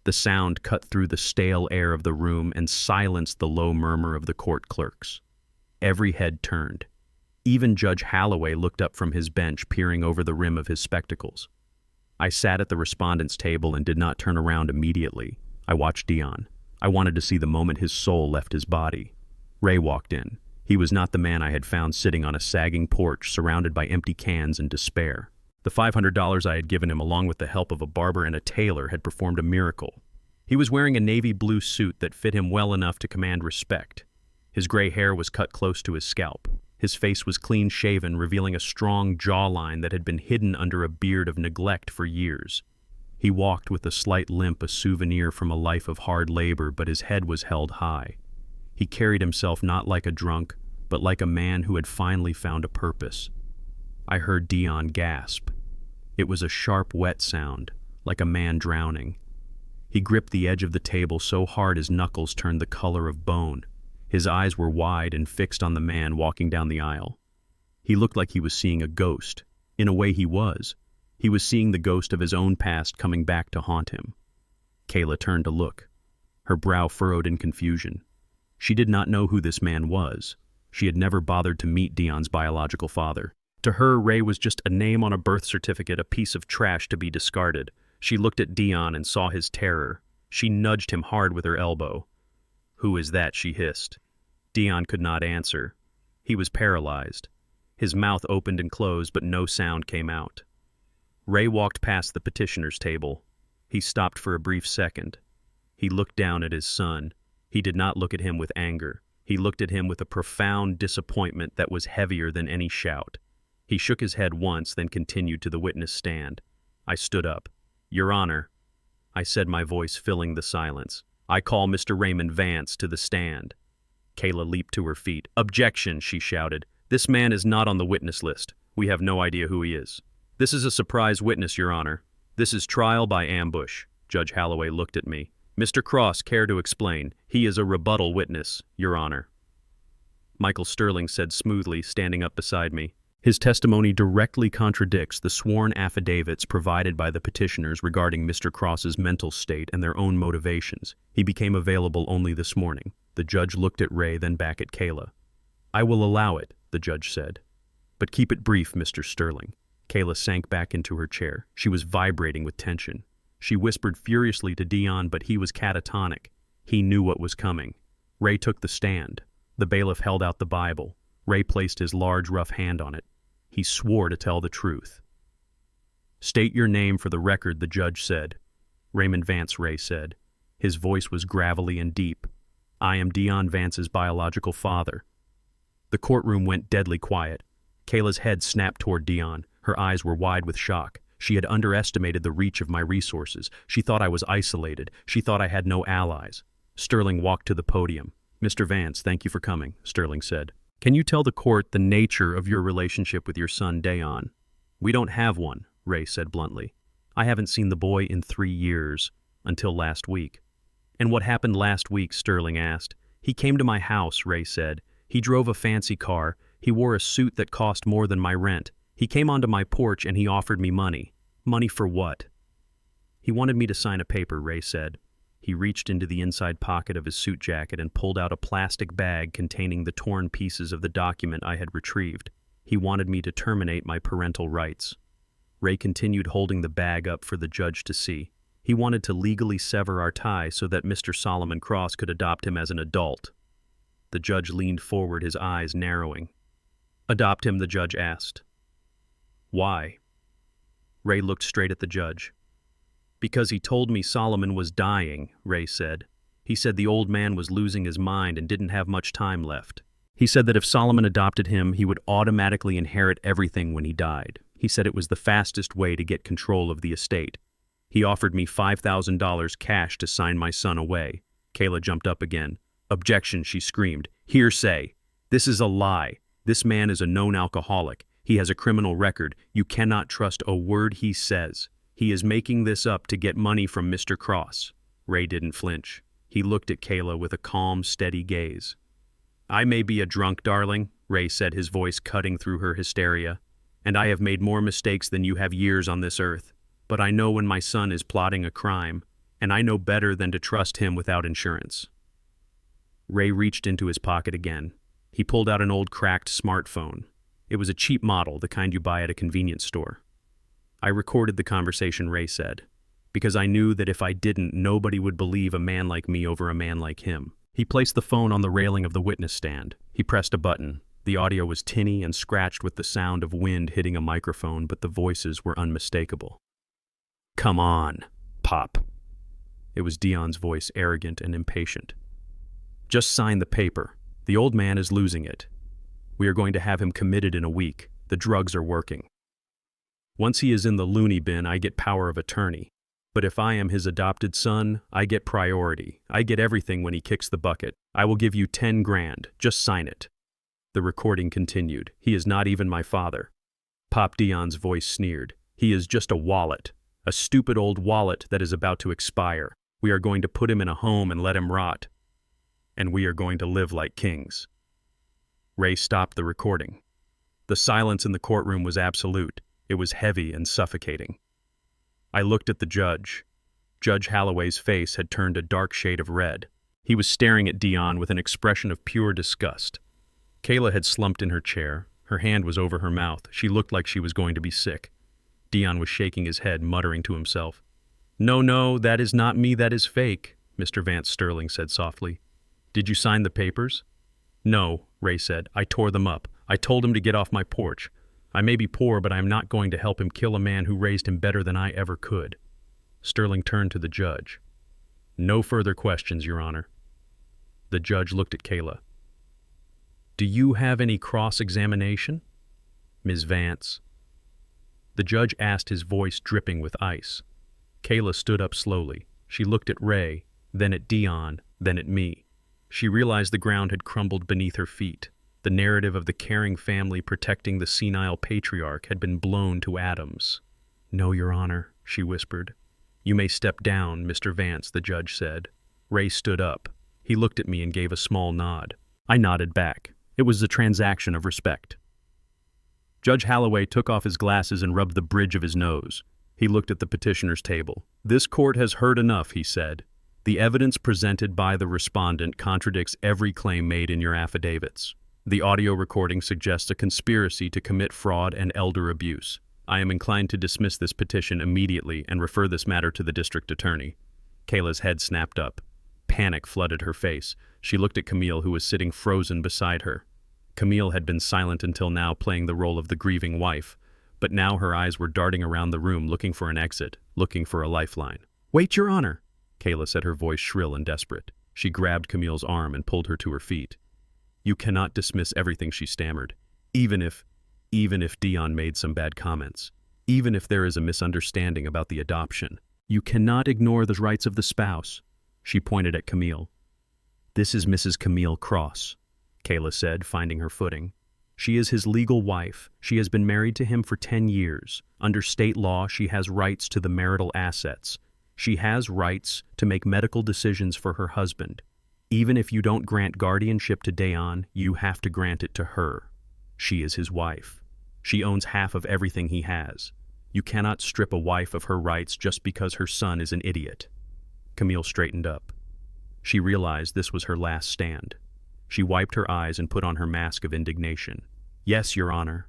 The sound cut through the stale air of the room and silenced the low murmur of the court clerks. Every head turned. Even Judge Holloway looked up from his bench, peering over the rim of his spectacles. I sat at the respondents' table and did not turn around immediately. I watched Deon. I wanted to see the moment his soul left his body. Ray walked in. He was not the man I had found sitting on a sagging porch, surrounded by empty cans and despair. The $500 I had given him, along with the help of a barber and a tailor, had performed a miracle. He was wearing a navy blue suit that fit him well enough to command respect. His gray hair was cut close to his scalp. His face was clean-shaven, revealing a strong jawline that had been hidden under a beard of neglect for years. He walked with a slight limp, a souvenir from a life of hard labor, but his head was held high. He carried himself not like a drunk, but like a man who had finally found a purpose. I heard Deon gasp. It was a sharp, wet sound, like a man drowning. He gripped the edge of the table so hard his knuckles turned the color of bone. His eyes were wide and fixed on the man walking down the aisle. He looked like he was seeing a ghost. In a way, he was. He was seeing the ghost of his own past coming back to haunt him. Kayla turned to look. Her brow furrowed in confusion. She did not know who this man was. She had never bothered to meet Deon's biological father. To her, Ray was just a name on a birth certificate, a piece of trash to be discarded. She looked at Deon and saw his terror. She nudged him hard with her elbow. "Who is that?" she hissed. Deon could not answer. He was paralyzed. His mouth opened and closed, but no sound came out. Ray walked past the petitioner's table. He stopped for a brief second. He looked down at his son. He did not look at him with anger. He looked at him with a profound disappointment that was heavier than any shout. He shook his head once, then continued to the witness stand. I stood up. "Your Honor," I said, my voice filling the silence, "I call Mr. Raymond Vance to the stand." Kayla leaped to her feet. "Objection," she shouted. "This man is not on the witness list. We have no idea who he is. This is a surprise witness, Your Honor. This is trial by ambush." Judge Holloway looked at me. "Mr. Cross, care to explain? He is a rebuttal witness, Your Honor." Michael Sterling said smoothly, standing up beside me. His testimony directly contradicts the sworn affidavits provided by the petitioners regarding Mr. Cross's mental state and their own motivations. He became available only this morning. The judge looked at Ray, then back at Kayla. "I will allow it," the judge said. "But keep it brief, Mr. Sterling." Kayla sank back into her chair. She was vibrating with tension. She whispered furiously to Deon, but he was catatonic. He knew what was coming. Ray took the stand. The bailiff held out the Bible. Ray placed his large, rough hand on it. He swore to tell the truth. "State your name for the record," the judge said. "Raymond Vance," Ray said. His voice was gravelly and deep. "I am Deon Vance's biological father." The courtroom went deadly quiet. Kayla's head snapped toward Deon. Her eyes were wide with shock. She had underestimated the reach of my resources. She thought I was isolated. She thought I had no allies. Sterling walked to the podium. "Mr. Vance, thank you for coming," Sterling said. "Can you tell the court the nature of your relationship with your son, Deon?" "We don't have one," Ray said bluntly. "I haven't seen the boy in 3 years, until last week." "And what happened last week?" Sterling asked. "He came to my house," Ray said. "He drove a fancy car. He wore a suit that cost more than my rent. He came onto my porch and he offered me money." "Money for what?" "He wanted me to sign a paper," Ray said. He reached into the inside pocket of his suit jacket and pulled out a plastic bag containing the torn pieces of the document I had retrieved. He wanted me to terminate my parental rights. Ray continued holding the bag up for the judge to see. He wanted to legally sever our tie so that Mr. Solomon Cross could adopt him as an adult. The judge leaned forward, his eyes narrowing. "Adopt him?" the judge asked. "Why?" Ray looked straight at the judge. "Because he told me Solomon was dying," Ray said. He said the old man was losing his mind and didn't have much time left. He said that if Solomon adopted him, he would automatically inherit everything when he died. He said it was the fastest way to get control of the estate. He offered me $5,000 cash to sign my son away. Kayla jumped up again. "Objection," she screamed. "Hearsay. This is a lie. This man is a known alcoholic. He has a criminal record. You cannot trust a word he says. He is making this up to get money from Mr. Cross." Ray didn't flinch. He looked at Kayla with a calm, steady gaze. "I may be a drunk, darling," Ray said, his voice cutting through her hysteria, "and I have made more mistakes than you have years on this earth. But I know when my son is plotting a crime, and I know better than to trust him without insurance." Ray reached into his pocket again. He pulled out an old cracked smartphone. It was a cheap model, the kind you buy at a convenience store. "I recorded the conversation," Ray said, "because I knew that if I didn't, nobody would believe a man like me over a man like him." He placed the phone on the railing of the witness stand. He pressed a button. The audio was tinny and scratched with the sound of wind hitting a microphone, but the voices were unmistakable. "Come on, Pop." It was Deon's voice, arrogant and impatient. "Just sign the paper. The old man is losing it. We are going to have him committed in a week. The drugs are working. Once he is in the loony bin, I get power of attorney. But if I am his adopted son, I get priority. I get everything when he kicks the bucket. I will give you 10 grand. Just sign it." The recording continued. "He is not even my father." Pop Deon's voice sneered. "He is just a wallet. A stupid old wallet that is about to expire. We are going to put him in a home and let him rot. And we are going to live like kings." Ray stopped the recording. The silence in the courtroom was absolute. It was heavy and suffocating. I looked at the judge. Judge Holloway's face had turned a dark shade of red. He was staring at Deon with an expression of pure disgust. Kayla had slumped in her chair. Her hand was over her mouth. She looked like she was going to be sick. Deon was shaking his head, muttering to himself. No, that is not me, that is fake," Mr. Vance Sterling said softly. "Did you sign the papers?" "No," Ray said. "I tore them up. I told him to get off my porch. I may be poor, but I am not going to help him kill a man who raised him better than I ever could." Sterling turned to the judge. "No further questions, Your Honor." The judge looked at Kayla. "Do you have any cross-examination?" "Ms. Vance." The judge asked, his voice dripping with ice. Kayla stood up slowly. She looked at Ray, then at Deon, then at me. She realized the ground had crumbled beneath her feet. The narrative of the caring family protecting the senile patriarch had been blown to atoms. "No, Your Honor," she whispered. "You may step down, Mr. Vance," the judge said. Ray stood up. He looked at me and gave a small nod. I nodded back. It was a transaction of respect. Judge Holloway took off his glasses and rubbed the bridge of his nose. He looked at the petitioner's table. "This court has heard enough," he said. "The evidence presented by the respondent contradicts every claim made in your affidavits. The audio recording suggests a conspiracy to commit fraud and elder abuse. I am inclined to dismiss this petition immediately and refer this matter to the district attorney." Kayla's head snapped up. Panic flooded her face. She looked at Camille, who was sitting frozen beside her. Camille had been silent until now, playing the role of the grieving wife, but now her eyes were darting around the room, looking for an exit, looking for a lifeline. "Wait, Your Honor," Kayla said, her voice shrill and desperate. She grabbed Camille's arm and pulled her to her feet. "You cannot dismiss everything," she stammered. Even if Deon made some bad comments, even if there is a misunderstanding about the adoption, you cannot ignore the rights of the spouse." She pointed at Camille. "This is Mrs. Camille Cross," Kayla said, finding her footing. "She is his legal wife. She has been married to him for 10 years. Under state law, she has rights to the marital assets. She has rights to make medical decisions for her husband. Even if you don't grant guardianship to Deon, you have to grant it to her. She is his wife. She owns half of everything he has. You cannot strip a wife of her rights just because her son is an idiot." Camille straightened up. She realized this was her last stand. She wiped her eyes and put on her mask of indignation. "Yes, Your Honor,"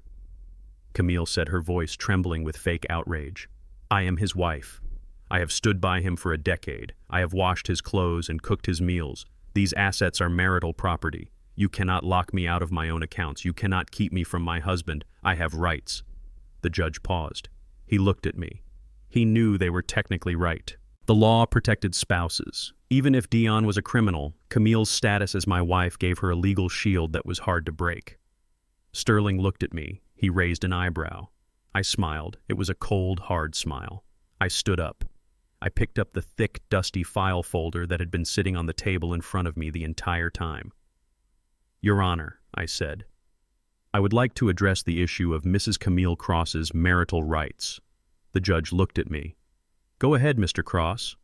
Camille said, her voice trembling with fake outrage. "I am his wife. I have stood by him for a decade. I have washed his clothes and cooked his meals. These assets are marital property. You cannot lock me out of my own accounts. You cannot keep me from my husband. I have rights." The judge paused. He looked at me. He knew they were technically right. The law protected spouses. Even if Deon was a criminal, Camille's status as my wife gave her a legal shield that was hard to break. Sterling looked at me. He raised an eyebrow. I smiled. It was a cold, hard smile. I stood up. I picked up the thick, dusty file folder that had been sitting on the table in front of me the entire time. "Your Honor," I said, "I would like to address the issue of Mrs. Camille Cross's marital rights." The judge looked at me. "Go ahead, Mr. Cross."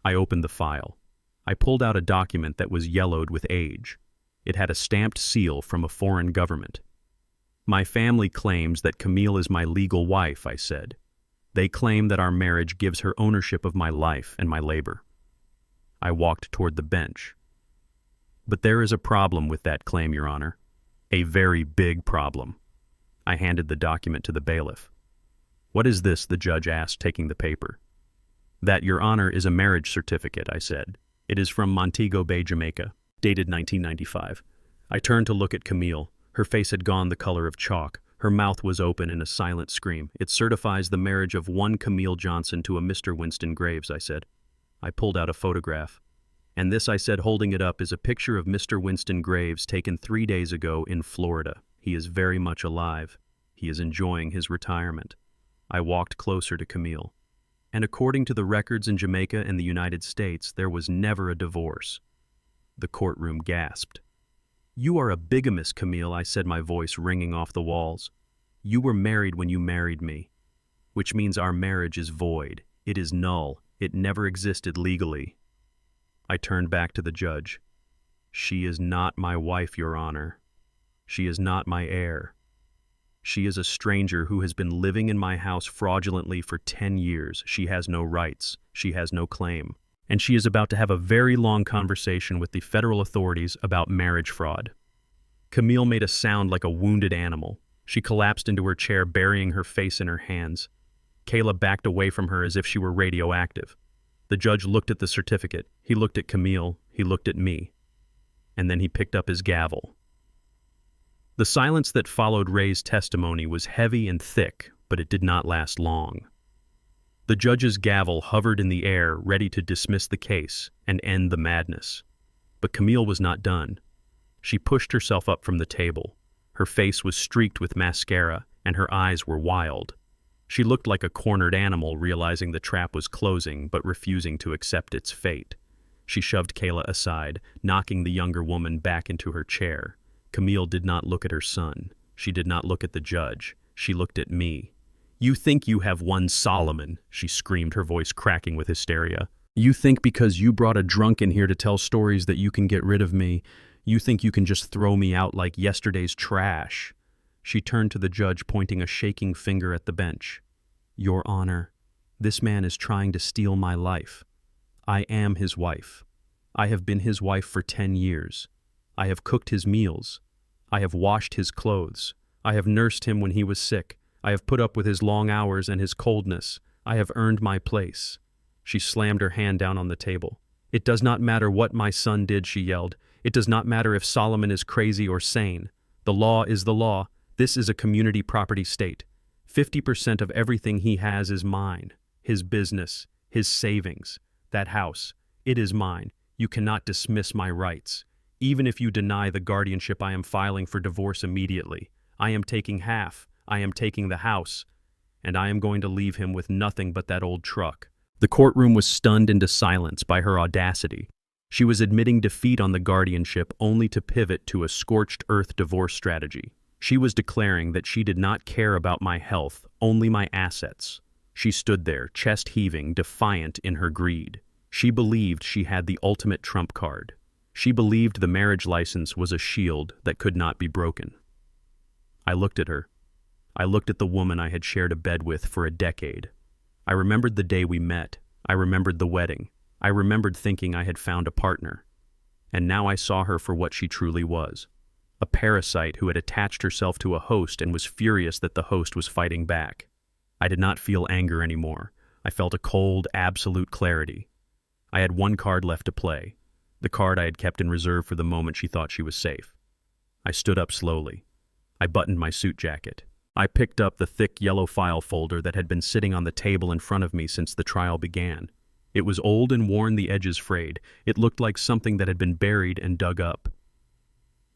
I opened the file. I pulled out a document that was yellowed with age. It had a stamped seal from a foreign government. "My family claims that Camille is my legal wife," I said. "They claim that our marriage gives her ownership of my life and my labor." I walked toward the bench. "But there is a problem with that claim, Your Honor. A very big problem." I handed the document to the bailiff. "What is this?" the judge asked, taking the paper. "That, Your Honor, is a marriage certificate," I said. "It is from Montego Bay, Jamaica, dated 1995. I turned to look at Camille. Her face had gone the color of chalk. Her mouth was open in a silent scream. "It certifies the marriage of one Camille Johnson to a Mr. Winston Graves," I said. I pulled out a photograph. "And this," I said, holding it up, "is a picture of Mr. Winston Graves taken 3 days ago in Florida. He is very much alive. He is enjoying his retirement." I walked closer to Camille. "And according to the records in Jamaica and the United States, there was never a divorce." The courtroom gasped. "You are a bigamist, Camille," I said, my voice ringing off the walls. "You were married when you married me, which means our marriage is void. It is null. It never existed legally." I turned back to the judge. "She is not my wife, Your Honor. She is not my heir. She is a stranger who has been living in my house fraudulently for 10 years. She has no rights. She has no claim. And she is about to have a very long conversation with the federal authorities about marriage fraud." Camille made a sound like a wounded animal. She collapsed into her chair, burying her face in her hands. Kayla backed away from her as if she were radioactive. The judge looked at the certificate. He looked at Camille. He looked at me. And then he picked up his gavel. The silence that followed Ray's testimony was heavy and thick, but it did not last long. The judge's gavel hovered in the air, ready to dismiss the case and end the madness. But Camille was not done. She pushed herself up from the table. Her face was streaked with mascara, and her eyes were wild. She looked like a cornered animal, realizing the trap was closing, but refusing to accept its fate. She shoved Kayla aside, knocking the younger woman back into her chair. Camille did not look at her son. She did not look at the judge. She looked at me. "You think you have won Solomon," she screamed, her voice cracking with hysteria. "You think because you brought a drunk in here to tell stories that you can get rid of me. You think you can just throw me out like yesterday's trash." She turned to the judge, pointing a shaking finger at the bench. "Your Honor, this man is trying to steal my life. I am his wife. I have been his wife for 10 years. I have cooked his meals. I have washed his clothes. I have nursed him when he was sick. I have put up with his long hours and his coldness. I have earned my place." She slammed her hand down on the table. "It does not matter what my son did," she yelled. "It does not matter if Solomon is crazy or sane. The law is the law. This is a community property state. 50% of everything he has is mine. His business, his savings, that house. It is mine. You cannot dismiss my rights. Even if you deny the guardianship, I am filing for divorce immediately. I am taking half. I am taking the house. And I am going to leave him with nothing but that old truck." The courtroom was stunned into silence by her audacity. She was admitting defeat on the guardianship only to pivot to a scorched earth divorce strategy. She was declaring that she did not care about my health, only my assets. She stood there, chest heaving, defiant in her greed. She believed she had the ultimate trump card. She believed the marriage license was a shield that could not be broken. I looked at her. I looked at the woman I had shared a bed with for a decade. I remembered the day we met. I remembered the wedding. I remembered thinking I had found a partner. And now I saw her for what she truly was. A parasite who had attached herself to a host and was furious that the host was fighting back. I did not feel anger anymore. I felt a cold, absolute clarity. I had one card left to play, the card I had kept in reserve for the moment she thought she was safe. I stood up slowly. I buttoned my suit jacket. I picked up the thick yellow file folder that had been sitting on the table in front of me since the trial began. It was old and worn, the edges frayed. It looked like something that had been buried and dug up.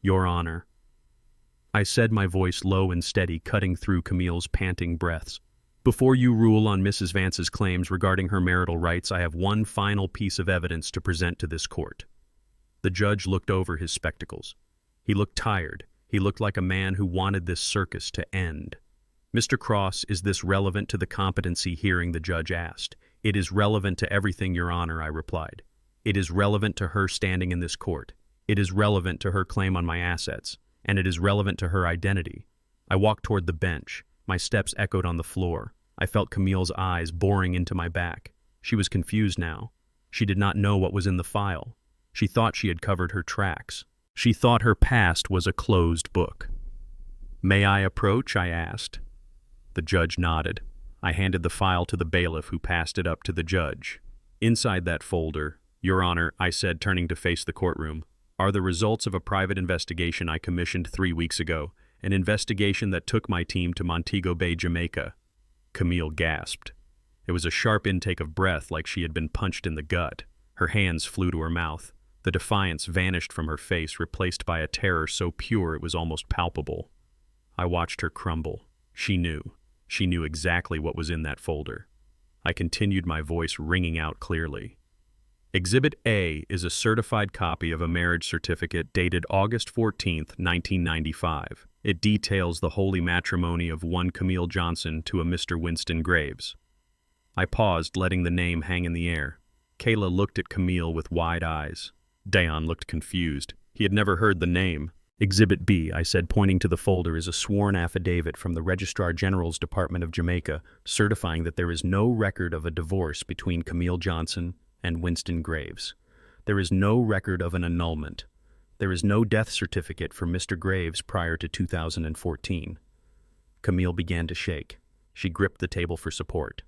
"Your Honor," I said, my voice low and steady, cutting through Camille's panting breaths. "Before you rule on Mrs. Vance's claims regarding her marital rights, I have one final piece of evidence to present to this court." The judge looked over his spectacles. He looked tired. He looked like a man who wanted this circus to end. "Mr. Cross, is this relevant to the competency hearing?" the judge asked. "It is relevant to everything, Your Honor," I replied. "It is relevant to her standing in this court. It is relevant to her claim on my assets, and it is relevant to her identity." I walked toward the bench. My steps echoed on the floor. I felt Camille's eyes boring into my back. She was confused now. She did not know what was in the file. She thought she had covered her tracks. She thought her past was a closed book. "May I approach?" I asked. The judge nodded. I handed the file to the bailiff, who passed it up to the judge. "Inside that folder, Your Honor," I said, turning to face the courtroom, "are the results of a private investigation I commissioned 3 weeks ago, an investigation that took my team to Montego Bay, Jamaica." Camille gasped. It was a sharp intake of breath, like she had been punched in the gut. Her hands flew to her mouth. The defiance vanished from her face, replaced by a terror so pure it was almost palpable. I watched her crumble. She knew. She knew exactly what was in that folder. I continued, my voice ringing out clearly. "Exhibit A is a certified copy of a marriage certificate dated August 14th, 1995. It details the holy matrimony of one Camille Johnson to a Mr. Winston Graves." I paused, letting the name hang in the air. Kayla looked at Camille with wide eyes. Deon looked confused. He had never heard the name. "Exhibit B," I said, pointing to the folder, "is a sworn affidavit from the Registrar General's Department of Jamaica, certifying that there is no record of a divorce between Camille Johnson and Winston Graves. There is no record of an annulment. There is no death certificate for Mr. Graves prior to 2014. Camille began to shake. She gripped the table for support.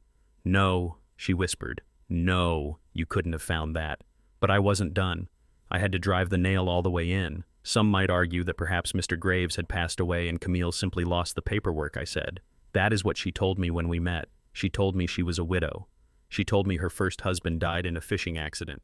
"No," she whispered. "No, you couldn't have found that." But I wasn't done. I had to drive the nail all the way in. "Some might argue that perhaps Mr. Graves had passed away and Camille simply lost the paperwork," I said. "That is what she told me when we met. She told me she was a widow. She told me her first husband died in a fishing accident."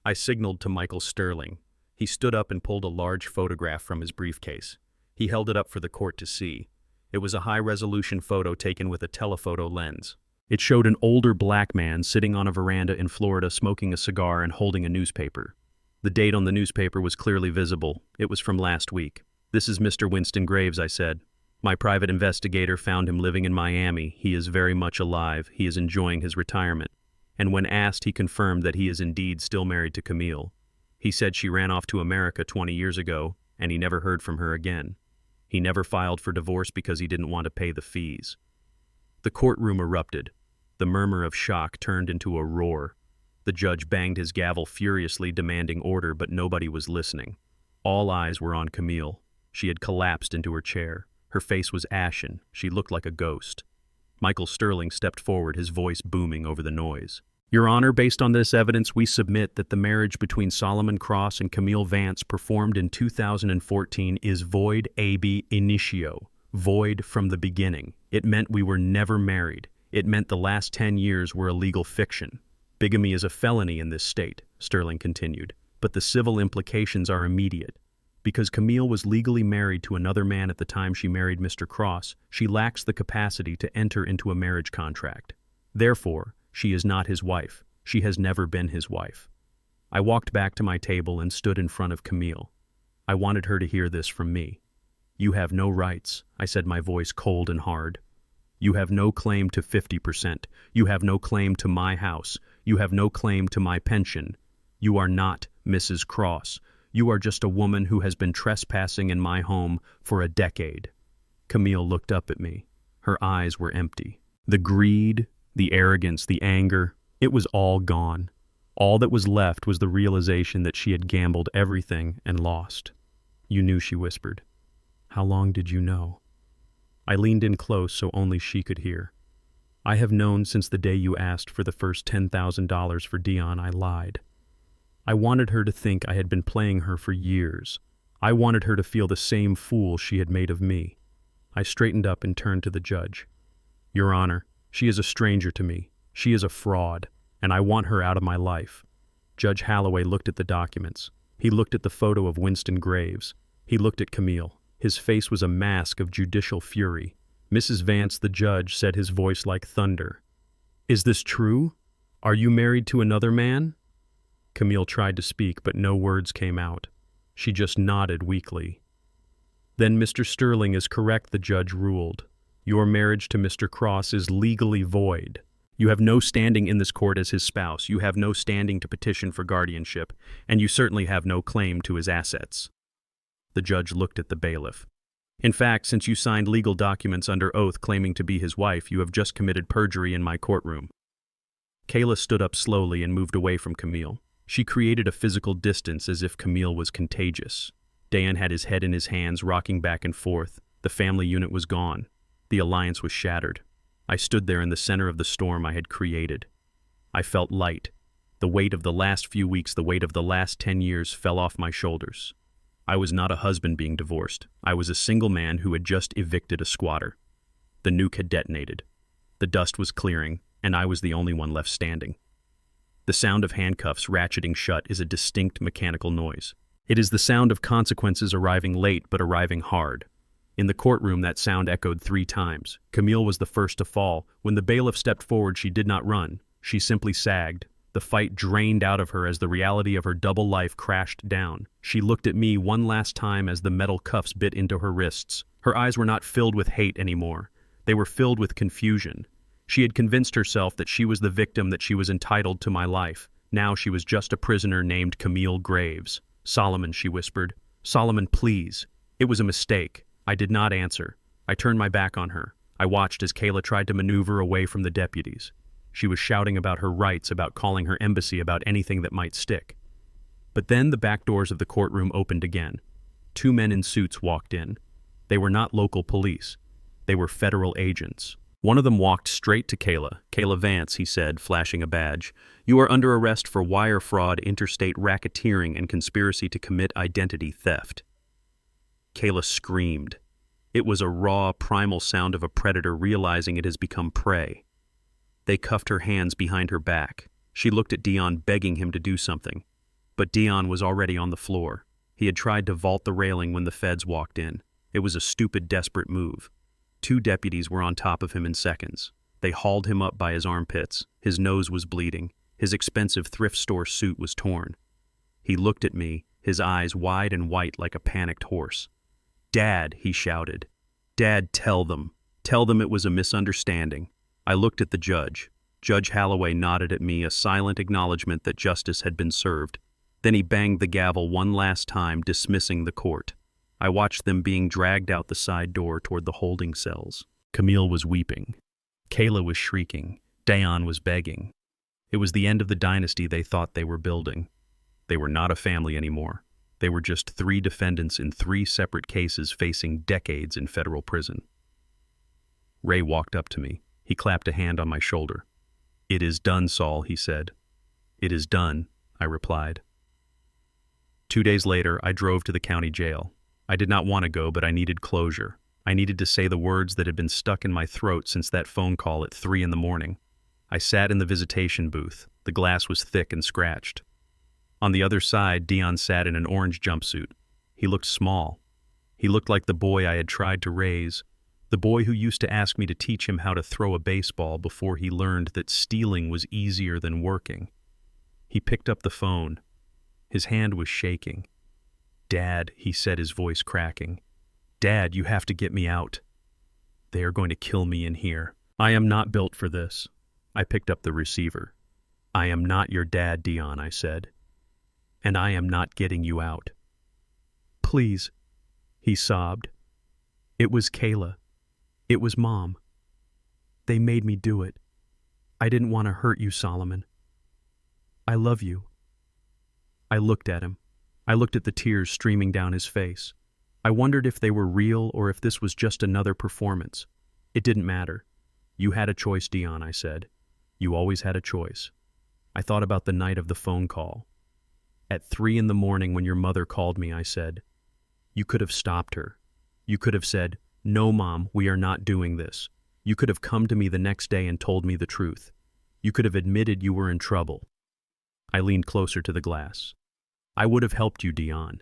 I signaled to Michael Sterling. He stood up and pulled a large photograph from his briefcase. He held it up for the court to see. It was a high-resolution photo taken with a telephoto lens. It showed an older black man sitting on a veranda in Florida, smoking a cigar and holding a newspaper. The date on the newspaper was clearly visible. It was from last week. "This is Mr. Winston Graves," I said. "My private investigator found him living in Miami. He is very much alive. He is enjoying his retirement." And when asked, he confirmed that he is indeed still married to Camille. He said she ran off to America 20 years ago, and he never heard from her again. He never filed for divorce because he didn't want to pay the fees. The courtroom erupted. The murmur of shock turned into a roar. The judge banged his gavel furiously, demanding order, but nobody was listening. All eyes were on Camille. She had collapsed into her chair. Her face was ashen. She looked like a ghost. Michael Sterling stepped forward, his voice booming over the noise. "Your Honor, based on this evidence, we submit that the marriage between Solomon Cross and Camille Vance performed in 2014 is void ab initio, void from the beginning. It meant we were never married. It meant the last 10 years were a legal fiction. Bigamy is a felony in this state," Sterling continued, "but the civil implications are immediate. Because Camille was legally married to another man at the time she married Mr. Cross, she lacks the capacity to enter into a marriage contract. Therefore, she is not his wife. She has never been his wife." I walked back to my table and stood in front of Camille. I wanted her to hear this from me. "You have no rights," I said, my voice cold and hard. "You have no claim to 50%. You have no claim to my house. You have no claim to my pension. You are not Mrs. Cross. You are just a woman who has been trespassing in my home for a decade." Camille looked up at me. Her eyes were empty. The greed, the arrogance, the anger, it was all gone. All that was left was the realization that she had gambled everything and lost. "You knew," she whispered. "How long did you know?" I leaned in close so only she could hear. "I have known since the day you asked for the first $10,000 for Deon. I lied. I wanted her to think I had been playing her for years. I wanted her to feel the same fool she had made of me." I straightened up and turned to the judge. "Your Honor, she is a stranger to me. She is a fraud. and I want her out of my life." Judge Holloway looked at the documents. He looked at the photo of Winston Graves. He looked at Camille. His face was a mask of judicial fury. "Mrs. Vance," the judge said, his voice like thunder. "Is this true? Are you married to another man?" Camille tried to speak, but no words came out. She just nodded weakly. "Then Mr. Sterling is correct," the judge ruled. "Your marriage to Mr. Cross is legally void. You have no standing in this court as his spouse, you have no standing to petition for guardianship, and you certainly have no claim to his assets." The judge looked at the bailiff. "In fact, since you signed legal documents under oath claiming to be his wife, you have just committed perjury in my courtroom." Kayla stood up slowly and moved away from Camille. She created a physical distance as if Camille was contagious. Deon had his head in his hands, rocking back and forth. The family unit was gone. The alliance was shattered. I stood there in the center of the storm I had created. I felt light. The weight of the last few weeks, the weight of the last 10 years fell off my shoulders. I was not a husband being divorced. I was a single man who had just evicted a squatter. The nuke had detonated. The dust was clearing, and I was the only one left standing. The sound of handcuffs ratcheting shut is a distinct mechanical noise. It is the sound of consequences arriving late but arriving hard. In the courtroom, that sound echoed 3 times. Camille was the first to fall. When the bailiff stepped forward, she did not run. She simply sagged. The fight drained out of her as the reality of her double life crashed down. She looked at me one last time as the metal cuffs bit into her wrists. Her eyes were not filled with hate anymore. They were filled with confusion. She had convinced herself that she was the victim, that she was entitled to my life. Now she was just a prisoner named Camille Graves. "Solomon," she whispered. "Solomon, please." It was a mistake. I did not answer. I turned my back on her. I watched as Kayla tried to maneuver away from the deputies. She was shouting about her rights, about calling her embassy, about anything that might stick. But then the back doors of the courtroom opened again. 2 men in suits walked in. They were not local police. They were federal agents. One of them walked straight to Kayla. "Kayla Vance," he said, flashing a badge. "You are under arrest for wire fraud, interstate racketeering, and conspiracy to commit identity theft." Kayla screamed. It was a raw, primal sound of a predator realizing it has become prey. They cuffed her hands behind her back. She looked at Deon, begging him to do something. But Deon was already on the floor. He had tried to vault the railing when the feds walked in. It was a stupid, desperate move. 2 deputies were on top of him in seconds. They hauled him up by his armpits. His nose was bleeding. His expensive thrift store suit was torn. He looked at me, his eyes wide and white like a panicked horse. "Dad," he shouted. "Dad, tell them. Tell them it was a misunderstanding." I looked at the judge. Judge Holloway nodded at me, a silent acknowledgement that justice had been served. Then he banged the gavel one last time, dismissing the court. I watched them being dragged out the side door toward the holding cells. Camille was weeping. Kayla was shrieking. Deon was begging. It was the end of the dynasty they thought they were building. They were not a family anymore. They were just 3 defendants in 3 separate cases facing decades in federal prison. Ray walked up to me. He clapped a hand on my shoulder. "It is done, Saul," he said. "It is done," I replied. 2 days later, I drove to the county jail. I did not want to go, but I needed closure. I needed to say the words that had been stuck in my throat since that phone call at 3 in the morning. I sat in the visitation booth. The glass was thick and scratched. On the other side, Deon sat in an orange jumpsuit. He looked small. He looked like the boy I had tried to raise, the boy who used to ask me to teach him how to throw a baseball before he learned that stealing was easier than working. He picked up the phone. His hand was shaking. "Dad," he said, his voice cracking. "Dad, you have to get me out. They are going to kill me in here. I am not built for this." I picked up the receiver. "I am not your dad, Deon," I said. "And I am not getting you out." "Please," he sobbed. "It was Kayla. It was Mom. They made me do it. I didn't want to hurt you, Solomon. I love you." I looked at him. I looked at the tears streaming down his face. I wondered if they were real or if this was just another performance. It didn't matter. "You had a choice, Deon," I said. "You always had a choice." I thought about the night of the phone call. At 3 in the morning when your mother called me, I said, "You could have stopped her. You could have said, 'No, Mom, we are not doing this.' You could have come to me the next day and told me the truth. You could have admitted you were in trouble. I leaned closer to the glass. I would have helped you, Deon.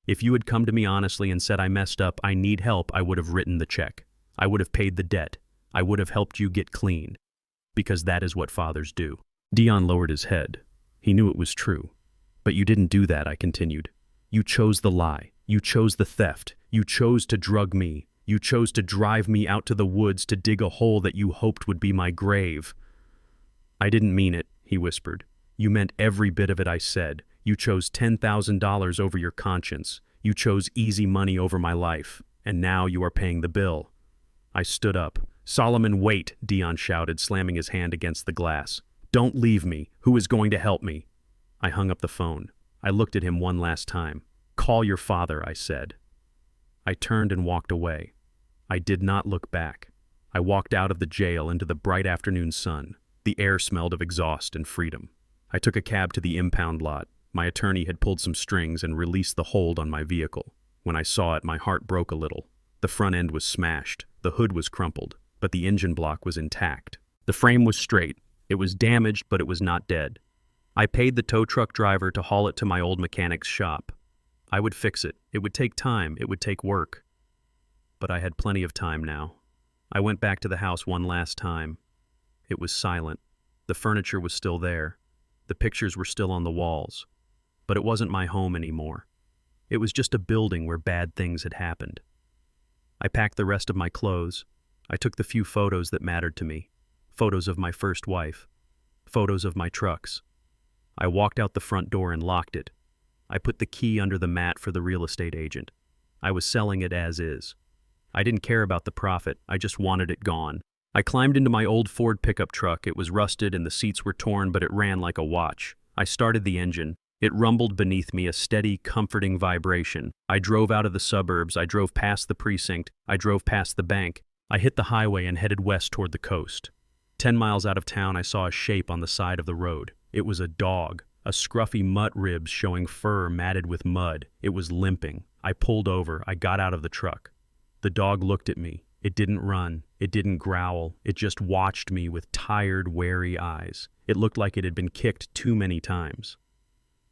If you had come to me honestly and said I messed up, I need help, I would have written the check. I would have paid the debt. I would have helped you get clean. Because that is what fathers do. Deon lowered his head. He knew it was true. But you didn't do that, I continued. You chose the lie. You chose the theft. You chose to drug me. You chose to drive me out to the woods to dig a hole that you hoped would be my grave. I didn't mean it, he whispered. You meant every bit of it I said. You chose $10,000 over your conscience. You chose easy money over my life. And now you are paying the bill. I stood up. Solomon, wait, Deon shouted, slamming his hand against the glass. Don't leave me. Who is going to help me? I hung up the phone. I looked at him one last time. Call your father, I said. I turned and walked away. I did not look back. I walked out of the jail into the bright afternoon sun. The air smelled of exhaust and freedom. I took a cab to the impound lot. My attorney had pulled some strings and released the hold on my vehicle. When I saw it, my heart broke a little. The front end was smashed. The hood was crumpled, but the engine block was intact. The frame was straight. It was damaged, but it was not dead. I paid the tow truck driver to haul it to my old mechanic's shop. I would fix it. It would take time. It would take work. But I had plenty of time now. I went back to the house one last time. It was silent. The furniture was still there. The pictures were still on the walls. But it wasn't my home anymore. It was just a building where bad things had happened. I packed the rest of my clothes. I took the few photos that mattered to me. Photos of my first wife. Photos of my trucks. I walked out the front door and locked it. I put the key under the mat for the real estate agent. I was selling it as is. I didn't care about the profit. I just wanted it gone. I climbed into my old Ford pickup truck. It was rusted and the seats were torn, but it ran like a watch. I started the engine. It rumbled beneath me, a steady, comforting vibration. I drove out of the suburbs. I drove past the precinct. I drove past the bank. I hit the highway and headed west toward the coast. 10 miles out of town, I saw a shape on the side of the road. It was a dog, a scruffy mutt ribs showing fur matted with mud. It was limping. I pulled over. I got out of the truck. The dog looked at me. It didn't run. It didn't growl. It just watched me with tired, wary eyes. It looked like it had been kicked too many times.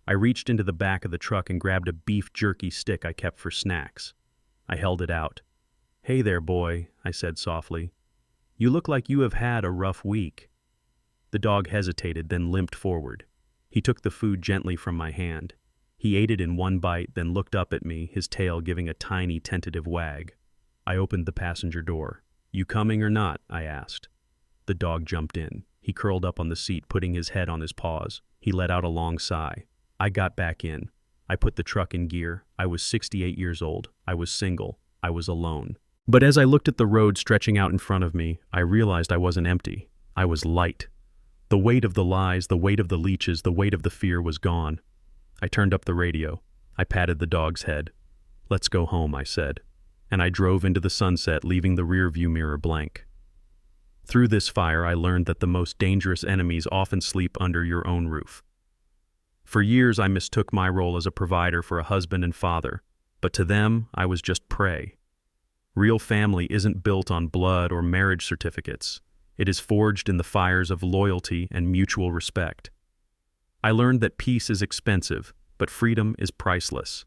I reached into the back of the truck and grabbed a beef jerky stick I kept for snacks. I held it out. Hey there, boy, I said softly. You look like you have had a rough week. The dog hesitated, then limped forward. He took the food gently from my hand. He ate it in one bite, then looked up at me, his tail giving a tiny, tentative wag. I opened the passenger door. You coming or not? I asked. The dog jumped in. He curled up on the seat, putting his head on his paws. He let out a long sigh. I got back in. I put the truck in gear. I was 68 years old. I was single. I was alone. But as I looked at the road stretching out in front of me, I realized I wasn't empty. I was light. The weight of the lies, the weight of the leeches, the weight of the fear was gone. I turned up the radio. I patted the dog's head. Let's go home, I said. And I drove into the sunset, leaving the rear-view mirror blank. Through this fire, I learned that the most dangerous enemies often sleep under your own roof. For years, I mistook my role as a provider for a husband and father, but to them, I was just prey. Real family isn't built on blood or marriage certificates. It is forged in the fires of loyalty and mutual respect. I learned that peace is expensive, but freedom is priceless.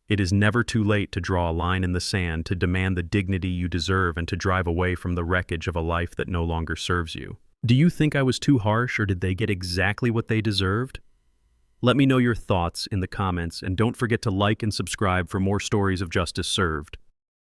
It is never too late to draw a line in the sand, to demand the dignity you deserve, and to drive away from the wreckage of a life that no longer serves you. Do you think I was too harsh, or did they get exactly what they deserved? Let me know your thoughts in the comments, and don't forget to like and subscribe for more stories of justice served.